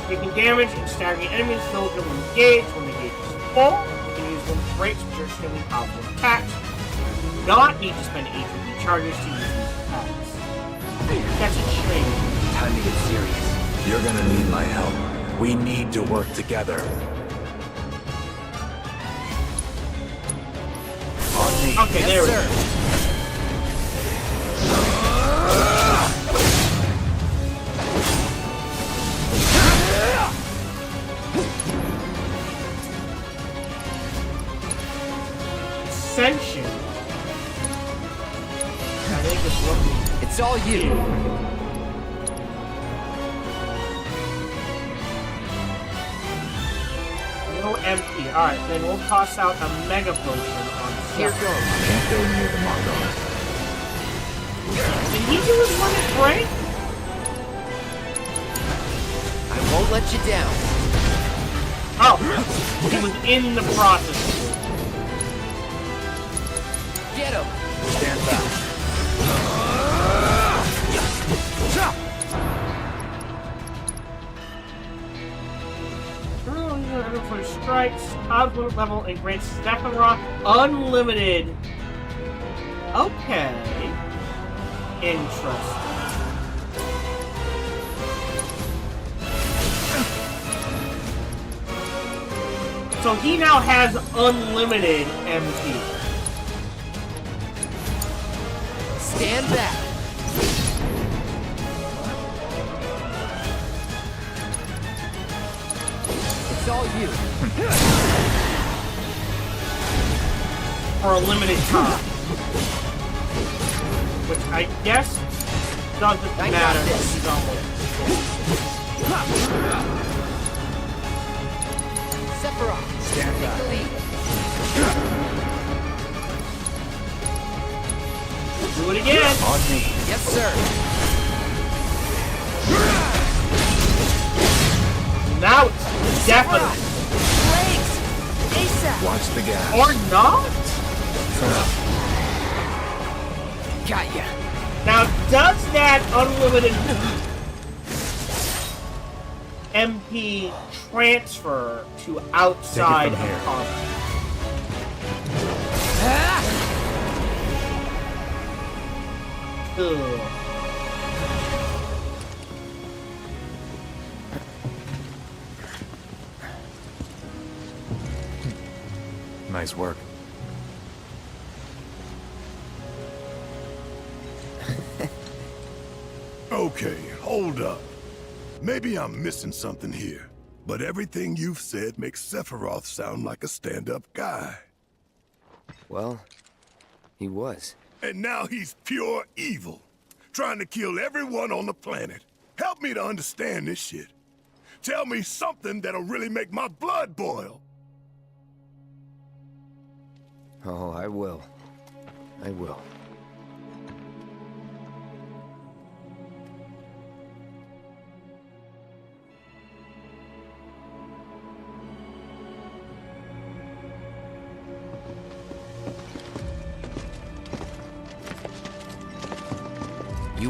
S1: Taking damage and staggering enemies filled with engage when the gauge is full. You can use limit breaks, which are extremely powerful attacks. You do not need to spend HP charges to use these attacks. That's a shame.
S3: Time to get serious. You're gonna need my help. We need to work together. On me.
S1: Okay, there we go. Ascension. I think it's looking.
S7: It's all you.
S1: No MP. Alright, then we'll toss out a Mega Potion on
S7: Here
S1: Sephiroth.
S7: goes.
S3: Can't go near the Mongol.
S1: Did he do his limit break?
S7: I won't let you down.
S1: Oh, he was in the process.
S7: Get him.
S3: Stand back.
S1: For strikes, Cloud limit level, and grants Sephiroth unlimited. Okay. Interesting. So he now has unlimited MP.
S7: Stand back. It's all you.
S1: For a limited time. Which I guess doesn't matter if he's almost.
S7: Sephiroth.
S3: Stand
S7: Take
S3: back.
S7: the lead.
S1: Do it again.
S3: On me.
S7: Yes, sir.
S1: Now it's definitely.
S13: Legs! ASAP!
S3: Watch the gas.
S1: Or not?
S7: Got ya.
S1: Now, does that unlimited MP transfer to outside of
S3: Take it from
S1: combat? Ugh.
S3: Nice work.
S18: Okay, hold up. Maybe I'm missing something here, but everything you've said makes Sephiroth sound like a stand-up guy.
S11: Well, he was.
S18: And now he's pure evil, trying to kill everyone on the planet. Help me to understand this shit. Tell me something that'll really make my blood boil.
S11: Oh, I will. I will.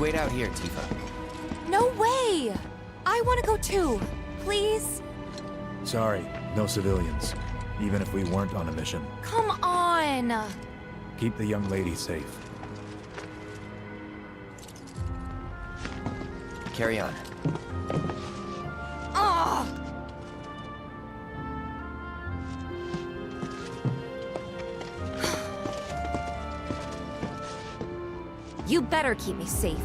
S11: wait out here, Tifa.
S6: No way! I want to go too. Please?
S3: Sorry, no civilians. Even if we weren't on a mission.
S6: Come on!
S3: Keep the young lady safe.
S11: Carry on.
S6: Ah! You better keep me safe.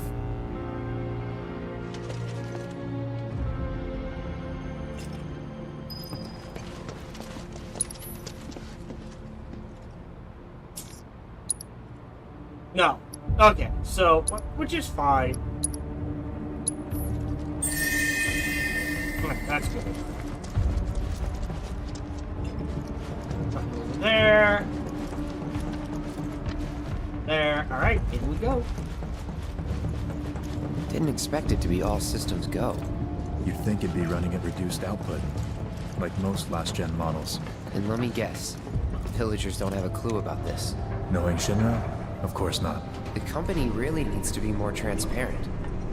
S1: No. Okay, so, which is fine. That's good. Nothing over there. There. Alright, here we go.
S11: Didn't expect it to be all systems go.
S3: You'd think it'd be running at reduced output, like most last-gen models.
S11: And let me guess, villagers don't have a clue about this.
S3: Knowing Shinra? Of course not.
S11: The company really needs to be more transparent.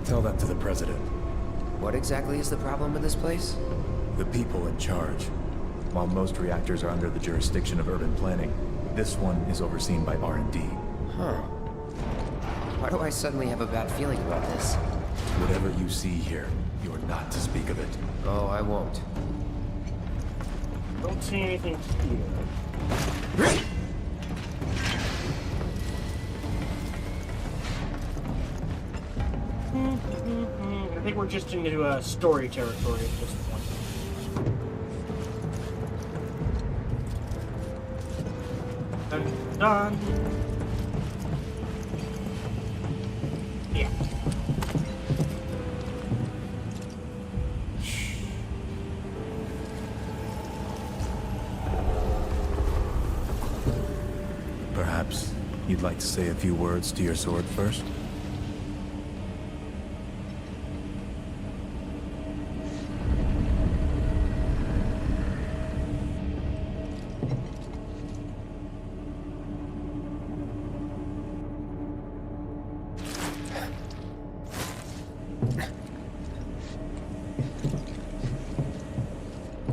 S3: Tell that to the president.
S11: What exactly is the problem with this place?
S3: The people in charge. While most reactors are under the jurisdiction of urban planning, this one is overseen by R&D.
S11: Huh. Why do I suddenly have a bad feeling about this?
S3: Whatever you see here, you're not to speak of it.
S11: Oh, I won't.
S1: Don't see anything here. I think we're just into a story territory at this point. Done. Yeah.
S3: Perhaps you'd like to say a few words to your sword first?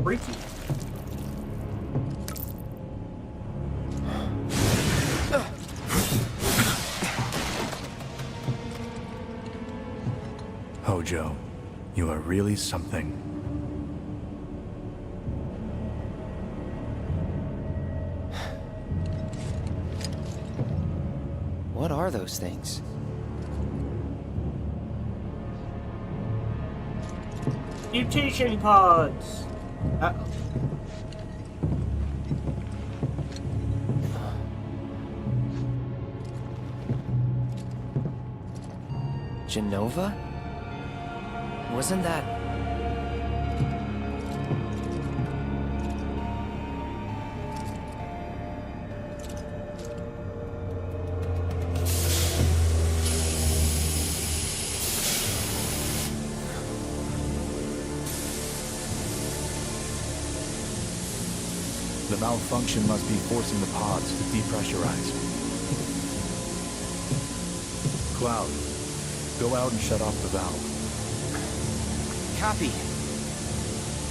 S1: Freaky.
S3: Hojo, you are really something.
S11: What are those things?
S1: Mutation pods! Uh-oh.
S11: Genova? Wasn't that...
S3: The malfunction must be forcing the pods to depressurize. Cloud, go out and shut off the valve.
S11: Copy.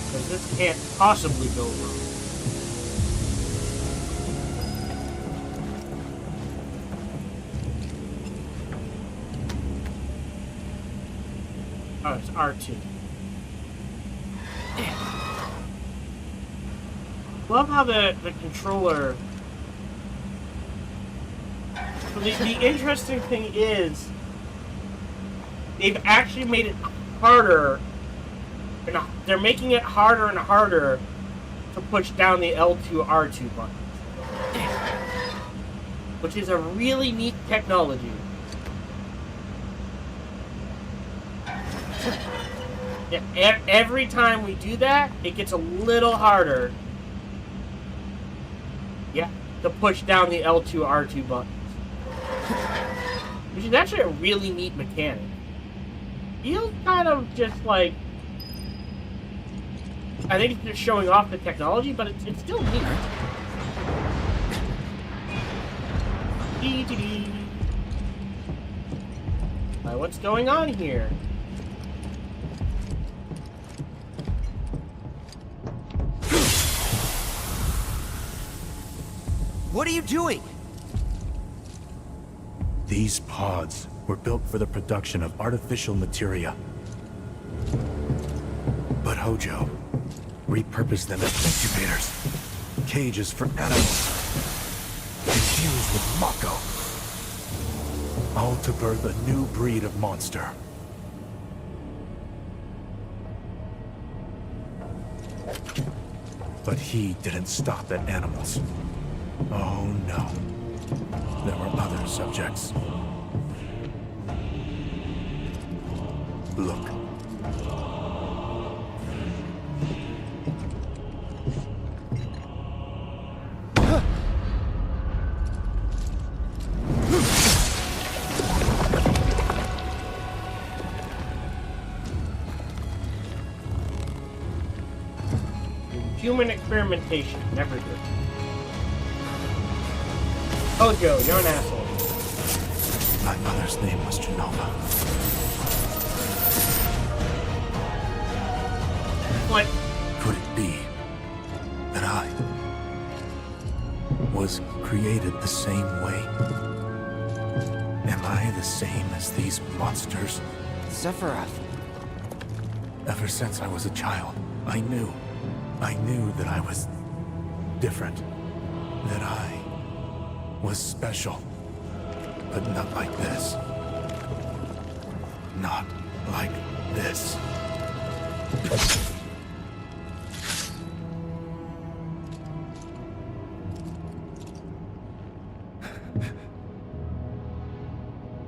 S1: Because this can't possibly go wrong. Oh, it's R2. Love how the controller... So the interesting thing is, they've actually made it harder, and they're making it harder and harder to push down the L2, R2 button. Which is a really neat technology. Yeah, every time we do that, it gets a little harder. Yeah, to push down the L2, R2 buttons. Which is actually a really neat mechanic. Feels kind of just like... I think it's just showing off the technology, but it's still neat. What's going on here?
S7: What are you doing?
S3: These pods were built for the production of artificial materia. But Hojo repurposed them as incubators, cages for animals, infused with Mako, all to birth a new breed of monster. But he didn't stop at animals. Oh no. There were other subjects. Look.
S1: Human experimentation, never good. Hojo, you're an asshole.
S3: My mother's name was Genova.
S1: What?
S3: Could it be that I was created the same way? Am I the same as these monsters?
S11: Sephiroth.
S3: Ever since I was a child, I knew that I was different. That I was special. But not like this. Not like this.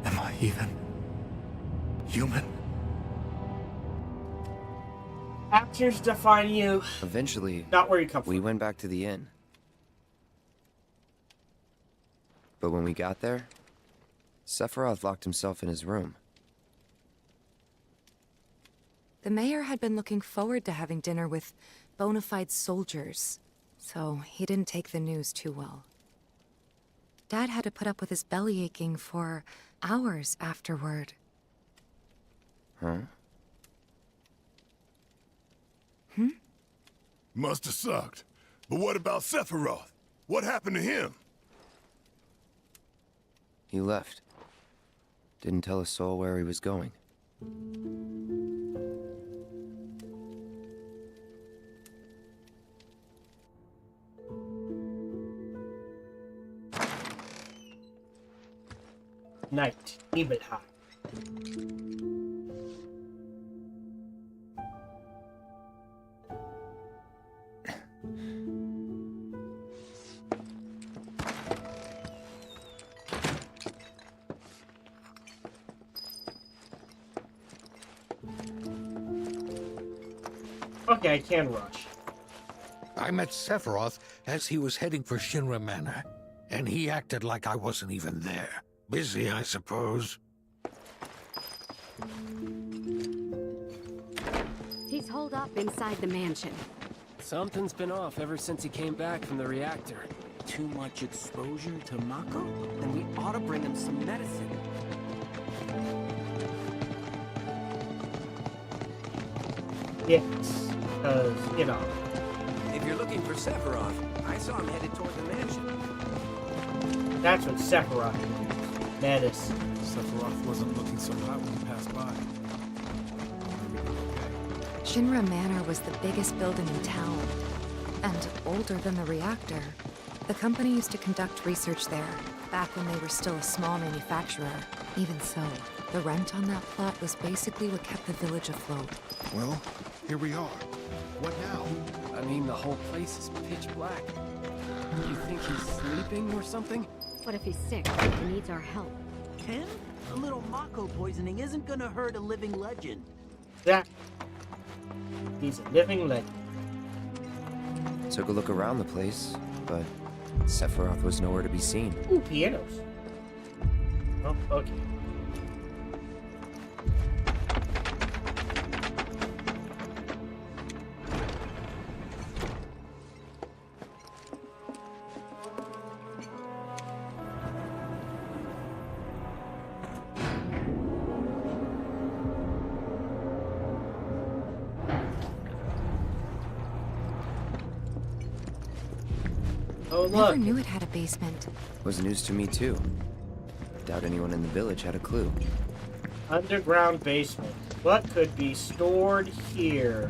S3: Am I even human?
S1: Actions define you.
S11: Eventually,
S1: not where you come from.
S11: We went back to the inn. But when we got there, Sephiroth locked himself in his room.
S6: The mayor had been looking forward to having dinner with bona fide soldiers, so he didn't take the news too well. Dad had to put up with his belly aching for hours afterward.
S11: Huh?
S18: Must have sucked. But what about Sephiroth? What happened to him?
S11: He left. Didn't tell a soul where he was going.
S1: Night, Nibelheim. Okay, I can rush.
S12: I met Sephiroth as he was heading for Shinra Manor, and he acted like I wasn't even there. Busy, I suppose.
S20: He's holed up inside the mansion.
S7: Something's been off ever since he came back from the reactor. Too much exposure to Mako? Then we ought to bring him some medicine.
S1: Yes, you know.
S7: If you're looking for Sephiroth, I saw him headed toward the mansion.
S1: That's what Sephiroth is. Medicine.
S9: Sephiroth wasn't looking so hot when he passed by.
S6: Shinra Manor was the biggest building in town, and older than the reactor. The company used to conduct research there, back when they were still a small manufacturer. Even so, the rent on that plot was basically what kept the village afloat.
S8: Well, here we are. What now?
S7: I mean, the whole place is pitch black. You think he's sleeping or something?
S20: What if he's sick and needs our help?
S16: Ken? A little Mako poisoning isn't gonna hurt a living legend.
S1: That. He's a living legend.
S11: Took a look around the place, but Sephiroth was nowhere to be seen.
S1: Ooh, pianos. Oh, okay. Oh,
S6: Never
S1: look.
S6: knew it had a basement.
S11: Was news to me too. Doubt anyone in the village had a clue.
S1: Underground basement. What could be stored here?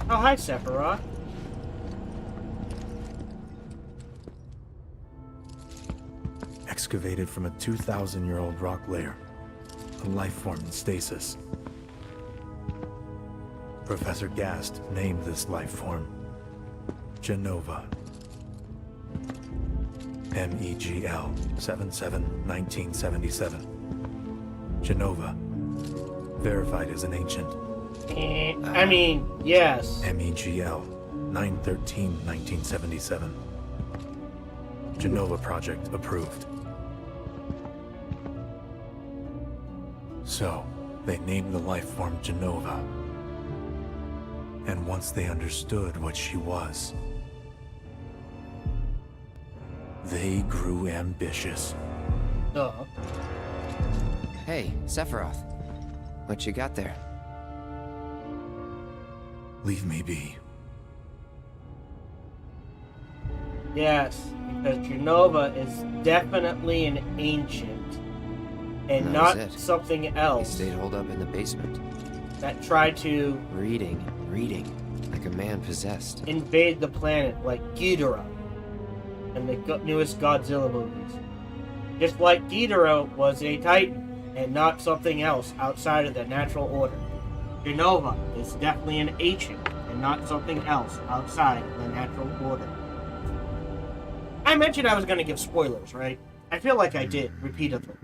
S1: Oh, hi, Sephiroth.
S3: Excavated from a 2,000-year-old rock layer, a life form in stasis. Professor Gast named this life form Genova. MEGL 77-1977. Genova. Verified as an ancient.
S1: I mean, yes.
S3: MEGL 9/13/1977. Genova project approved. So, they named the life form Genova. And once they understood what she was, they grew ambitious.
S1: Duh.
S11: Hey, Sephiroth. What you got there?
S3: Leave me be.
S1: Yes, because Genova is definitely an ancient. And
S11: That
S1: not
S11: was it.
S1: something
S11: He
S1: else
S11: stayed holed up in the basement.
S1: that tried to
S11: Reading, like a man possessed.
S1: invade the planet like Ghidorah in the newest Godzilla movies. Just like Ghidorah was a Titan and not something else outside of the natural order. Genova is definitely an ancient and not something else outside the natural order. I mentioned I was going to give spoilers, right? I feel like I did, repeatedly.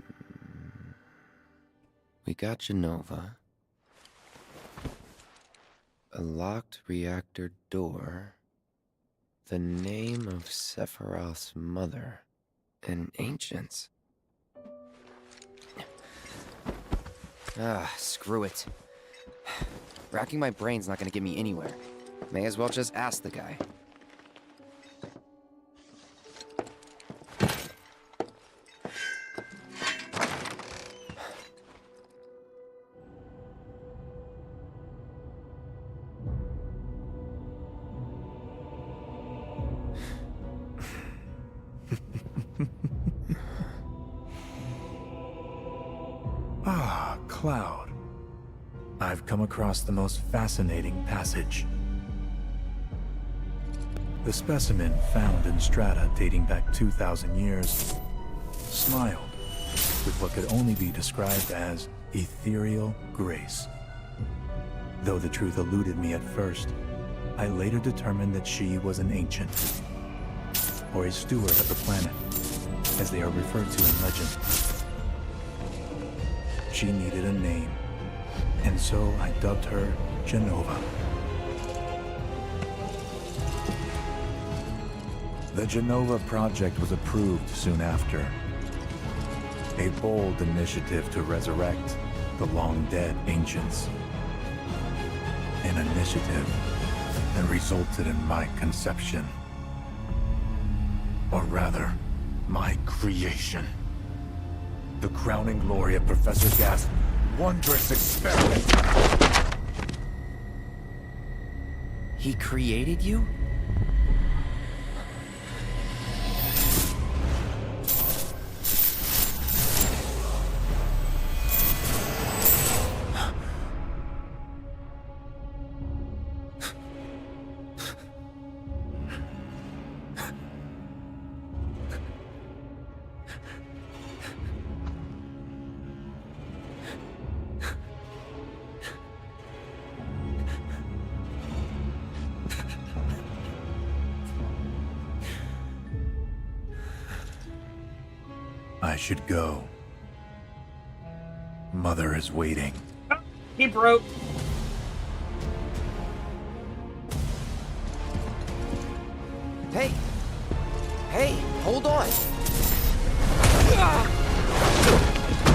S11: We got Genova. A locked reactor door. The name of Sephiroth's mother. And ancients. Ah, screw it. Racking my brain's not gonna get me anywhere. May as well just ask the guy.
S3: Ah, Cloud. I've come across the most fascinating passage. The specimen found in strata dating back 2,000 years smiled with what could only be described as ethereal grace. Though the truth eluded me at first, I later determined that she was an ancient, or a steward of the planet, as they are referred to in legend. She needed a name, and so I dubbed her Genova. The Genova project was approved soon after. A bold initiative to resurrect the long-dead ancients. An initiative that resulted in my conception. Or rather, my creation. The crowning glory of Professor Gast's wondrous experiment.
S11: He created you?
S3: I should go. Mother is waiting.
S1: He broke.
S11: Hey! Hey, hold on!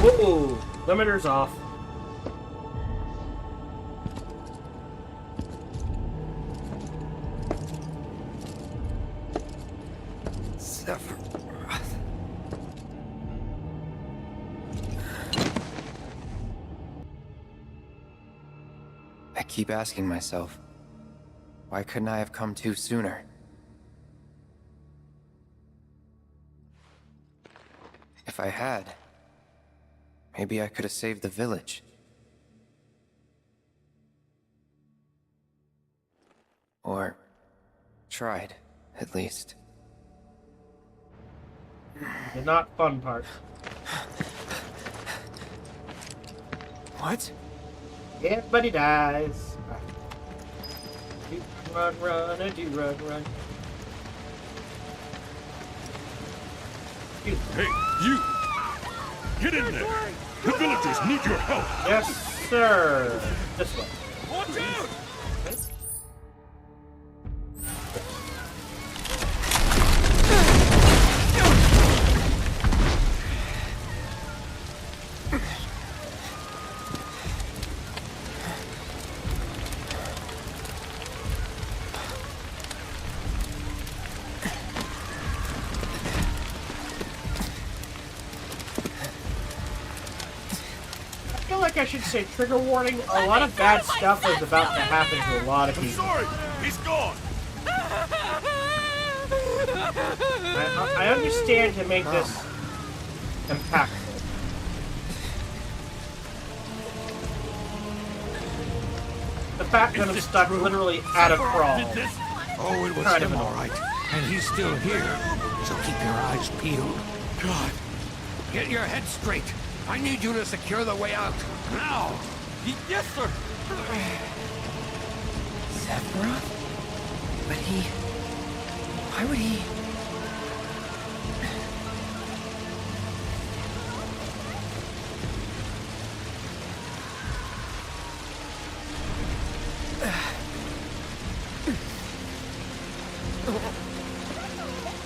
S1: Whoa! Limiter's off.
S11: I keep asking myself, Why couldn't I have come to sooner? If I had, maybe I could have saved the village. Or tried, at least.
S1: The not fun part.
S11: What?
S1: Everybody dies. Do run, run, I do run, run.
S10: Hey, you! Get in there! The villagers need your help!
S1: Yes, sir. This way.
S9: Watch out!
S1: I feel like I should say trigger warning. A lot of bad stuff is about to happen to a lot of people.
S18: Sorry, he's gone.
S1: I understand to make this impactful. The fact that I'm stuck literally at a crawl.
S12: Oh, it was
S1: Kind of
S12: him,
S1: annoying.
S12: all right. And he's still here. So keep your eyes peeled. God. Get your head straight. I need you to secure the way out. Now!
S9: Yes, sir!
S11: Sephiroth? But he... Why would he...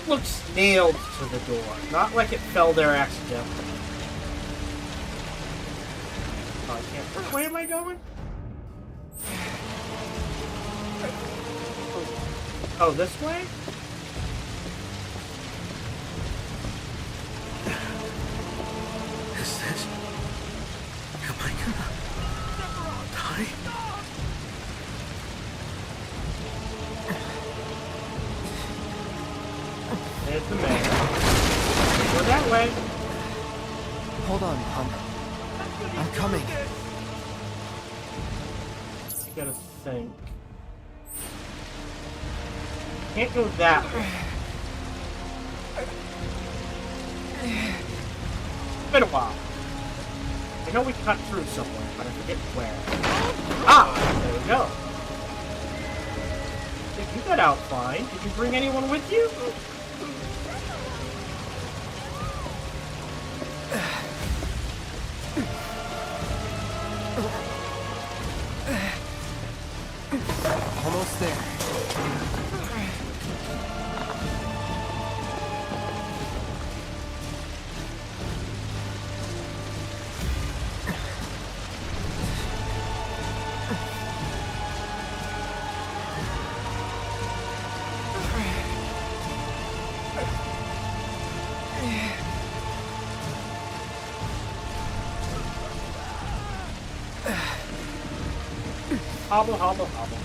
S1: Looks nailed to the door. Not like it fell there accidentally. Oh, I can't. Which way am I going? Oh, this way?
S12: Is this... Am I gonna... die?
S1: There's the man. Go that way.
S11: Hold on, Hum. I'm coming.
S1: You gotta think. Can't go that way. It's been a while. I know we cut through somewhere, but I forget where. Ah! There we go. You got out fine. Did you bring anyone with you?
S11: Almost there.
S1: Hobble, hobble, hobble.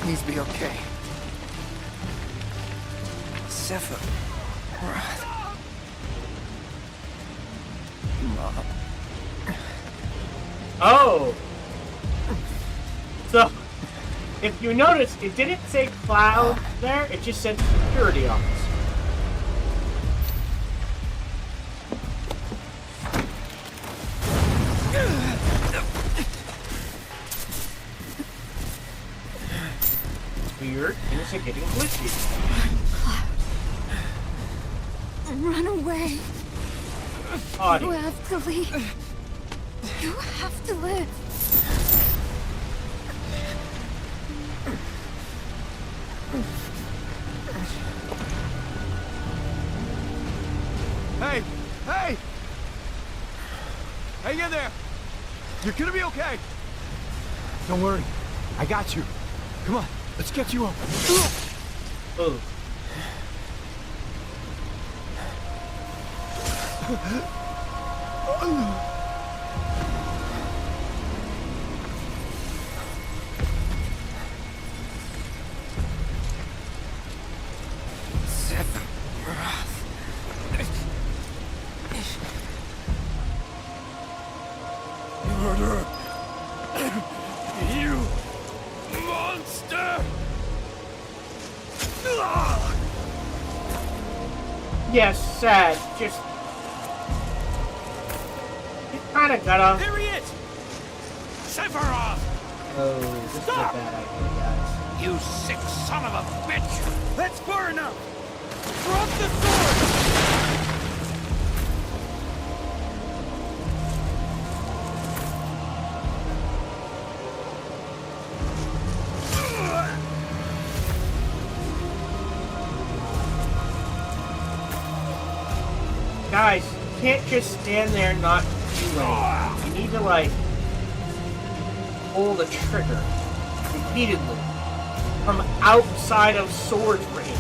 S11: Please be okay. Sephiroth. Mom.
S1: Oh! So, if you notice, it didn't say Cloud there, it just said security officer. Weird, things are getting glitchy.
S13: Run away.
S1: Audie.
S13: You have to leave. You have to live.
S9: Hey! Hey! Hang in there! You're gonna be okay!
S8: Don't worry. I got you. Come on, let's get you up.
S1: Oh.
S9: Murderer! You monster!
S1: Yes, sad. Just. You kinda gotta.
S9: There he is! Sephiroth!
S1: Oh, this is a bad idea, guys.
S9: You sick son of a bitch! That's far enough! Drop the sword!
S1: Guys, you can't just stand there and not do anything. You need to, like, pull the trigger repeatedly from outside of sword range.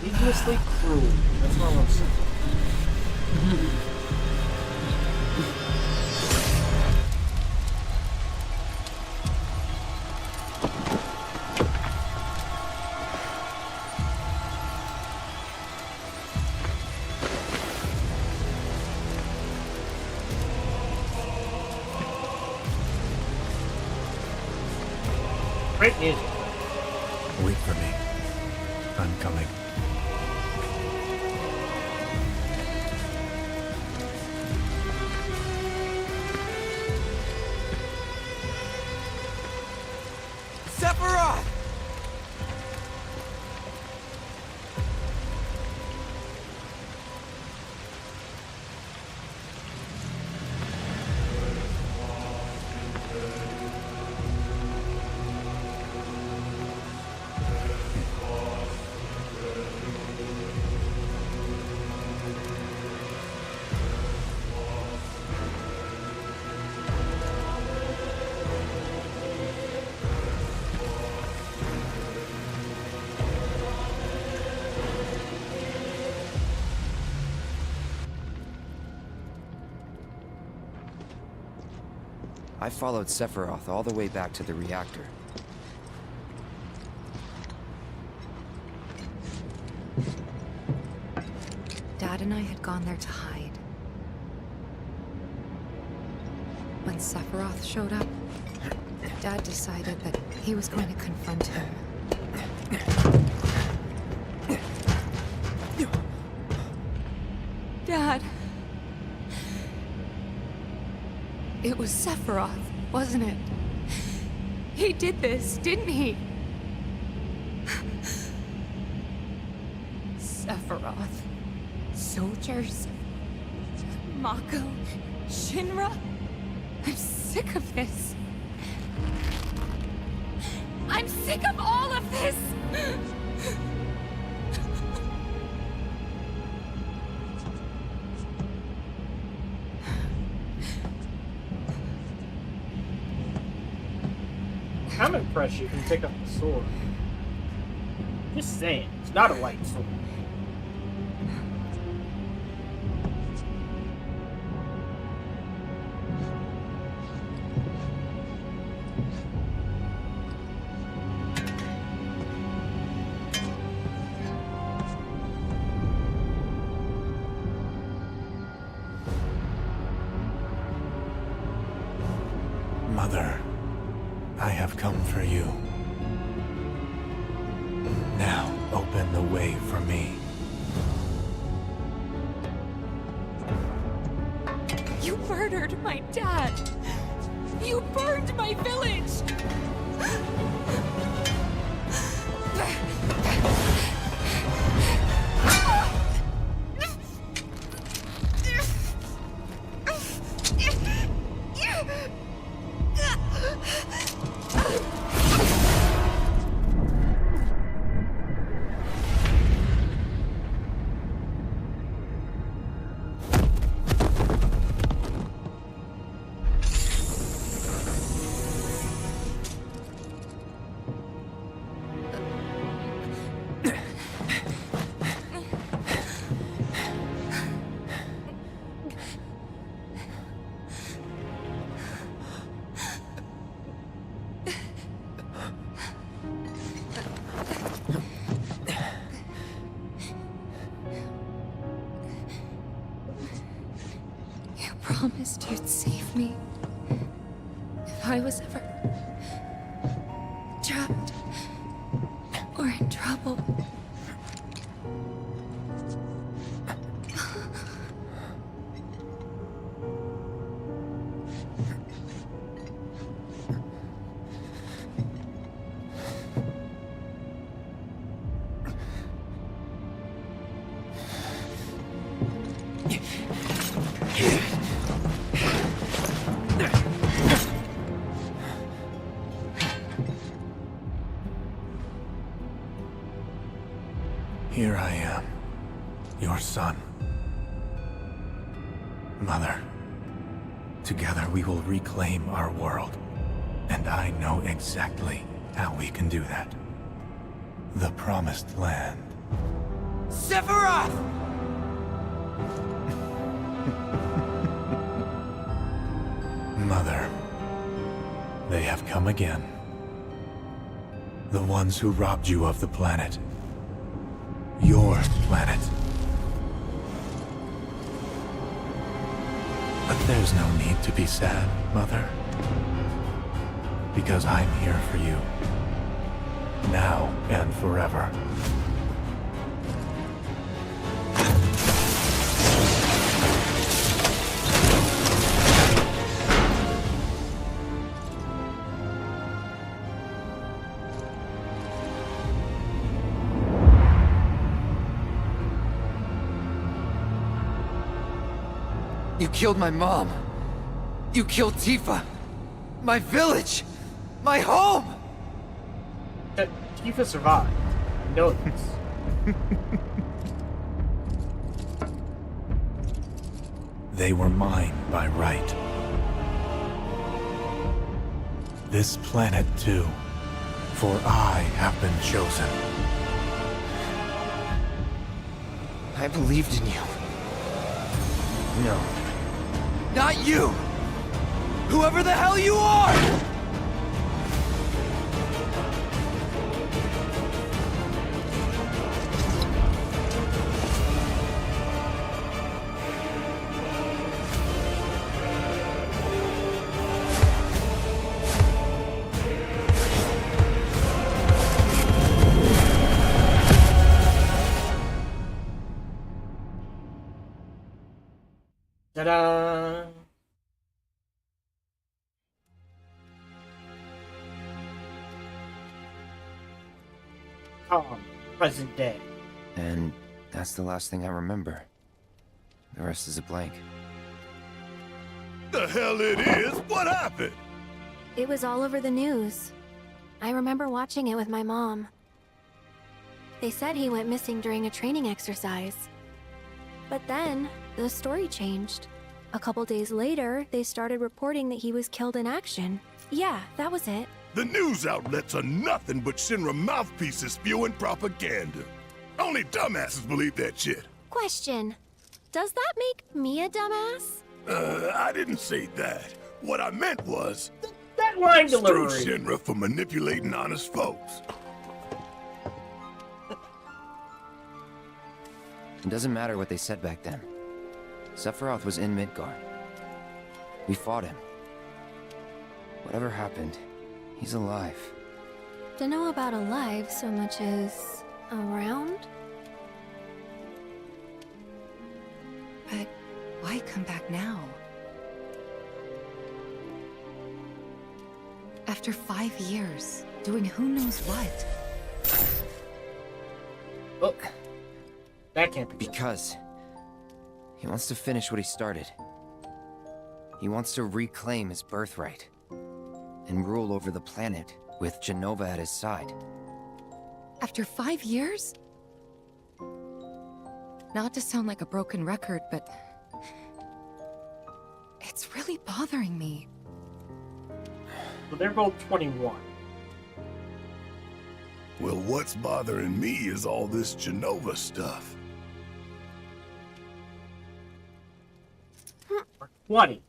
S1: Needlessly cruel. That's all I'm saying. Great music.
S3: Wait for me. I'm coming.
S9: Sephiroth!
S11: I followed Sephiroth all the way back to the reactor.
S6: Dad and I had gone there to hide. When Sephiroth showed up, Dad decided that he was going to confront him. Dad! It was Sephiroth, wasn't it? He did this, didn't he? Sephiroth. Soldiers. Mako. Shinra. I'm sick of this. I'm sick of all of this!
S1: I'm impressed you can pick up the sword. Just saying, it's not a light sword.
S3: Mother, I have come for you. Now, open the way for me.
S6: You murdered my dad!
S14: You burned my village!
S6: Promised you'd save me if I was ever trapped or in trouble.
S3: Here I am, your son. Mother, together we will reclaim our world. And I know exactly how we can do that. The Promised Land.
S21: Sephiroth!
S3: Mother, they have come again. The ones who robbed you of the planet. Your planet. But there's no need to be sad, Mother. Because I'm here for you. Now and forever.
S21: You killed my mom. You killed Tifa. My village. My home.
S1: Tifa survived. I know this.
S3: They were mine by right. This planet too. For I have been chosen.
S21: I believed in you. No. Not you! Whoever the hell you are!
S1: Ta-da! Present day.
S11: And that's the last thing I remember. The rest is a blank.
S18: The hell it is? What happened?
S13: It was all over the news. I remember watching it with my mom. They said he went missing during a training exercise. But then, the story changed. A couple days later, they started reporting that he was killed in action. Yeah, that was it.
S18: The news outlets are nothing but Shinra mouthpieces spewing propaganda. Only dumbasses believe that shit.
S13: Question. Does that make me a dumbass?
S18: I didn't say that. What I meant was...
S1: that line delivery.
S18: Screw Shinra for manipulating honest folks.
S11: It doesn't matter what they said back then. Sephiroth was in Midgard. We fought him. Whatever happened, he's alive.
S13: Don't know about alive so much as around?
S6: But why come back now? After 5 years, doing who knows what.
S1: Oh, that can't be.
S11: Because he wants to finish what he started. He wants to reclaim his birthright and rule over the planet with Genova at his side.
S6: After 5 years? Not to sound like a broken record, but it's really bothering me.
S1: So they're both 21.
S18: Well, what's bothering me is all this Genova stuff.
S1: 20.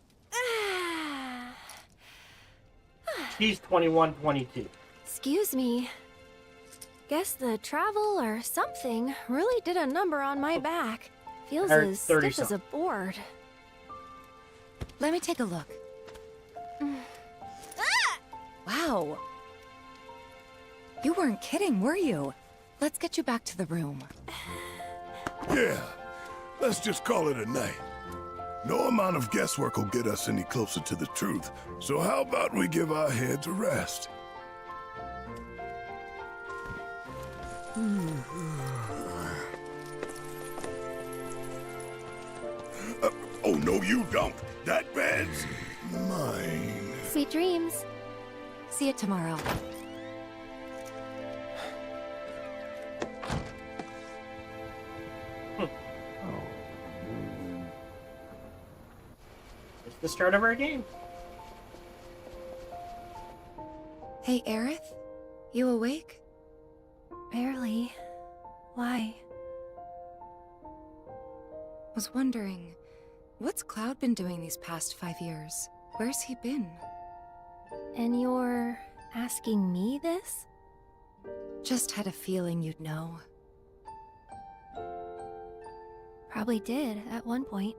S1: She's 21, 22.
S13: Excuse me. Guess the travel or something really did a number on my back. Feels as stiff as a board.
S6: Let me take a look. Wow. You weren't kidding, were you? Let's get you back to the room.
S18: Yeah, let's just call it a night. No amount of guesswork will get us any closer to the truth, so how about we give our heads a rest? Oh, no you don't. That bed's mine.
S13: Sweet dreams.
S6: See you tomorrow.
S1: It's the start of our game.
S6: Hey, Aerith? You awake?
S13: Barely. Why?
S6: Was wondering, what's Cloud been doing these past 5 years? Where's he been?
S13: And you're asking me this?
S6: Just had a feeling you'd know.
S13: Probably did at one point.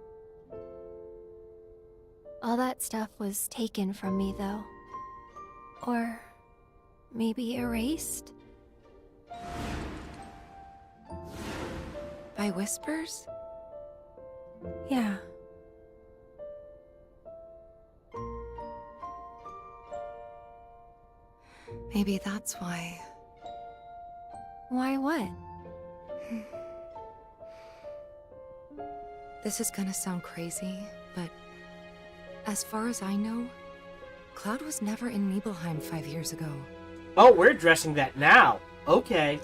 S13: All that stuff was taken from me, though. Or maybe erased?
S6: By whispers?
S13: Yeah.
S6: Maybe that's why.
S13: Why what?
S6: This is gonna sound crazy, but as far as I know, Cloud was never in Nibelheim 5 years ago.
S1: Oh, we're addressing that now. Okay.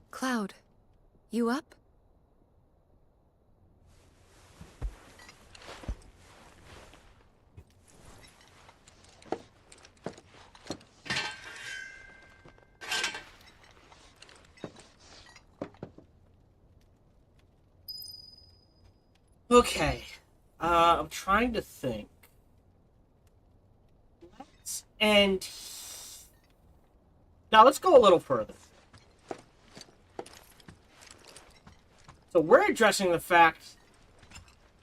S6: Cloud, you up?
S1: Okay. I'm trying to think. Now let's go a little further. So we're addressing the fact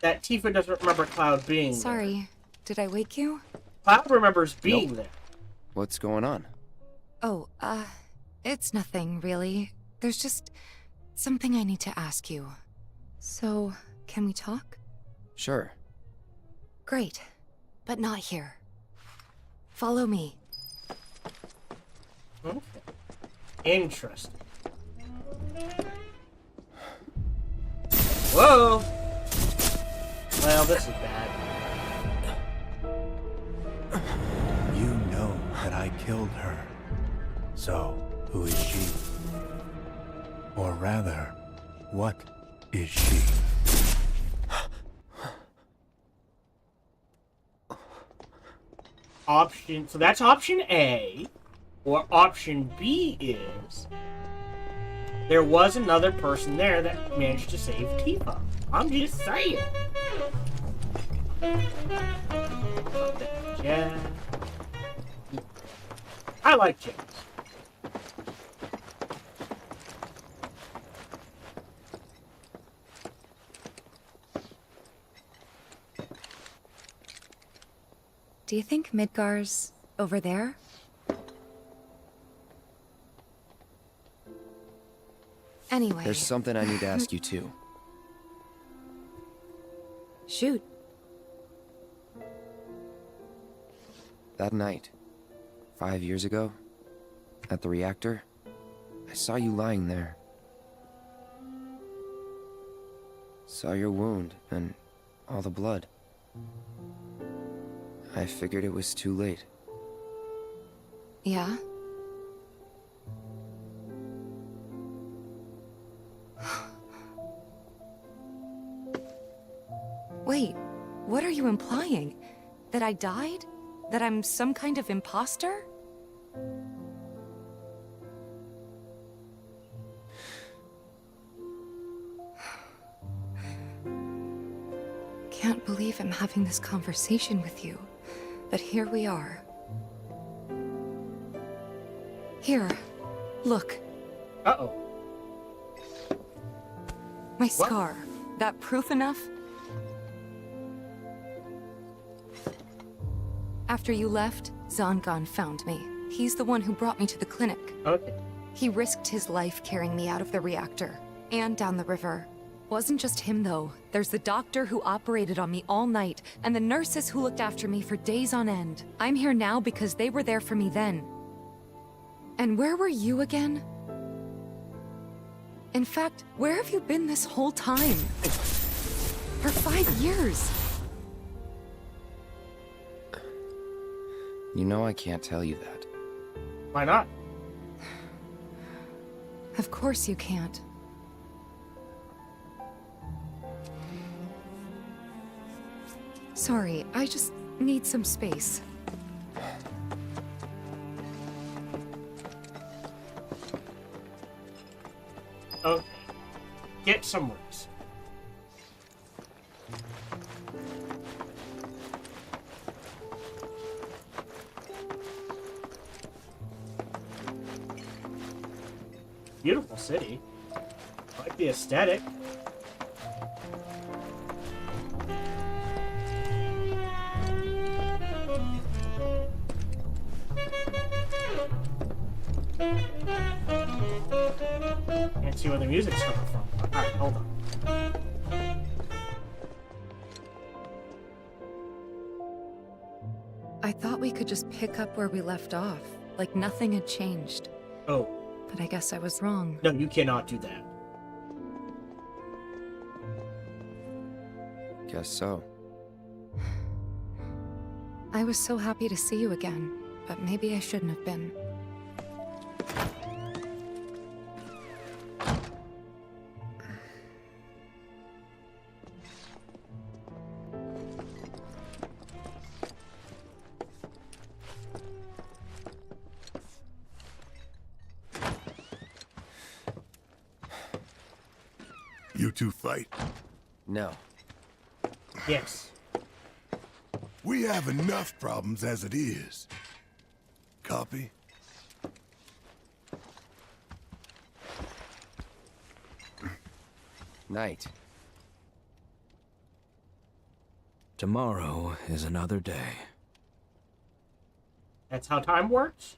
S1: that Tifa doesn't remember Cloud being there.
S6: Sorry, did I wake you?
S1: Cloud remembers being there.
S11: What's going on?
S6: Oh, it's nothing, really. There's just something I need to ask you. So, can we talk?
S11: Sure.
S6: Great, but not here. Follow me.
S1: Okay. Interesting. Whoa! Well, this is bad.
S3: You know that I killed her. So, who is she? Or rather, what is she?
S1: So that's option A. Or option B is there was another person there that managed to save Tifa. I'm just saying. Yeah. I like James.
S6: Do you think Midgar's over there? Anyway.
S11: There's something I need to ask you too.
S6: Shoot.
S11: That night, 5 years ago, at the reactor, I saw you lying there. Saw your wound and all the blood. I figured it was too late.
S6: Yeah? Wait, what are you implying? That I died? That I'm some kind of imposter? Can't believe I'm having this conversation with you, but here we are. Here, look.
S1: Uh-oh.
S6: My scar. That proof enough? After you left, Zangan found me. He's the one who brought me to the clinic.
S1: Okay.
S6: He risked his life carrying me out of the reactor and down the river. Wasn't just him, though. There's the doctor who operated on me all night, and the nurses who looked after me for days on end. I'm here now because they were there for me then. And where were you again? In fact, where have you been this whole time? For 5 years.
S11: You know I can't tell you that.
S1: Why not?
S6: Of course you can't. Sorry, I just need some space.
S1: Okay. Get some words. Beautiful city. I like the aesthetic. Can't see where the music's coming from. Alright, hold on.
S6: I thought we could just pick up where we left off, like nothing had changed.
S1: Oh.
S6: But I guess I was wrong.
S1: No, you cannot do that.
S11: Guess so.
S6: I was so happy to see you again, but maybe I shouldn't have been.
S18: You two fight?
S11: No.
S1: Yes.
S18: We have enough problems as it is. Copy?
S11: Night.
S7: Tomorrow is another day.
S1: That's how time works?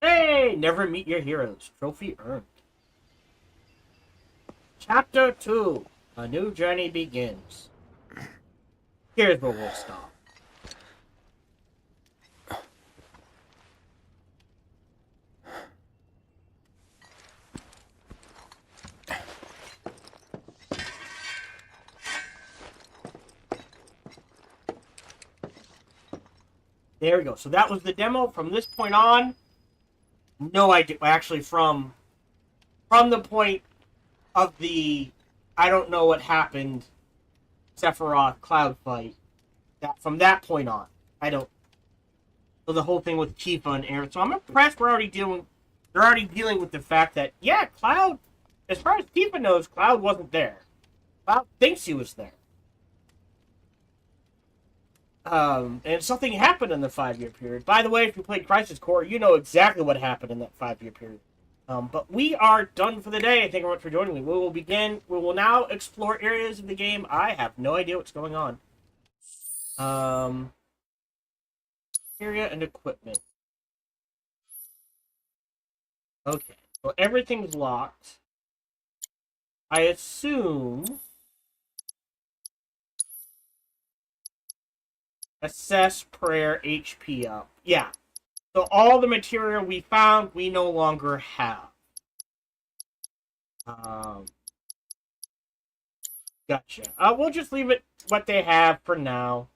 S1: Hey! Never meet your heroes. Trophy earned. Chapter 2. A new journey begins. Here's where we'll stop. There we go. So that was the demo. From this point on, no idea. Actually, from the point of the I don't know what happened Sephiroth Cloud fight. From that point on, I don't. So the whole thing with Tifa and Aerith. So I'm impressed. They're already dealing with the fact that Cloud, as far as Tifa knows, Cloud wasn't there. Cloud thinks he was there. And something happened in the 5-year period. By the way, if you played Crisis Core, you know exactly what happened in that 5-year period. But we are done for the day. Thank you very much for joining me. We will now explore areas of the game. I have no idea what's going on. Area and equipment. Okay, so everything's locked. I assume... Assess prayer HP up. Yeah. So all the material we found, we no longer have. Gotcha. We'll just leave it what they have for now.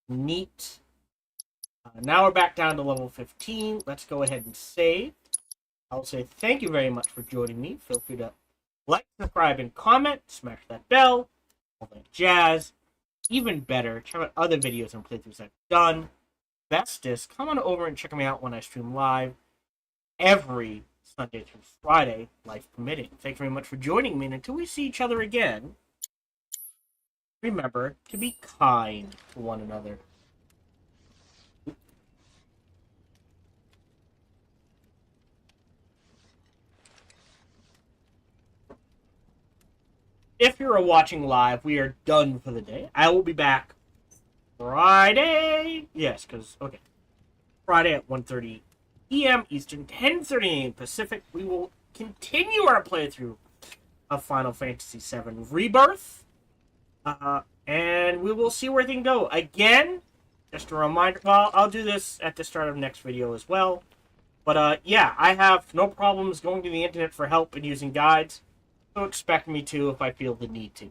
S1: Neat. Now we're back down to level 15. Let's go ahead and save. I'll say thank you very much for joining me. Feel free to like, subscribe, and comment. Smash that bell. All that jazz. Even better, check out other videos and playthroughs I've done. Bestest, come on over and check me out when I stream live every Sunday through Friday, life permitting. Thank you very much for joining me, and until we see each other again, remember to be kind to one another. If you're watching live, we are done for the day. I will be back Friday. Yes, because, okay. Friday at 1:30 p.m. Eastern, 10:30 a.m. Pacific. We will continue our playthrough of Final Fantasy VII Rebirth. And we will see where things go. Again, just a reminder, well, I'll do this at the start of next video as well. But, yeah, I have no problems going to the internet for help and using guides. So expect me to if I feel the need to.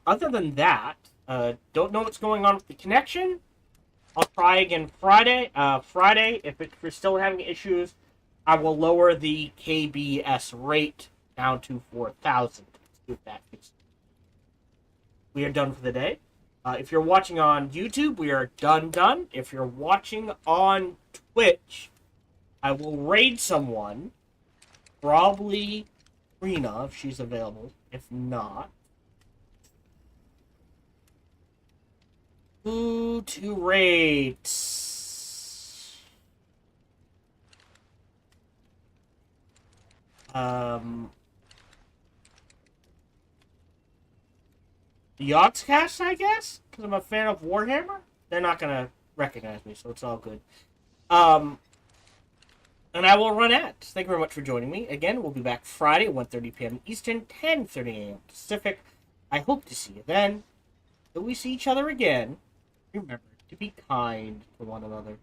S1: Other than that, don't know what's going on with the connection. I'll try again Friday. If you're still having issues, I will lower the KBS rate down to 4,000. If that fixes it. We are done for the day. If you're watching on YouTube, we are done. If you're watching on Twitch, I will raid someone. Probably Rena, if she's available. If not, who to raid? Yogscast, I guess? Because I'm a fan of Warhammer? They're not gonna recognize me, so it's all good. And I will run ads. Thank you very much for joining me. Again, we'll be back Friday at 1:30 p.m. Eastern, 10:30 a.m. Pacific. I hope to see you then. Till we see each other again, remember to be kind to one another.